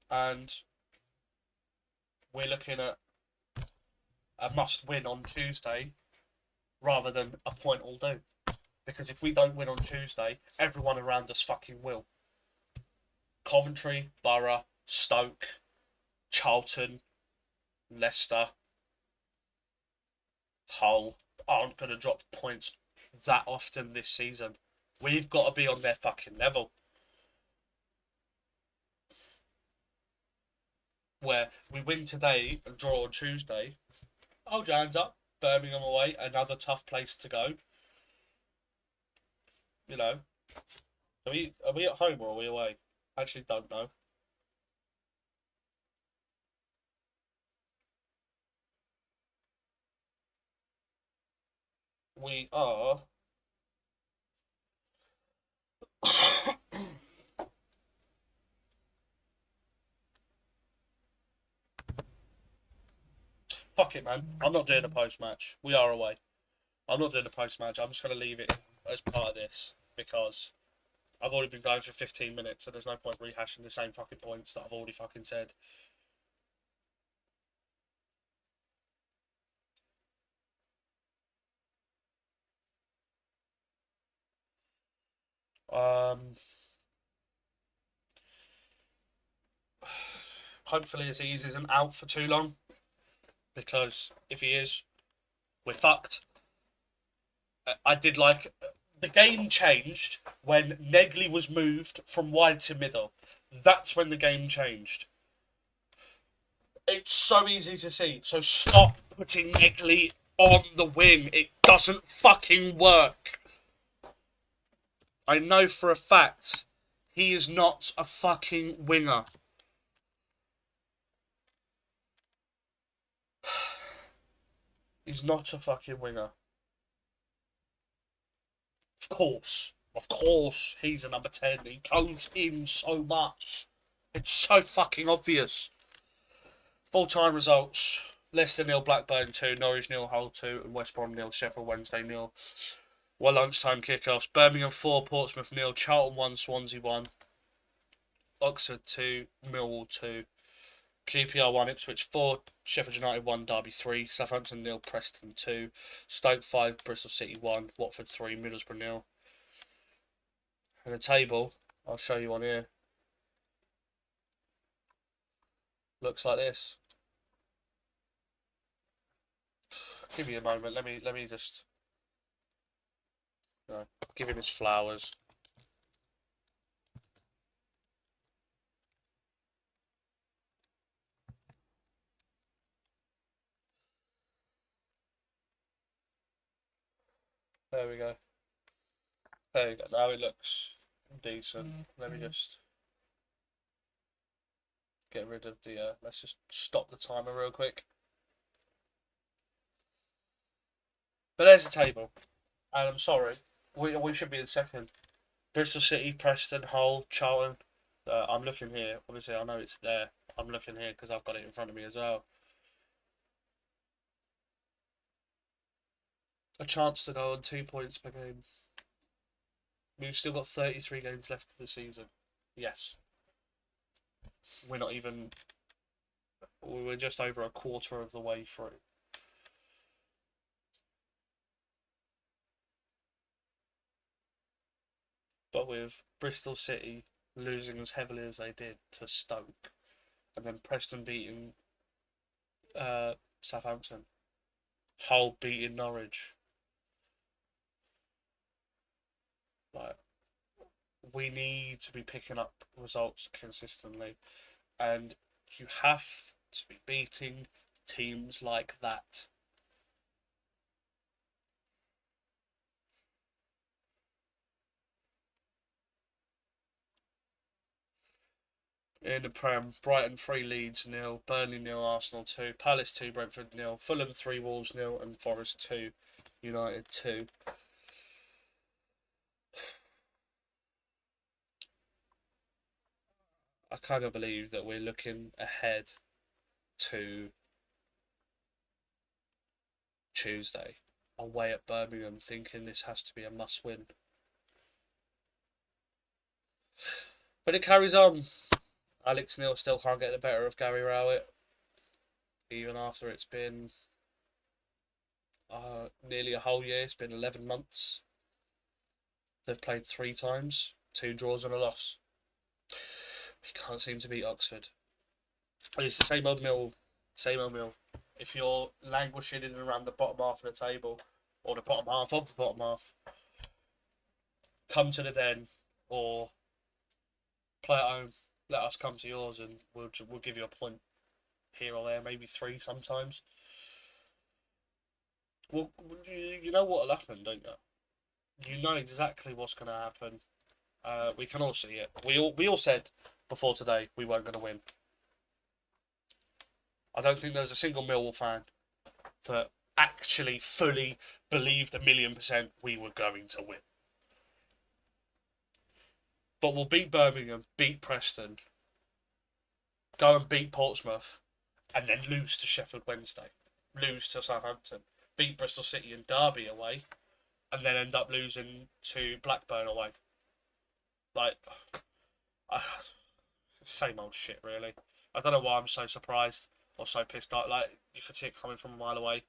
Speaker 1: And we're looking at a must-win on Tuesday rather than a point will do. Because if we don't win on Tuesday, everyone around us fucking will. Coventry, Borough, Stoke, Charlton, Leicester, Hull aren't going to drop points that often this season. We've got to be on their fucking level. Where we win today and draw on Tuesday, hold your hands up. Birmingham away, another tough place to go. You know, are we at home or are we away? I actually don't know. We are. Fuck it, man. I'm not doing a post-match. We are away. I'm not doing a post-match. I'm just going to leave it as part of this because I've already been going for 15 minutes, so there's no point rehashing the same fucking points that I've already fucking said. Hopefully Aziz isn't out for too long, because if he is, we're fucked. I did like the game changed when Negley was moved from wide to middle. That's when the game changed. It's so easy to see. So stop putting Negley on the wing. It doesn't fucking work. I know for a fact he is not a fucking winger. He's not a fucking winger. Of course, he's a number 10. He goes in so much. It's so fucking obvious. Full-time results. Leicester 0, Blackburn 2, Norwich 0, Hull 2, and West Brom 0, Sheffield Wednesday 0. Well, lunchtime kickoffs. Birmingham 4, Portsmouth 0, Charlton 1, Swansea 1, Oxford 2, Millwall 2, QPR 1, Ipswich 4, Sheffield United 1, Derby 3, Southampton 0, Preston 2, Stoke 5, Bristol City 1, Watford 3, Middlesbrough 0. And the table, I'll show you on here, looks like this. Give me a moment. Let me just give him his flowers. There we go. There we go. Now it looks decent. Let me just get rid of the. Let's just stop the timer real quick. But there's the table, and I'm sorry, we should be in second. Bristol City, Preston, Hull, Charlton. I'm looking here. Obviously, I know it's there. I'm looking here because I've got it in front of me as well. A chance to go on 2 points per game. We've still got 33 games left of the season. Yes. We're not even. We're just over a quarter of the way through. But with Bristol City losing as heavily as they did to Stoke, and then Preston beating Southampton, Hull beating Norwich, like, we need to be picking up results consistently, and you have to be beating teams like that. In the Prem, Brighton 3, Leeds 0, Burnley 0, Arsenal 2, Palace 2, Brentford 0, Fulham 3, Wolves 0, and Forest 2, United 2. I kind of believe that we're looking ahead to Tuesday, away at Birmingham, thinking this has to be a must-win. But it carries on. Alex Neil still can't get the better of Gary Rowett, even after it's been nearly a whole year. It's been 11 months. They've played 3 times, 2 draws and a loss. We can't seem to beat Oxford. It's the same old Mill, same old Mill. If you're languishing in and around the bottom half of the table, or the bottom half of the bottom half, come to the den or play at home. Let us come to yours, and we'll give you a point here or there, maybe 3 sometimes. Well, you know what'll happen, don't you? You know exactly what's going to happen. We can all see it. We all said before today we weren't going to win. I don't think there's a single Millwall fan that actually fully believed 1,000,000% we were going to win. But we'll beat Birmingham, beat Preston, go and beat Portsmouth, and then lose to Sheffield Wednesday, lose to Southampton, beat Bristol City and Derby away, and then end up losing to Blackburn away. Like, same old shit, really. I don't know why I'm so surprised or so pissed off. Like, you could see it coming from a mile away.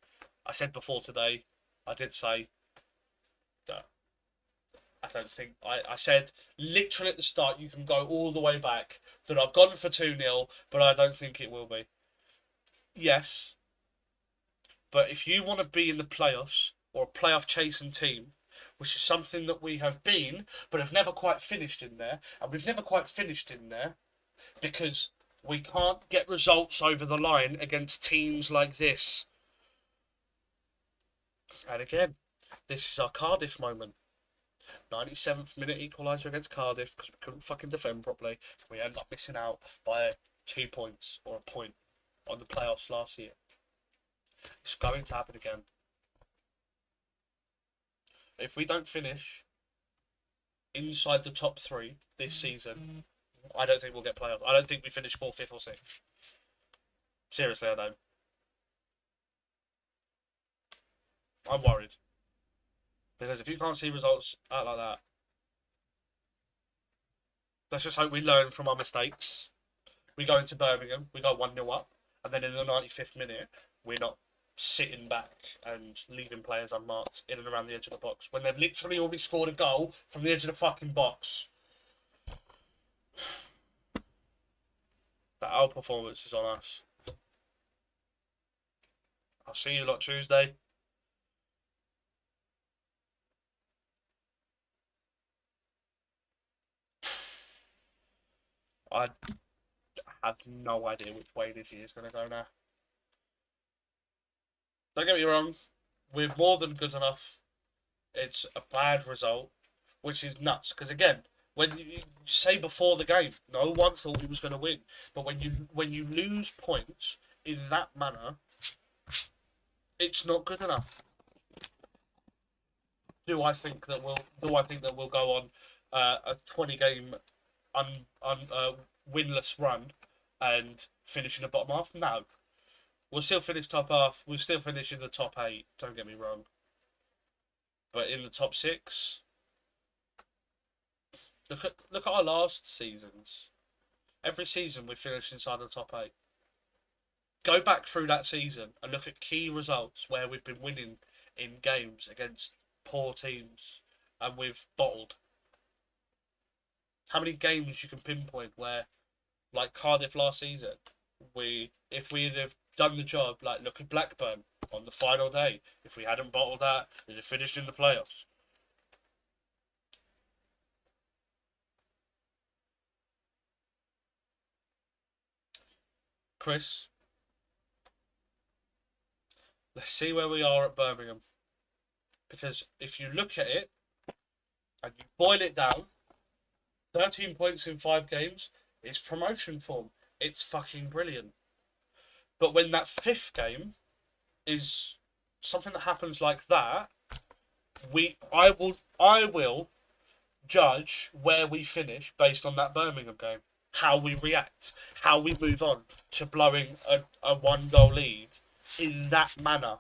Speaker 1: I said before today, I did say that I don't think. I said literally at the start, you can go all the way back, that I've gone for 2-0, but I don't think it will be. Yes, but if you want to be in the playoffs or a playoff chasing team, which is something that we have been, but have never quite finished in there, and we've never quite finished in there because We can't get results over the line against teams like this. And again, this is our Cardiff moment. 97th minute equaliser against Cardiff because we couldn't fucking defend properly. We end up missing out by 2 points or a point on the playoffs last year. It's going to happen again. If we don't finish inside the top 3 this season, I don't think we'll get playoffs. I don't think we finish 4th, 5th or 6th. Seriously, I don't. I'm worried. Because if you can't see results out like that, let's just hope we learn from our mistakes. We go into Birmingham, we go 1-0 up, and then in the 95th minute, we're not sitting back and leaving players unmarked in and around the edge of the box when they've literally already scored a goal from the edge of the fucking box. That our performance is on us. I'll see you lot Tuesday. I have no idea which way this year is going to go now. Don't get me wrong, we're more than good enough. It's a bad result, which is nuts. Because again, when you say before the game, no one thought we was going to win. But when you lose points in that manner, it's not good enough. Do I think that we'll go on a 20-game winless run and finish in the bottom half? No. We'll still finish top half. We'll still finish in the top 8. Don't get me wrong. But in the top 6, look at our last seasons. Every season we finished inside the top 8. Go back through that season and look at key results where we've been winning in games against poor teams and we've bottled. How many games you can pinpoint where, like Cardiff last season, if we'd have done the job, like look at Blackburn on the final day. If we hadn't bottled that, we'd have finished in the playoffs. Chris, let's see where we are at Birmingham. Because if you look at it and you boil it down, 13 points in 5 games is promotion form. It's fucking brilliant. But when that 5th game is something that happens like that, I will judge where we finish based on that Birmingham game. How we react, how we move on to blowing a 1-goal lead in that manner.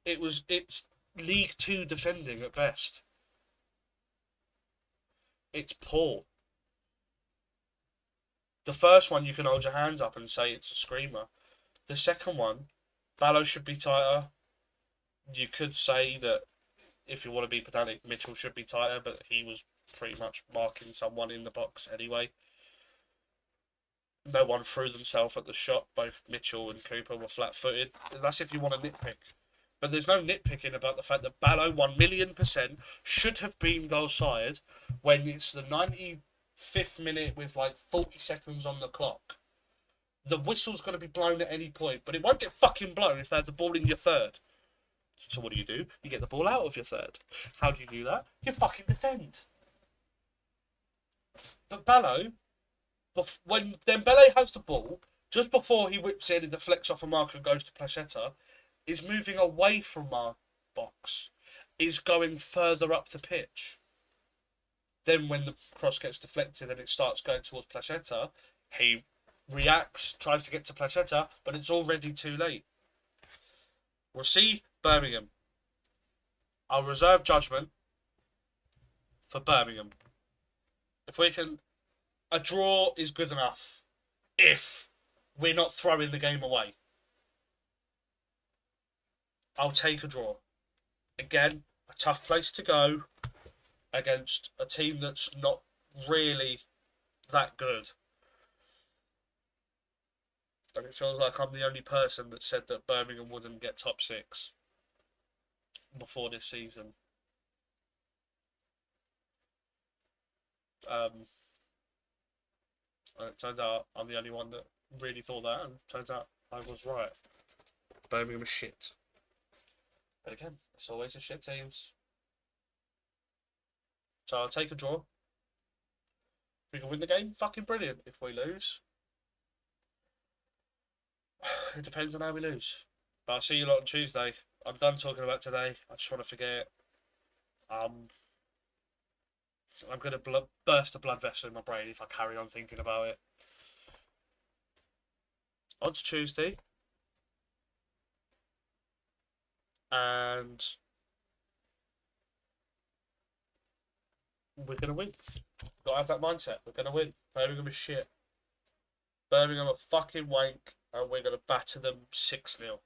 Speaker 1: It's League 2 defending at best. It's poor. The first one you can hold your hands up and say it's a screamer. The second one, Ballo should be tighter. You could say that if you want to be pedantic, Mitchell should be tighter, but he was pretty much marking someone in the box anyway. No one threw themselves at the shot. Both Mitchell and Cooper were flat-footed. That's if you want to nitpick. But there's no nitpicking about the fact that Ballo 1,000,000% should have been goal side when it's the 95th minute with like 40 seconds on the clock. The whistle's going to be blown at any point, but it won't get fucking blown if they have the ball in your third. So what do? You get the ball out of your third. How do you do that? You fucking defend. But Ballo, when Dembele has the ball, just before he whips in and deflects off a mark and goes to Placheta, is moving away from our box, is going further up the pitch. Then when the cross gets deflected and it starts going towards Placheta, he reacts, tries to get to Placheta, but it's already too late. We'll see Birmingham. I'll reserve judgment for Birmingham. If we can... A draw is good enough if we're not throwing the game away. I'll take a draw. Again, a tough place to go against a team that's not really that good. And it feels like I'm the only person that said that Birmingham wouldn't get top 6 before this season. And it turns out I'm the only one that really thought that, and it turns out I was right. Birmingham is shit. But again, it's always the shit teams. So I'll take a draw. If we can win the game, fucking brilliant. If we lose, it depends on how we lose. But I'll see you lot on Tuesday. I'm done talking about today. I just want to forget. I'm going to burst a blood vessel in my brain if I carry on thinking about it. On to Tuesday. And we're going to win. Got to have that mindset. We're going to win. Birmingham is shit. Birmingham are fucking wank. And we're going to batter them 6-0.